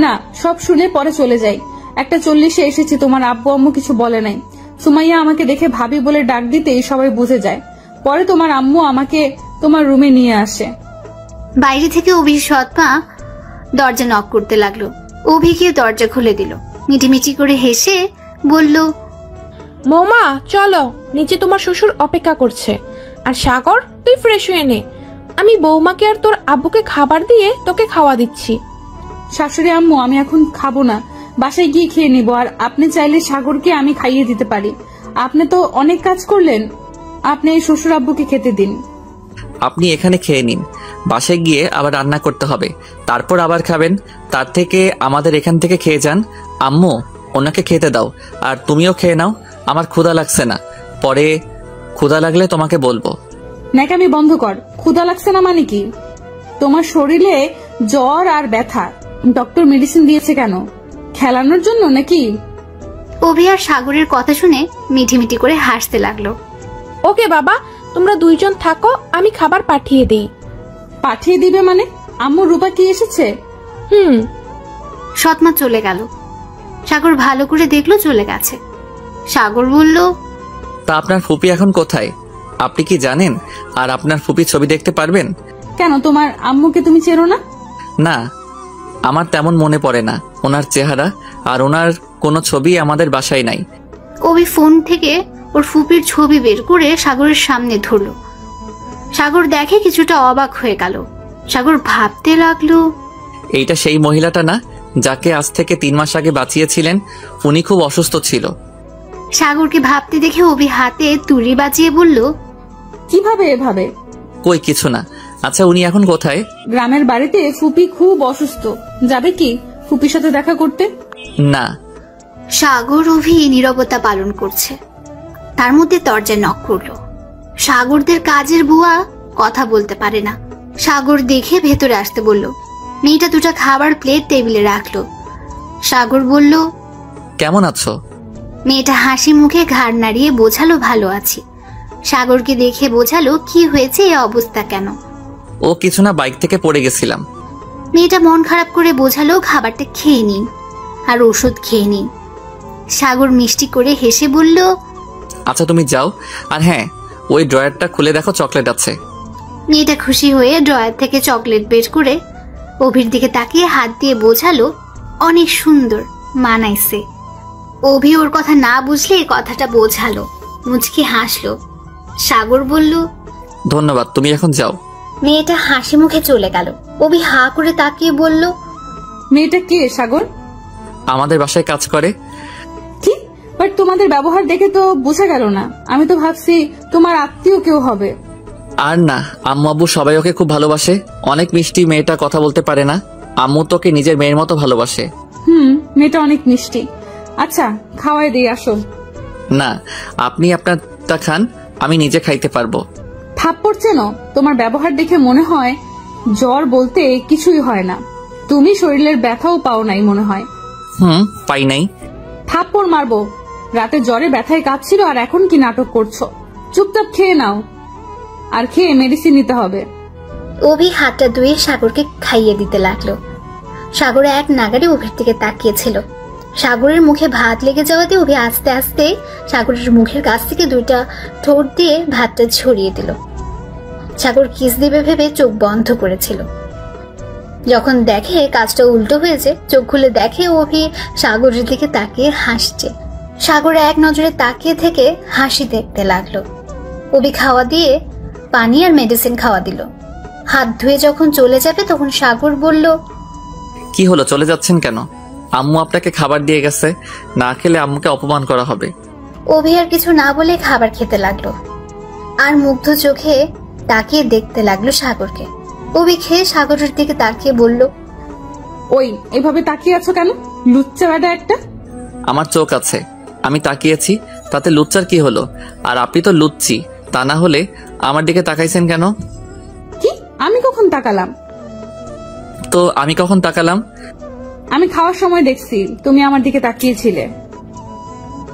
না, সব শুনে পরে চলে যাই। 1:40 এসেছি, তোমার আব্বু আম্মু কিছু বলে নাই। সুমাইয়া আমাকে দেখে ভাবি বলে ডাক দিতেই সবাই বুঝে যায়। পরে তোমার আম্মু আমাকে তোমার রুমে নিয়ে আসে।
বাইরে থেকে অভির সৎমা দরজা নক করতে লাগলো। অভি গিয়ে দরজা খুলে দিল। মিটিমিটি করে হেসে বলল,
মৌমা চলো, নিচে তোমার শ্বশুর অপেক্ষা করছে। আর সাগর, তুই ফ্রেশ হয়ে নে, আমি বৌমাকে আর তোর আব্বুকে খাবার দিয়ে তোকে খাওয়া দিচ্ছি।
শাশুড়ি আম্মু, আমি এখন খাবো না, বাসায় গিয়ে খেয়ে নিব। আর আপনি চাইলে সাগরকে আমি খাইয়ে দিতে পারি। আপনি তো অনেক কাজ করলেন, আপনি এই শ্বশুর আব্বুকে খেতে দিন।
আপনি এখানে খেয়ে নিন, বাসায় গিয়ে আবার রান্না করতে হবে, তারপর আবার খাবেন। তার থেকে আমাদের এখান থেকে খেয়ে যান। আম্মু, ওনাকে খেতে দাও, আর তুমিও খেয়ে নাও। আমার ক্ষুধা লাগছে না, পরে ক্ষুধা লাগলে তোমাকে বলবো।
ন্যাকামি বন্ধ কর। ক্ষুধা লাগছে না মানে কি? তোমার শরীরে জ্বর আর ব্যথা, ডক্টর মেডিসিন দিয়েছে কেন? খেলানোর জন্য নাকি?
অভি আর সাগরের কথা শুনে মিটিমিটি করে হাসতে লাগলো।
ওকে বাবা, তোমরা দুইজন থাকো, আমি খাবার পাঠিয়ে দিই।
পাঠিয়ে দিবে মানে? আম্মু রূপা কি এসেছে?
সৎমা চলে গেল। সাগর ভালো করে দেখলো চলে গেছে। সাগর বলল,
তা আপনার ফুপি এখন কোথায় আপনি কি জানেন? আর আপনার ফুপি ছবি দেখতে পারবেন?
কেন, তোমার আম্মুকে তুমি চেনো না?
না, আমার তেমন মনে পড়ে না ওনার চেহারা, আর ওনার কোনো ছবি আমাদের বাসায় নাই।
অভি ফোন থেকে ওর ফুপির ছবি বের করে সাগরের সামনে ধরলো। সাগর দেখে কিছুটা অবাক হয়ে গেল। সাগর ভাবতে লাগলো,
এইটা সেই মহিলাটা না যাকে আজ থেকে 3 মাস আগে বাঁচিয়েছিলেন? উনি খুব অসুস্থ ছিল।
সাগরকে ভাবতে দেখে অভি হাতে তুড়ি বাজিয়ে বলল,
কিভাবে এভাবে?
কই কিছু না। আচ্ছা, উনি এখন কোথায়?
গ্রামের বাড়িতে ফুপি খুব অসুস্থ, যাবে কি ফুপির সাথে দেখা করতে?
না।
সাগর অভি নীরবতা পালন করছে। তার মধ্যে দরজা নক করলো। সাগরদের কাজের বুয়া কথা বলতে পারে না। সাগর দেখে ভেতরে আসতে বলল। মেয়েটা দুটো খাবার প্লেট টেবিলে রাখলো। সাগর বলল,
কেমন আছো?
মেয়েটা হাসি মুখে ঘাড় নাড়িয়ে বোঝালো, ভালো আছি। সাগরকে দেখে বোঝালো কি হয়েছে, এই অবস্থা কেন।
ও কিছু না, বাইক থেকে পড়ে গেছিলাম।
মেয়েটা মন খারাপ করে বোঝালো, খাবারটা খেয়ে নিন আর ওষুধ খেয়ে নিন। সাগর মিষ্টি করে হেসে বলল,
আচ্ছা তুমি যাও, আর হ্যাঁ, ওই ড্রয়ারটা খুলে দেখো, চকলেট আছে।
মেয়েটা খুশি হয়ে ড্রয়ার থেকে চকলেট বের করে অভির দিকে তাকিয়ে হাত দিয়ে বোঝালো, অনেক সুন্দর মানাইছে। অভি ওর কথা না বুঝলে এই কথাটা বোঝালো, মুচকি হাসলো। সাগর বলল,
ধন্যবাদ, তুমি এখন যাও।
মেয়েটা হাসি মুখে চলে গেল। অভি হা করে তাকিয়ে বলল,
মেয়েটা কে সাগর?
আমাদের বাসায় কাজ করে।
কি? বাট তোমাদের ব্যবহার দেখে তো বোঝা গেল না। আমি তো ভাবছি তোমার আত্মীয় কেউ হবে।
আর না, আম্মু আব্বু সবাই ওকে খুব ভালোবাসে। অনেক মিষ্টি মেয়েটা, কথা বলতে পারে না। আম্মু তোকে নিজের মেয়ের মতো ভালোবাসে।
মেয়েটা অনেক মিষ্টি। আচ্ছা, খাওয়াই দিয়ে আসো।
না, আপনি আপনারটা খান, আমি নিজে খাইতে পারবো।
থাপ্পড় চেন? তোমার ব্যবহার দেখে মনে হয় জ্বর বলতে কিছুই হয় না। তুমি শরীরের ব্যথাও পাও নাই মনে হয়।
পাই নাই।
থাপ্পড় মারবো। রাতে জ্বরে ব্যথায় কাঁপছিল আর এখন কি নাটক করছো? চুপচাপ খেয়ে নাও, আর খেয়ে মেডিসিন নিতে হবে।
অভি হাতটা ধুয়ে সাগরকে খাইয়ে দিতে লাগলো। সাগর এক নাগারে অভির দিকে তাকিয়েছিল। সাগরের মুখে ভাত লেগে যাওয়াতে অভি আস্তে আস্তে সাগরের মুখের কাছ থেকে 2টা ঠোঁট দিয়ে ভাতটা ছড়িয়ে দিল। সাগর কিস দিবে ভেবে চোখ বন্ধ করেছিল। যখন দেখে কাজটা উল্টো হয়েছে, চোখ খুলে দেখে অভি সাগরের দিকে তাকিয়ে হাসছে। সাগর এক নজরে তাকিয়ে থেকে হাসি দেখতে লাগলো। অভি খাওয়া দিয়ে পানি আর মেডিসিন খাওয়া দিল। হাত ধুয়ে যখন চলে যাবে তখন সাগর বলল,
কি হলো, চলে যাচ্ছেন কেন? আম্মু আপনাকে খাবার দিয়ে গেছে, না খেলে আম্মুকে অপমান করা হবে।
অভি আর কিছু না বলে খাবার খেতে লাগলো আর মুগ্ধ চোখে তাকিয়ে দেখতে লাগলো সাগরকে। অভি খেয়ে সাগরের দিকে তাকিয়ে বলল,
ওই এভাবে তাকিয়ে আছো কেন? লুচ্চা বেটা একটা।
আমার চোখ আছে, আমি তাকিয়েছি, তাতে লুচ্চার কি হলো? আর আপনি তো লুচ্চি, তা না হলে আমার দিকে তাকাইছেন কেন?
কি? আমি কখন তাকালাম?
তো আমি কখন তাকালাম?
আমি খাওয়ার সময় দেখছি তুমি আমার দিকে তাকিয়েছিলে।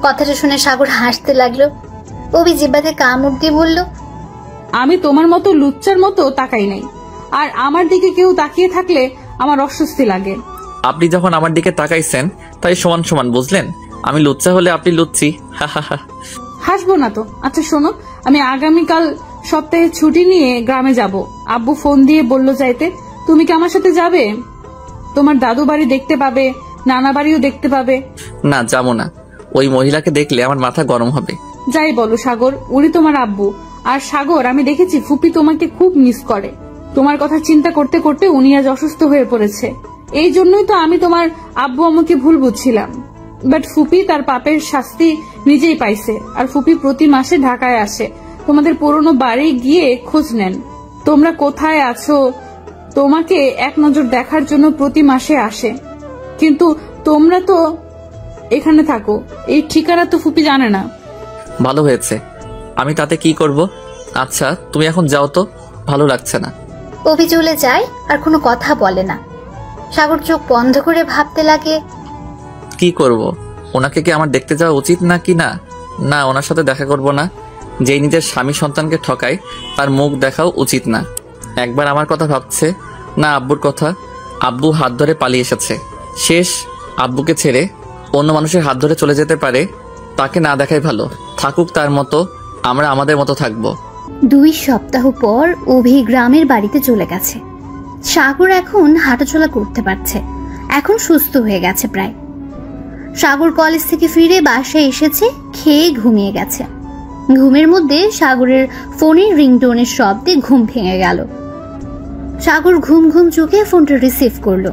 কথাটা শুনে সাগর হাসতে লাগলো। অভি জিহ্বাতে কামড় দিয়ে বলল,
আমি তোমার মতো লুচ্চার মতো তাকাই নাই, আর আমার দিকে কেউ তাকিয়ে থাকলে আমার অস্বস্তি লাগে।
আপনি যখন আমার দিকে তাকাইছেন তাই সমান সমান বুঝলেন। আমি লুচ্চা হলে আপনি লুচ্চি।
হাসবো না তো। আচ্ছা শোনো, আমি আগামীকাল সপ্তাহে ছুটি নিয়ে গ্রামে যাব। আব্বু ফোন দিয়ে বললো যাইতে। তুমি কি আমার সাথে যাবে? তোমার দাদু বাড়ি দেখতে পাবে, নানা বাড়িও দেখতে পাবে।
না, যাবো না। ওই মহিলাকে দেখলে আমার মাথা গরম হবে।
যাই বলো সাগর, উনি তোমার আব্বু। আর সাগর, আমি দেখেছি ফুপি তোমাকে খুব মিস করে। তোমার কথা চিন্তা করতে করতে উনি আজ অসুস্থ হয়ে পড়েছে। এই জন্যই তো আমি তোমার আব্বু আম্মুকে ভুল বুঝছিলাম। বাট ফুপি তার পাপের শাস্তি নিজেই পাইছে। আর ফুপি প্রতি মাসে ঢাকায় আসে, তোমাদের পুরনো বাড়ি গিয়ে খোঁজ নেন তোমরা কোথায় আছো। তোমাকে এক নজর দেখার জন্য প্রতি মাসে আসে। কিন্তু তোমরা তো এখানে থাকো, এই ঠিকানা তো ফুপি জানে না।
ভালো হয়েছে, আমি তাতে কি করব? আচ্ছা তুমি এখন যাও তো, ভালো লাগছে না।
অভি চলে যায় আর কোনো কথা বলে না। সাগর চোখ বন্ধ করে ভাবতে লাগে,
কি করব? ওনাকে কি আমার দেখতে যাওয়া উচিত না কি? না না, ওনার সাথে দেখা করব না। যেই নিজের স্বামী সন্তানকে ঠকায় তার মুখ দেখাও উচিত না। একবার আমার কথা ভাবছে না আব্বুর কথা। আব্বু হাত ধরে পালিয়ে এসেছে, শেষ। আব্বুকে ছেড়ে অন্য মানুষের হাত ধরে চলে যেতে পারে, তাকে না দেখাই ভালো। থাকুক তার মতো, আমরা আমাদের মতো থাকবো।
2 সপ্তাহ পর অভি গ্রামের বাড়িতে চলে গেছে। সাগর এখন হাঁটাচলা করতে পারছে, এখন সুস্থ হয়ে গেছে প্রায়। সাগর কলেজ থেকে ফিরে বাসায় এসেছে, খেয়ে ঘুমিয়ে গেছে। ঘুমের মধ্যে সাগরের ফোনের রিংটোনের শব্দে ঘুম ভেঙে গেল। সাগর ঘুম ঘুম চোখে ফোনটা রিসিভ করলো।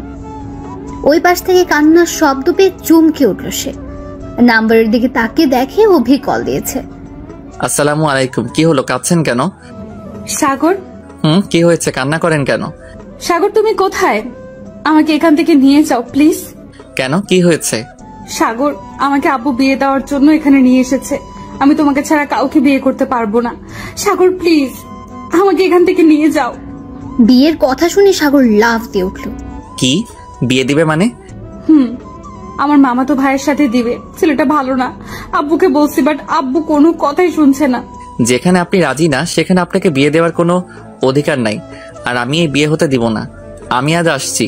ওই পাশ থেকে কান্নার শব্দ পেয়ে চমকে উঠল সে। নাম্বারের দিকে তাকিয়ে দেখে অভি কল দিয়েছে।
আসসালামু আলাইকুম। কি হলো, কাঁদছেন কেন?
সাগর।
কি হয়েছে, কান্না করেন কেন?
সাগর তুমি কোথায়? আমাকে এখান থেকে নিয়ে যাও প্লিজ।
কেন, কি হয়েছে?
সাগর, আমাকে আব্বু বিয়ে দেওয়ার জন্য এখানে নিয়ে এসেছে। আমি তোমাকে ছাড়া কাউকে বিয়ে করতে পারবো না। সাগর প্লিজ, আমাকে এখান থেকে নিয়ে যাও।
বিয়ের কথা শুনে সাগর লাফ দিয়ে উঠল।
কি বিয়ে দিবে মানে?
আমার মামাতো ভাইয়ের সাথে দিবে। ছেলেটা ভালো না, আব্বুকে বলছি, বাট আব্বু কোনো কথাই শুনছে না।
যেখানে আপনি রাজি না সেখানে আপনাকে বিয়ে দেওয়ার কোনো অধিকার নাই, আর আমি এই বিয়ে হতে দিব না। আমি আজ আসছি।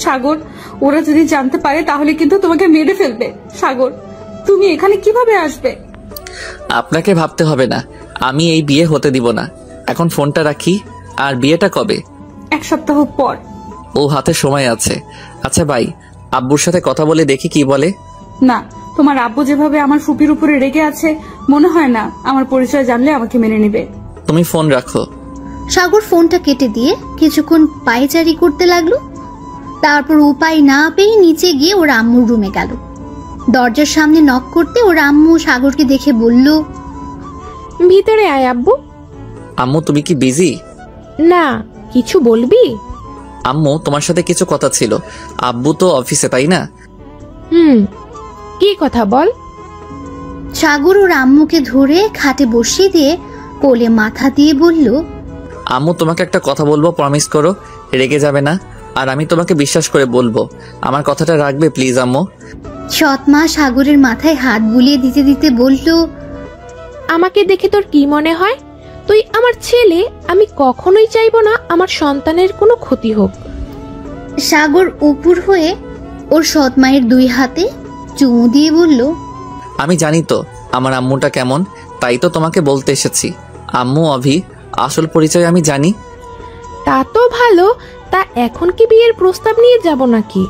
সাগর, ওরা যদি জানতে পারে তাহলে কিন্তু তোমাকে মেরে ফেলবে। সাগর, তুমি এখানে কিভাবে আসবে?
আপনাকে ভাবতে হবে না, আমি এই বিয়ে হতে দিব না। এখন ফোনটা রাখি। আর বিয়েটা কবে?
1 সপ্তাহ পর।
ও, হাতে সময় আছে। আচ্ছা ভাই, আব্বুর সাথে কথা বলে দেখি কি বলে।
না, তোমার আব্বু যেভাবে আমার ফুপির উপরে রেগে আছে, মনে হয় না আমার পরিচয় জানলে আমাকে মেনে নিবে।
তুমি ফোন রাখো।
সাগর ফোনটা কেটে দিয়ে কিছুক্ষণ পায়চারি করতে লাগলো। তারপর উপায় না পেয়ে নিচে গিয়ে ওর আম্মুর রুমে গেল। দরজার সামনে নক করতে ওর আম্মু সাগরকে দেখে বলল,
ভিতরে আয় আব্বু।
আম্মু তুমি কি বিজি?
না, কিছু বলবি?
আম্মু তোমার সাথে কিছু কথা ছিল। আব্বু তো অফিসে, তাই না?
কি কথা বল।
সাগর ওর আম্মুকে ধরে খাটে বসিয়ে দিয়ে কোলে মাথা দিয়ে বলল,
আম্মু তোমাকে একটা কথা বলবো, প্রমিস করো, রেগে যাবে না। আর আমি তোমাকে বিশ্বাস করে বলবো, আমার কথাটা রাখবে প্লিজ আম্মু।
সৎমা সাগরের মাথায় হাত বুলিয়ে দিতে দিতে বলল,
আমাকে দেখে তোর কি মনে হয়? তুই আমার ছেলে। আমি কখনোই চাইবো না আমার সন্তানের কোনো ক্ষতি হোক।
সাগর উপর হয়ে ওর সৎমায়ের 2 হাতে চুমু দিয়ে বলল,
আমি জানি তো আমার আম্মুটা কেমন, তাই তো তোমাকে বলতে এসেছি। আম্মু অভি আসল পরিচয় আমি জানি।
তা তো ভালো। তা এখন কি বিয়ের প্রস্তাব নিয়ে যাব নাকি?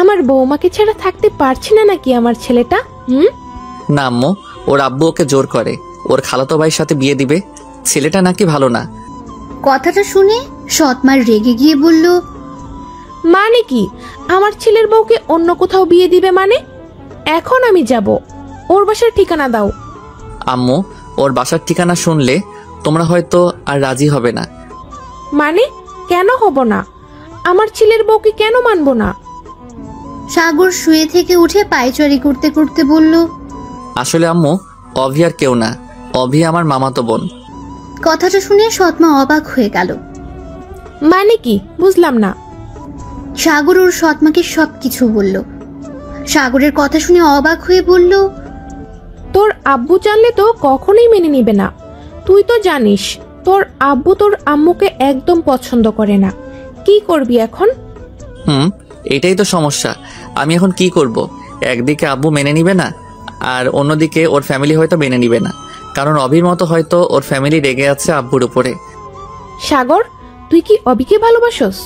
আমার বৌমাকে ছাড়া থাকতে পারছে না নাকি আমার ছেলেটা?
না আম্মু, ওর আব্বু ওকে জোর করে ওর খালাতো ভাইয়ের সাথে বিয়ে দিবে। ছেলেটা নাকি ভালো না।
কথাটা শুনে সৎমার রেগে গিয়ে বলল,
মানে কি? আমার ছেলের বউকে অন্য কোথাও বিয়ে দিবে মানে? এখন আমি যাব। ওর বাসার ঠিকানা দাও।
আম্মু, ওর বাসার ঠিকানা শুনলে তোমরা হয়তো আর রাজি হবে না।
মানে কেন হব না? আমার ছেলের বউকে কেন মানবো না?
সাগর শুয়ে থেকে উঠে পায়চারি করতে করতে বলল,
আসলে আম্মু, অভি আর কেউ না, অভি আমার মামাতো বোন।
কথাটা শুনে সৎমা অবাক হয়ে গেল।
মানে কি বুঝলাম না।
সাগর ওর সৎমাকে সবকিছু বলল। সাগরের কথা শুনে অবাক হয়ে বলল,
তোর আব্বু জানলে তো কখনোই মেনে নিবে না। তুই তো জানিস তোর আব্বু তোর আম্মুকে একদম পছন্দ করে না। কি করবি এখন?
এটাই তো সমস্যা। আমি এখন কি করব? একদিকে আব্বু মেনে নিবে না, আর অন্যদিকে ওর ফ্যামিলি হয়তো মেনে নিবে না, কারণ অভির মতো হয়তো ওর ফ্যামিলি রেগে আছে আব্বুর উপরে।
সাগর, তুই কি অভিকে ভালোবাসোস?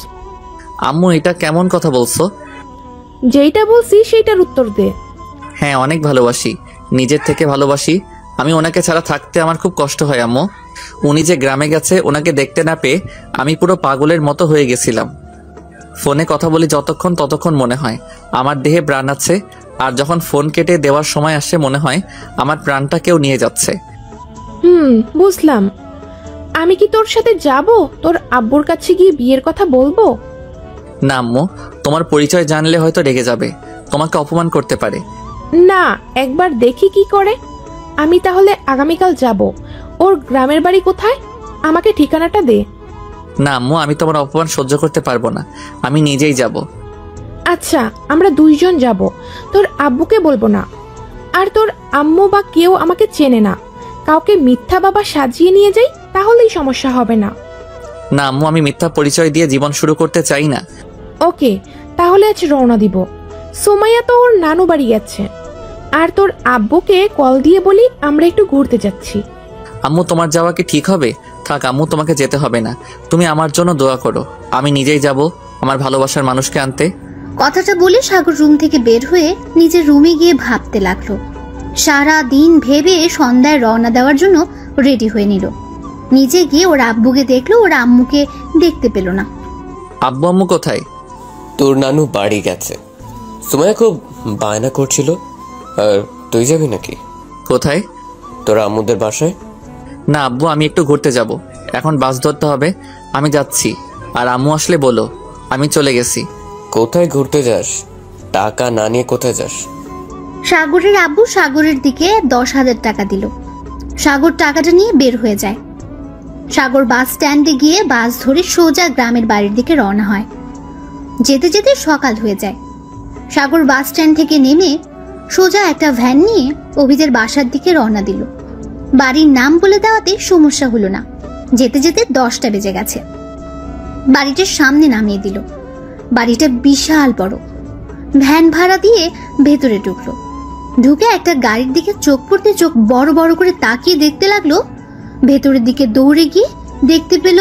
আম্মু, এটা কেমন কথা বলছো?
যেইটা বলছি সেইটার উত্তর দে।
হ্যাঁ, অনেক ভালোবাসি, নিজের থেকে ভালোবাসি। আমি ওনাকে ছাড়া থাকতে আমার খুব কষ্ট হয় আম্মু। উনি যে গ্রামে গেছে ওনাকে দেখতে না পেয়ে আমি পুরো পাগলের মতো হয়ে গেছিলাম। ফোনে কথা বলি যতক্ষণ ততক্ষণ মনে হয় আমার দেহে প্রাণ আছে, আর যখন ফোন কেটে দেওয়ার সময় আসে মনে হয় আমার প্রাণটা কেউ নিয়ে যাচ্ছে।
বুঝলাম। আমি কি তোর সাথে যাব? তোর আব্বুর কাছে গিয়ে বিয়ের কথা বলবো?
না আম্মু, তোমার পরিচয় জানলে হয়তো রেগে যাবে, তোমাকে অপমান করতে পারে।
না, একবার দেখি কি করে। আমি তাহলে আগামীকাল যাব। ওর গ্রামের বাড়ি কোথায়? আমাকে ঠিকানাটা দে।
না আম্মু, আমি তোমার অপমান সহ্য করতে পারবো না, আমি নিজেই যাব।
আচ্ছা, আমরা 2 জন যাব। তোর আব্বুকে বলবো না। আর তোর আম্মু বা কেউ আমাকে চেনে না। কাউকে মিথ্যা বাবা সাজিয়ে নিয়ে যাই, তাহলেই সমস্যা হবে না।
না আম্মু, আমি মিথ্যা পরিচয় দিয়ে জীবন শুরু করতে চাই না।
ওকে, তাহলে আজ রওনা দিব। সোমাইয়া তো ওর নানু বাড়ি গেছে। আর তোর আব্বুকে কল দিয়ে বলি আমরা একটু ঘুরতে যাচ্ছি।
আম্মু, তোমার যাওয়া কি ঠিক হবে? থাক আম্মু, তোমাকে যেতে হবে না। তুমি আমার জন্য দোয়া করো, আমি নিজেই যাব আমার ভালোবাসার মানুষকে আনতে।
কথাটা বলে সাগর রুম থেকে বের হয়ে নিজের রুমে গিয়ে ভাবতে লাগলো। সারা দিন ভেবে সন্ধ্যায় রওনা দেওয়ার জন্য রেডি হয়ে নিল। নিজে গিয়ে ওর আব্বুকে দেখলো, ওর আম্মুকে দেখতে পেল না।
আব্বু আম্মু কোথায়?
তোর নানু বাড়ি গেছে। সুমাইয়া খুব বায়না করছিল। আর তুই যাবি নাকি?
কোথায়?
তোর আম্মুদের বাসায়।
না আব্বু, আমি একটু ঘুরতে যাব, এখন বাস ধরতে হবে। আমি যাচ্ছি, আর আম্মু আসলে বলো আমি চলে গেছি।
কোথায় ঘুরতে যাস? টাকা না নিয়ে কোথায় যাস?
সাগরের আব্বু সাগরের দিকে 10,000 টাকা দিল। সাগর টাকাটা নিয়ে বের হয়ে যায়। সাগর বাস স্ট্যান্ডে গিয়ে বাস ধরে সোজা গ্রামের বাড়ির দিকে রওনা হয়। যেতে যেতে সকাল হয়ে যায়। সাগর বাস স্ট্যান্ড থেকে নেমে সোজা একটা ভ্যান নিয়ে অভিদের বাসার দিকে রওনা দিল। বাড়ির নাম বলে দেওয়াতে সমস্যা হলো না। যেতে যেতে 10টা বেজে গেছে। বাড়িটার সামনে নামিয়ে দিল। বাড়িটা বিশাল বড়। ভ্যান ভাড়া দিয়ে ভেতরে ঢুকলো। ঢুকে একটা গাড়ির দিকে চোখ পড়তে চোখ বড় বড় করে তাকিয়ে দেখতে লাগলো। ভেতরের দিকে দৌড়ে গিয়ে দেখতে পেল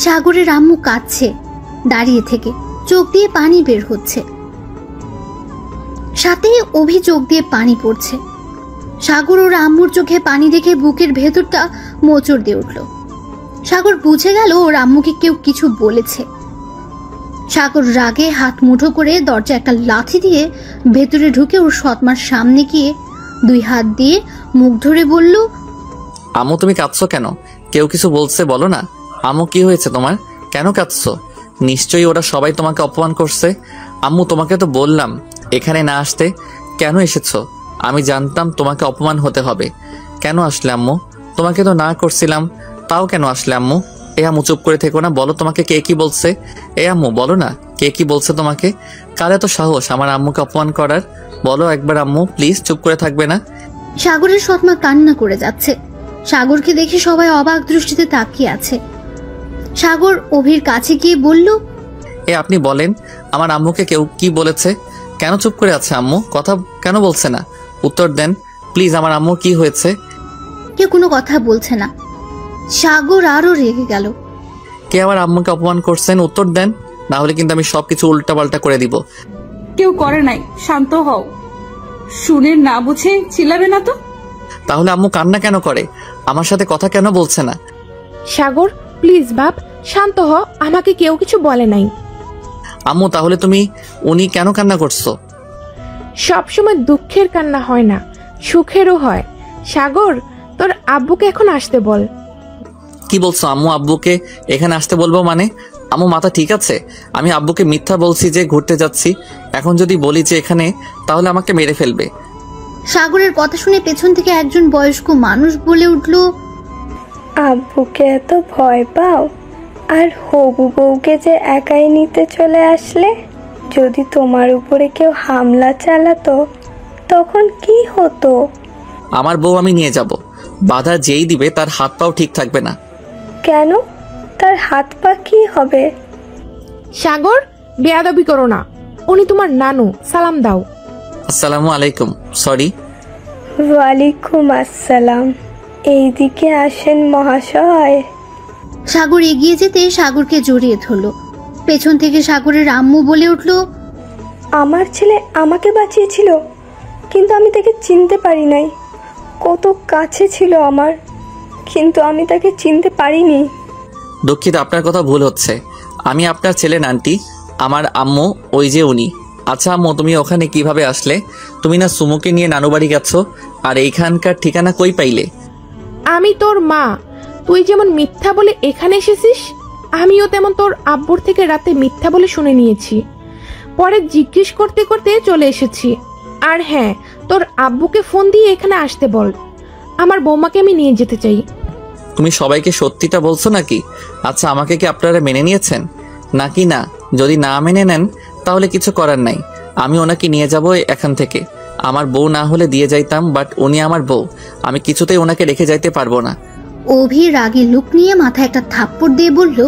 সাগরের আম্মু কাঁদছে দাঁড়িয়ে থেকে, চোখ দিয়ে পানি বের হচ্ছে। সাথে অভি চোখ দিয়ে পানি পড়ছে। সাগর ওর আম্মুর চোখে পানি দেখে বুকের ভেতরটা মোচড় দিয়ে উঠল। সাগর বুঝে গেল ওর আম্মুকে কেউ কিছু বলেছে। সাগর রাগে হাত মুঠো করে দরজা একটা লাথি দিয়ে ভেতরে ঢুকে ওর সৎমার সামনে গিয়ে 2 হাত দিয়ে মুখ ধরে বলল,
আম্মু তুমি কাঁদছো কেন? কেউ কিছু বলছে বলো না। আম্মু কি হয়েছে তোমার? কেন কাঁদছো? নিশ্চয়ই ওরা সবাই তোমাকে অপমান করছে। আম্মু তোমাকে তো বললাম এখানে না আসতে, কেন এসেছো? আমি জানতাম তোমাকে অপমান হতে হবে। কেন আসলে আম্মু? তোমাকে তো না করছিলাম, তাও কেন আসলে আম্মু? এ আম্মু চুপ করে থেকো না, বলো তোমাকে কে কি বলছে। এ আম্মু বলো না কে কি বলছে তোমাকে। কালে তো সাহস আমার আম্মুকে অপমান করার? বলো একবার আম্মু, প্লিজ, চুপ করে থাকবে না।
সাগরের সৎমা কান্না করে যাচ্ছে। সাগরকে দেখে সবাই অবাক দৃষ্টিতে তাকিয়ে আছে। সাগর অভির কাছে গিয়ে বলল,
এ আপনি বলেন আমার আম্মুকে কেউ কি বলেছে? কেন চুপ করে আছে আম্মু? কথা কেন বলছে না? উত্তর দেন প্লিজ, আমার আম্মুর কি হয়েছে?
কেউ কোনো কথা বলছে না। সাগর আরো রেগে গেল।
কে আমার আম্মুকে অপমান করছেন? উত্তর দেন, না হলে কিন্তু আমি সবকিছু উল্টাপাল্টা করে দিব।
কেউ করে নাই, শান্ত হও। শুনে না বুঝে চিল্লাবে না তো।
তাহলে আম্মু কান্না কেন করে? আমার সাথে কথা কেন বলছে না?
সাগর প্লিজ বাপ, শান্ত হ, আমাকে কেউ কিছু বলে নাই।
আম্মু তাহলে উনি কেন কান্না করছো?
সবসময় দুঃখের কান্না হয় না, সুখেরও হয়। সাগর তোর আব্বুকে এখন আসতে বল।
কি বলছো আম্মু? আব্বুকে এখানে আসতে বলবো মানে? আম্মু মাথা ঠিক আছে? আমি আব্বুকে মিথ্যা বলছি যে ঘুরতে যাচ্ছি। এখন যদি বলি যে এখানে, তাহলে আমাকে মেরে ফেলবে।
সাগরের কথা শুনে পেছন থেকে একজন বয়স্ক মানুষ বলে উঠল,
আব্বুকে এত ভয় পাও, আর হবু বউকে যে একাই নিতে চলে আসলে? যদি তোমার উপরে কেউ হামলা চালাতো তখন কি হতো?
আমার বউ আমি নিয়ে যাব, বাধা যেই দিবে তার হাত পাও ঠিক থাকবে না।
কেন? তার হাত পা কি হবে?
সাগর বেয়াদবি করো না, উনি তোমার নানু, সালাম দাও।
আসসালামু আলাইকুম। সরি।
ওয়ালাইকুম আসসালাম। এইদিকে আসেন মহাশয়।
সাগর এগিয়ে যেতে সাগরকে জড়িয়ে ধরল। পেছন থেকে সাগরের আম্মু বলে উঠল,
আমার ছেলে আমাকে বাঁচিয়েছিল, কিন্তু আমি তাকে চিনতে পারি নাই। কত কাছে ছিল আমার, কিন্তু আমি তাকে চিনতে পারিনি।
দুঃখিত, আপনার কথা ভুল হচ্ছে। আমি আপনার ছেলে আন্টি, আমার আম্মু ওই যে উনি। আচ্ছা আম্মু, তুমি ওখানে কিভাবে আসলে? তুমি না সুমুকে নিয়ে নানু বাড়ি গেছো, আর এইখানকার ঠিকানা কই পাইলে?
আমি তোর মা, তুই যেমন মিথ্যা বলে এখানে এসেছিস, আমিও তেমন তোর আব্বুর থেকে রাতে মিথ্যা বলে শুনে নিয়েছি। পরে জিজ্ঞেস করতে করতে চলে এসেছি। আর হ্যাঁ, তোর আব্বুকে ফোন দিয়ে এখানে আসতে বল, আমার বৌমাকে আমি নিয়ে যেতে চাই।
তুমি সবাইকে সত্যিটা বলছো নাকি? আচ্ছা আমাকে কি আপনারা মেনে নিয়েছেন নাকি না? যদি না মেনে নেন তাহলে কিছু করার নাই, আমি ওনাকে নিয়ে যাব এখান থেকে। আমার বউ না হলে দিয়ে যাইতাম, বাট উনি আমার বউ, আমি কিছুতেই ওনাকে রেখে যাইতে পারবো না।
অভি রাগে লুক নিয়ে মাথায় একটা থাপ্পড় দিয়ে বলল,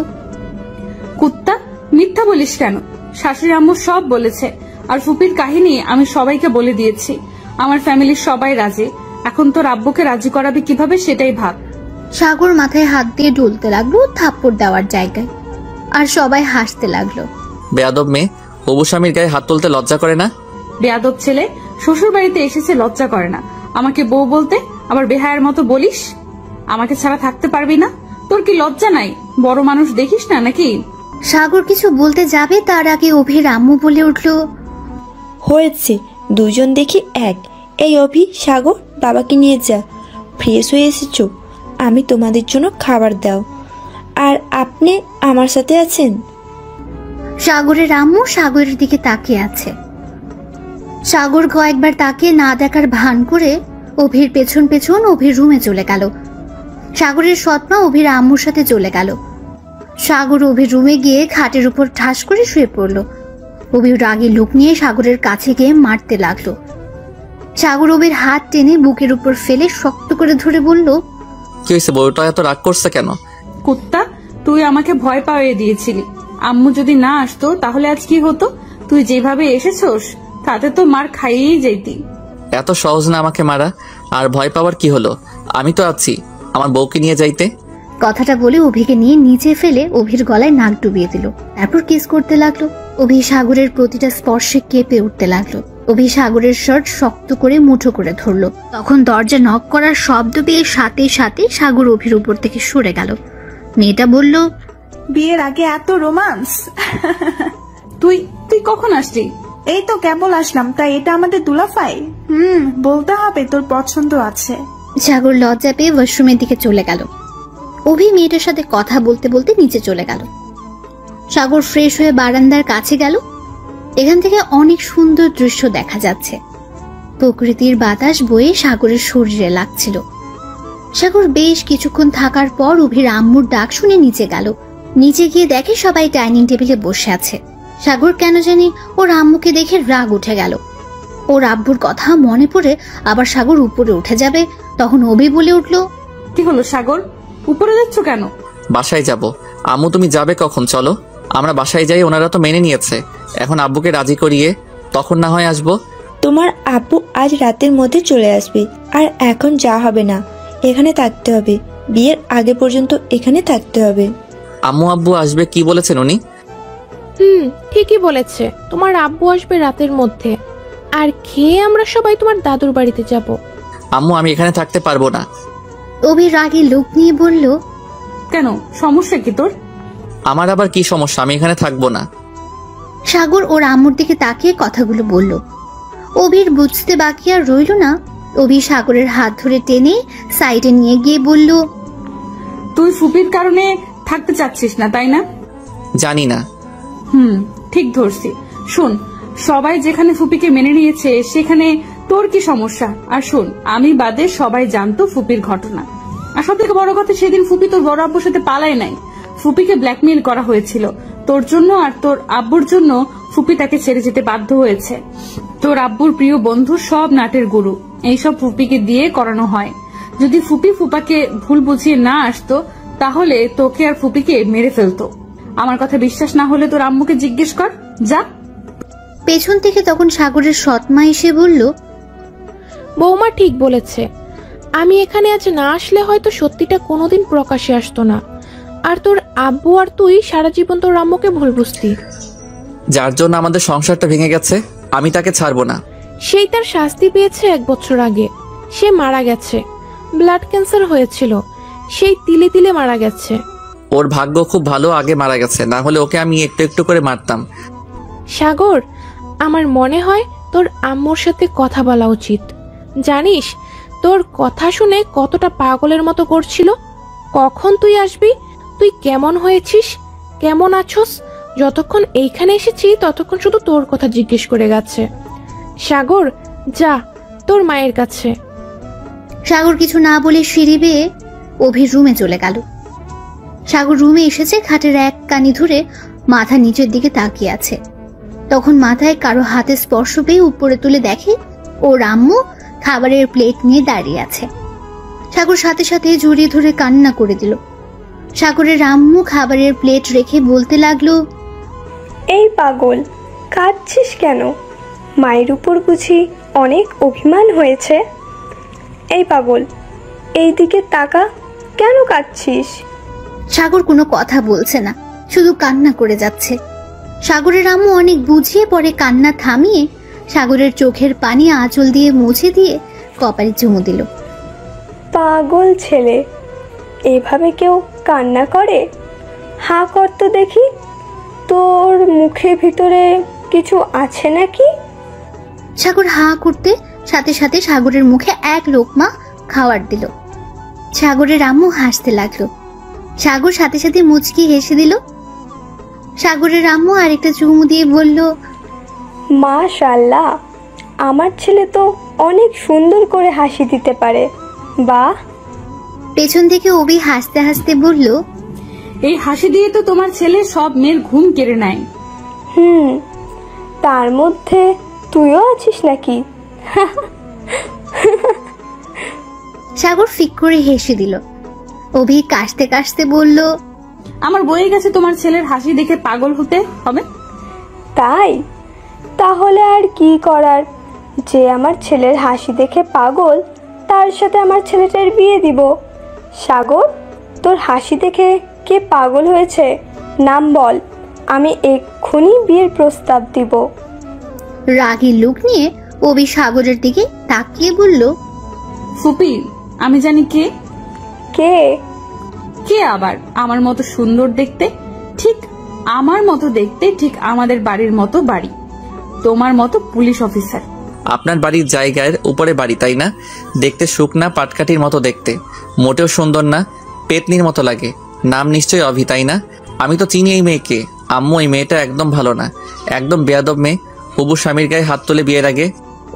কুত্তা, মিথ্যা বলিস কেন? শাশুড়ি আম্মু সব বলেছে, আর ফুপির কাহিনী আমি সবাইকে বলে দিয়েছি। আমার ফ্যামিলির সবাই রাজি। এখন তোর আব্বুকে রাজি করাবি কিভাবে সেটাই ভাব।
সাগর মাথায় হাত দিয়ে ডুলতে লাগলো থাপ্পড় দেওয়ার জায়গায়, আর সবাই হাসতে লাগলো।
বেয়াদব মেয়ে, হবু স্বামীর গায়ে হাত তুলতে লজ্জা করে না?
বেয়াদব ছেলে, শ্বশুর বাড়িতে এসেছে লজ্জা করে না? আমাকে বউ বলতে আবার বেহায়ের মতো বলিস? আমাকে ছাড়া থাকতে পারবি না? তোর কি লজ্জা নাই? বড় মানুষ দেখিস না নাকি?
সাগর কিছু বলতে যাবে তার আগে অভির আম্মু বলে উঠল,
হয়েছে, দুজন দেখি এক। এই অভি, সাগর, বাবাকে নিয়ে যা, ফ্রেশ হয়ে এসেছো, আমি তোমাদের জন্য খাবার দাও। আর আপনি আমার সাথে আছেন?
সাগরের আম্মু সাগরের দিকে তাকিয়ে আছে। সাগর কয়েকবার তাকে না দেখার ভান করে অভির পেছন পেছন অভির রুমে চলে গেল। সাগরের সৎমা অভির আম্মুর সাথে চলে গেল। সাগর অভির রুমে গিয়ে খাটের উপর ঠাস করে শুয়ে পড়ল। অভির রাগে লুক নিয়ে সাগরের কাছে গিয়ে মারতে লাগলো। সাগর অভির হাত টেনে বুকের উপর ফেলে শক্ত করে ধরে বলল,
কি হয়েছে? বউটা এত রাগ করছে কেন?
কুত্তা, তুই আমাকে ভয় পাইয়ে দিয়েছিলি। আম্মু যদি না আসতো তাহলে আজ কি হতো? তুই যেভাবে এসেছোস তাতে তো মার খাইয়েই যেতি।
এত সহজ না আমাকে মারা। আর ভয় পাওয়ার কি হলো? আমি তো আছি, আমার বউকে নিয়ে যাইতে।
কথাটা বলে অভিকে নিয়ে নিচে ফেলে অভির গলায় নাক ডুবিয়ে দিল। তারপর কিস করতে লাগলো। অভি সাগরের প্রতিটা স্পর্শে কেঁপে উঠতে লাগলো। অভি সাগরের শার্ট শক্ত করে মুঠো করে ধরলো। তখন দরজা নক করার শব্দ পেয়ে সাথে সাথে সাগর অভির উপর থেকে সরে গেল। মেয়েটা বলল,
বিয়ের আগে এত রোমান্স। তুই তুই কখন আসলি? এই তো কেবল আসলাম। তাই এটা আমাদের দুলাফাই? বলতে হবে তোর পছন্দ আছে।
সাগর লজ্জা পেয়ে ওয়াশরুমের দিকে চলে গেল। অভি মেয়েটার সাথে কথা বলতে বলতে নিচে চলে গেল। সাগর ফ্রেশ হয়ে বারান্দার কাছে গেল। এখান থেকে অনেক সুন্দর দৃশ্য দেখা যাচ্ছে। প্রকৃতির বাতাস বয়ে সাগরের শরীরে লাগছিল। সাগর বেশ কিছুক্ষণ থাকার পর অভির আম্মুর ডাক শুনে নিচে গেল। নিচে গিয়ে দেখে সবাই ডাইনিং টেবিলে বসে আছে। সাগর কেন জানি ওর আম্মুকে দেখে রাগ উঠে গেল। ওর আব্বুর কথা মনে পড়ে আবার সাগর উপরে উঠে যাবে, তখন অভি বলে উঠল,
কি হলো সাগর, উপরে যাচ্ছ কেন?
বাসায় যাব। আম্মু তুমি যাবে কখন? চলো আমরা বাসায় যাই, ওনারা তো মেনে নিয়েছে। এখন আব্বুকে রাজি করিয়ে তখন না হয় আসবো।
তোমার আব্বু আজ রাতের মধ্যে চলে আসবে, আর এখন যা হবে না, এখানে থাকতে হবে। বিয়ের আগে পর্যন্ত এখানে থাকতে হবে।
আম্মু আব্বু আসবে কি বলেছেন উনি?
ঠিকই বলেছে, তোমার আব্বু আসবে রাতের মধ্যে, আর খেয়ে আমরা সবাই তোমার দাদুর বাড়িতে যাব।
আম্মু আমি এখানে থাকতে পারবো না।
অভি রাগে লোক নিয়ে বলল,
কেন, সমস্যা কি তোর?
আমার আবার কি সমস্যা? আমি এখানে থাকবো না।
সাগর ওর আম্মুর দিকে তাকিয়ে কথাগুলো বলল। অভির বুঝতে বাকি আর রইল না। অভি সাগরের হাত ধরে টেনে সাইডে নিয়ে গিয়ে বলল,
তুই ফুপির কারণে থাকতে চাচ্ছিস না, তাই না?
জানি না।
ঠিক ধরছি। শোন, সবাই যেখানে ফুপিকে মেনে নিয়েছে সেখানে তোর কি সমস্যা? আর শোন, আমি বাদে সবাই জানতো ফুপির ঘটনা। আর সব থেকে বড় কথা, সেদিন ফুপি তোর বড় আব্বুর সাথে পালায় নাই। ফুপিকে ব্ল্যাকমেইল করা হয়েছিল তোর জন্য, আর তোর আব্বুর জন্য ফুপি তাকে ছেড়ে যেতে বাধ্য হয়েছে। তোর আব্বুর প্রিয় বন্ধু সব নাটের গুরু, এইসব ফুপিকে দিয়ে করানো হয়। যদি ফুপি ফুপাকে ভুল বুঝিয়ে না আসতো তাহলে তোকে আর ফুপিকে মেরে ফেলতো। আমার কথা বিশ্বাস না হলে তোর আম্মুকে জিজ্ঞেস কর, যা।
পেছন থেকে তখন সাগরের সৎমা এসে বলল,
বৌমা ঠিক বলেছে, আমি এখানে আজ না আসলে হয়তো সত্যিটা কোনোদিন প্রকাশে আসতো না, আর তোর আব্বু আর তুই সারা জীবন তোর আম্মুকে ভুল বুঝতি।
যার জন্য আমাদের সংসারটা ভেঙে গেছে, আমি তাকে ছাড়বো না।
সেই তার শাস্তি পেয়েছে 1 বছর আগে। সে মারা গেছে, ব্লাড ক্যান্সার হয়েছিল, সেই তিলে তিলে মারা গেছে।
ওর ভাগ্য খুব ভালো, আগে মারা গেছে, না হলে ওকে আমি একটু একটু করে মারতাম।
সাগর, আমার মনে হয় তোর আম্মুর সাথে কথা বলা উচিত। জানিস তোর কথা শুনে কতটা পাগলের মতো করছিল। কখন তুই আসবি, তুই কেমন হয়েছিস, কেমন আছোস, যতক্ষণ এইখানে এসেছি ততক্ষণ শুধু তোর কথা জিজ্ঞেস করে গেছে। সাগর, যা তোর মায়ের কাছে।
সাগর কিছু না বলে সিঁড়ি বেয়ে অভির রুমে চলে গেল। সাগর রুমে এসেছে, খাটের এক কানি ধরে মাথা নিচের দিকে তাকিয়ে আছে। তখন মাথায় কারো হাতে স্পর্শ পেয়ে উপরে তুলে দেখে ওর আম্মু খাবারের প্লেট নিয়ে দাঁড়িয়ে আছে। সাগর সাথে সাথে জড়িয়ে ধরে কান্না করে দিল। সাগরের আম্মু খাবারের প্লেট রেখে বলতে লাগলো,
এই পাগল, কাঁদছিস কেন? মায়ের উপর বুঝি অনেক অভিমান হয়েছে? এই পাগল, এই দিকে তাকা, কেন কাঁদছিস?
সাগর কোনো কথা বলছে না, শুধু কান্না করে যাচ্ছে। সাগরের আম্মু অনেক বুঝিয়ে পরে কান্না থামিয়ে সাগরের চোখের পানি আঁচল দিয়ে মুছে দিয়ে কপালে চুমু দিল।
পাগল ছেলে, এভাবে কেউ কান্না করে? হাঁ কর তো দেখি, তোর মুখের ভিতরে কিছু আছে নাকি?
সাগর হাঁ করতে সাথে সাথে সাগরের মুখে এক লোকমা খাবার দিল। সাগরের আম্মু হাসতে লাগলো। সাগর সাথে সাথে মুচকি হেসে দিল। সাগরের আম্মু আরেকটা চুমু দিয়ে বলল,
মাশাআল্লাহ, আমার ছেলে তো অনেক সুন্দর করে হাসি দিতে পারে। বাহ।
পেছন থেকে অভি হাসতে হাসতে বলল,
এই হাসি দিয়ে তো তোমার ছেলে সব মেয়ের ঘুম কেড়ে নেয়।
তার মধ্যে তুইও আছিস নাকি?
সাগর ফিক করে হেসে দিল। অভি কাশতে কাশতে বলল,
আমার বয়ে গেছে তোমার ছেলের হাসি দেখে পাগল হতে হবে।
তাই? তাহলে আর কি করার, যে আমার ছেলের হাসি দেখে পাগল তার সাথে আমার ছেলেটার বিয়ে দিব। সাগর, তোর হাসি দেখে কে পাগল হয়েছে নাম বল, আমি এক্ষুনি বিয়ের প্রস্তাব দিব।
রাগী লুক নিয়ে অভি সাগরের দিকে তাকিয়ে বলল,
ফুপি, আমি জানি কে।
কে?
কে আবার আমার মতো সুন্দর দেখতে? ঠিক আমার মতো দেখতে, ঠিক আমাদের বাড়ির মতো বাড়ি, তোমার মতো পুলিশ অফিসার।
আপনার বাড়ির জায়গার উপরে বাড়ি, তাই না? দেখতে শুকনা পাটকাঠির মতো দেখতে, মোটেও সুন্দর না, পেতনির মতো লাগে। নাম নিশ্চয়ই অভি, তাই না? আমি তো চিনি এই মেয়েকে। আম্মু, এই মেয়েটা একদম ভালো না, একদম বেয়াদব মেয়ে। হবু স্বামীর গায়ে হাত তোলে বিয়ের আগে।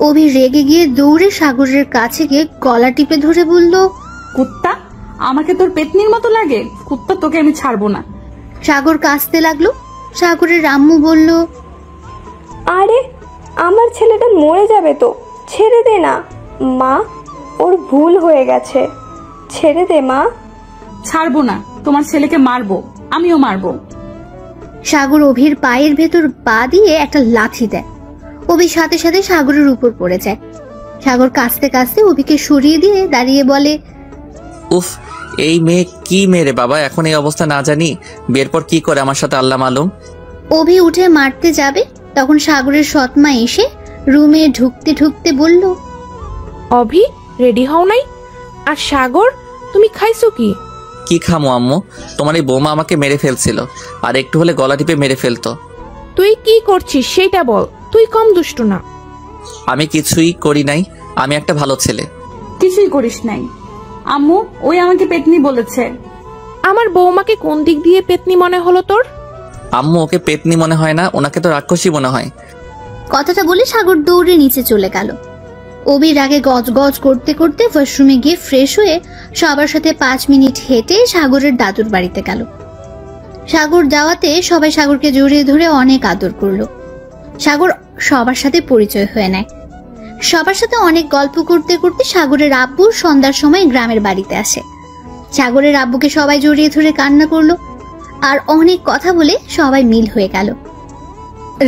অভি রেগে গিয়ে দৌড়ে সাগরের কাছে গিয়ে গলা টিপে ধরে বলল,
কুত্তা, আমাকে তোর পেতনির মতো লাগে? কুত্তা, তোকে আমি ছাড়বো না।
সাগর কাঁদতে লাগলো। সাগরের আম্মু বলল,
আরে আমার ছেলেটা মরে যাবে তো, ছেড়ে দে না মা, ওর ভুল হয়ে গেছে, ছেড়ে দে মা।
ছাড়বো না, তোমার ছেলেকে মারবো, আমিও মারবো।
সাগর অভির পায়ের ভেতর পা দিয়ে একটা লাথি দেয়। অভি সাথে সাথে সাগরের উপর পড়ে যায়। সাগর কাঁদতে কাঁদতে অভিকে সরিয়ে দিয়ে দাঁড়িয়ে বলে,
উফ, এই মেয়ে কি মেরে বাবা, এখন এই অবস্থা না জানি বিয়ের পর কি করে আমার সাথে আল্লাহ মালুম।
অভি উঠে মারতে যাবে, তখন সাগরের সৎমা এসে রুমে ঢুকতে ঢুকতে বলল,
অভি, রেডি হও নাই? আর সাগর, তুমি খাইছো কি?
কি খামো আম্মু, তোমার এই বৌমা আমাকে মেরে ফেলছিল, আর একটু হলে গলা টিপে মেরে ফেলতো।
তুই কি করছিস সেটা বল, তুই কম দুষ্টু না।
আমি কিছুই করি নাই, আমি একটা ভালো ছেলে।
কিছুই করিস নাই আম্মু, ওই আমাকে পেতনি বলেছে।
আমার বৌমাকে কোন দিক দিয়ে পেতনি মনে হলো তোর?
আম্মু, ওকে পেতনি মনে হয় না, ওনাকে তো রাক্ষসী মনে হয়।
কথাটা বলে সাগর দৌড়ে নিচে চলে গেল। অভির আগে গজ গজ করতে করতে ওয়াশরুমে গিয়ে ফ্রেশ হয়ে সবার সাথে 5 মিনিট হেঁটে সাগরের দাদুর বাড়িতে গেল। সাগর যাওয়াতে সবাই সাগরকে জড়িয়ে ধরে অনেক আদর করলো। সাগর সবার সাথে পরিচয় হয়ে নেয়। সবার সাথে অনেক গল্প করতে করতে সাগরের আব্বু সন্ধ্যার সময় গ্রামের বাড়িতে আসে। সাগরের আব্বুকে সবাই জড়িয়ে ধরে কান্না করলো, আর অনেক কথা বলে সবাই মিল হয়ে গেল।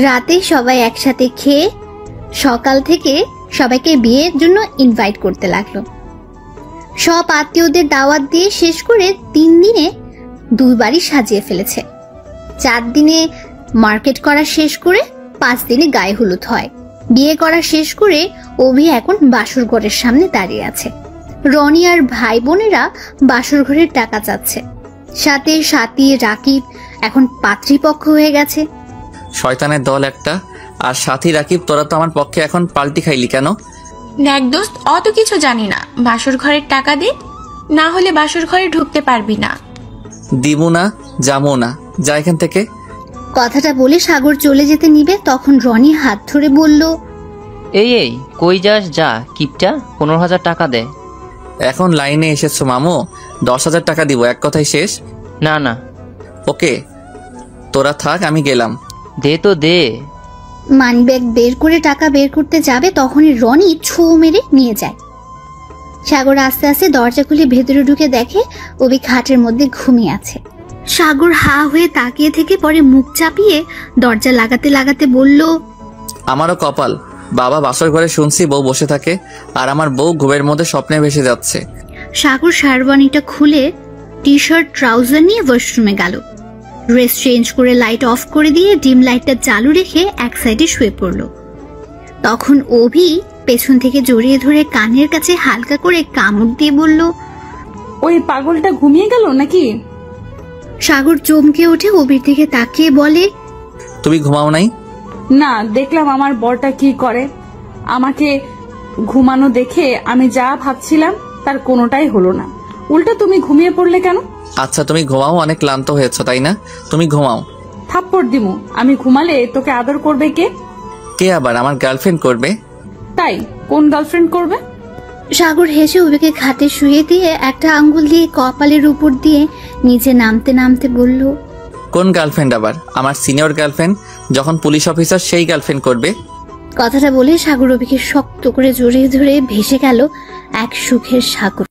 রাতে সবাই একসাথে খেয়ে সকাল থেকে সবাইকে বিয়ের জন্য ইনভাইট করতে লাগলো। সব আত্মীয়দের দাওয়াত দিয়ে শেষ করে 3 দিনে 2 বাড়ি সাজিয়ে ফেলেছে। 4 দিনে মার্কেট করা শেষ করে 5 দিনে গায়ে হলুদ হয়। বিয়ে করা শেষ করে অভি এখন বাসর ঘরের সামনে দাঁড়িয়ে আছে। রনি আর ভাই বোনেরা বাসর ঘরের টাকা চাচ্ছে। সাথে সাথী রাকিব এখন পাত্রীপক্ষ হয়ে গেছে।
শয়তানের দল একটা। আর সাথী রাকিব, তোরা তো আমার পক্ষে এখন পাল্টি খাইলি কেন?
দেখ দোস্ত, অত কিছু জানি না, বাসর ঘরের টাকা দে, না হলে বাসর ঘরে ঢুকতে পারবি না।
দিবো না, যাবো না, যা এখান থেকে।
কথাটা বলে সাগর চলে যেতে নিবে, তখন রনি হাত ধরে বলল,
এই কই যাস? যা কিপটা, 15,000 টাকা দে।
এখন লাইনে এসেছো মামু, 10,000 টাকা দিব, এক কথাই শেষ।
না না,
ওকে, তোরা থাক, আমি গেলাম।
দে তো দে।
মানিব্যাগ বের করে টাকা বের করতে যাবে, তখনই রনি ছো মেরে নিয়ে যায়। সাগর আস্তে আস্তে দরজা খুলে ভেতরে ঢুকে দেখে অভি খাটের মধ্যে ঘুমিয়ে আছে। সাগর হা হয়ে তাকিয়ে থেকে পরে মুখ চাপিয়ে দরজা লাগাতে লাগাতে বলল,
আমারও কপাল, বাবা বাসর ঘরে শুনছি বউ বসে থাকে, আর আমার বউ ঘুমের মধ্যে স্বপ্নে ভেসে যাচ্ছে।
সাগর শেরওয়ানিটা খুলে টি শার্ট ট্রাউজার নিয়ে ওয়াশরুমে গেল। ড্রেস চেঞ্জ করে লাইট অফ করে দিয়ে ডিম লাইটটা চালু রেখে এক সাইডে শুয়ে পড়ল। তখন অভি পেছন থেকে জড়িয়ে ধরে কানের কাছে হালকা করে কামড় দিয়ে বলল,
ওই পাগলটা ঘুমিয়ে গেল নাকি?
সাগর চমকে উঠে অভির দিকে তাকিয়ে বলে,
তুমি ঘুমাও নাই?
না, দেখলাম আমার বরটা কি করে। আমাকে ঘুমানো দেখে আমি যা ভাবছিলাম তার কোনোটাই হলো না, উল্টা তুমি ঘুমিয়ে পড়লে কেন?
আচ্ছা তুমি ঘুমাও, অনেক ক্লান্ত হয়েছো তাই না? তুমি ঘুমাও।
থাপ্পড় দিমু, আমি ঘুমালে তোকে আদর করবে কে?
কে আবার? আমার গার্লফ্রেন্ড করবে।
তাই? কোন গার্লফ্রেন্ড করবে?
সাগর হেসে অভিকে খাটে শুয়ে দিয়ে একটা আঙ্গুল দিয়ে কপালের উপর দিয়ে নিচে নামতে নামতে বলল,
কোন গার্লফ্রেন্ড আবার? আমার সিনিয়র গার্লফ্রেন্ড, যখন পুলিশ অফিসার সেই গার্লফ্রেন্ড করবে।
কথাটা বলে সাগর অভিকে শক্ত করে জড়িয়ে ধরে ভেসে গেল এক সুখের সাগর।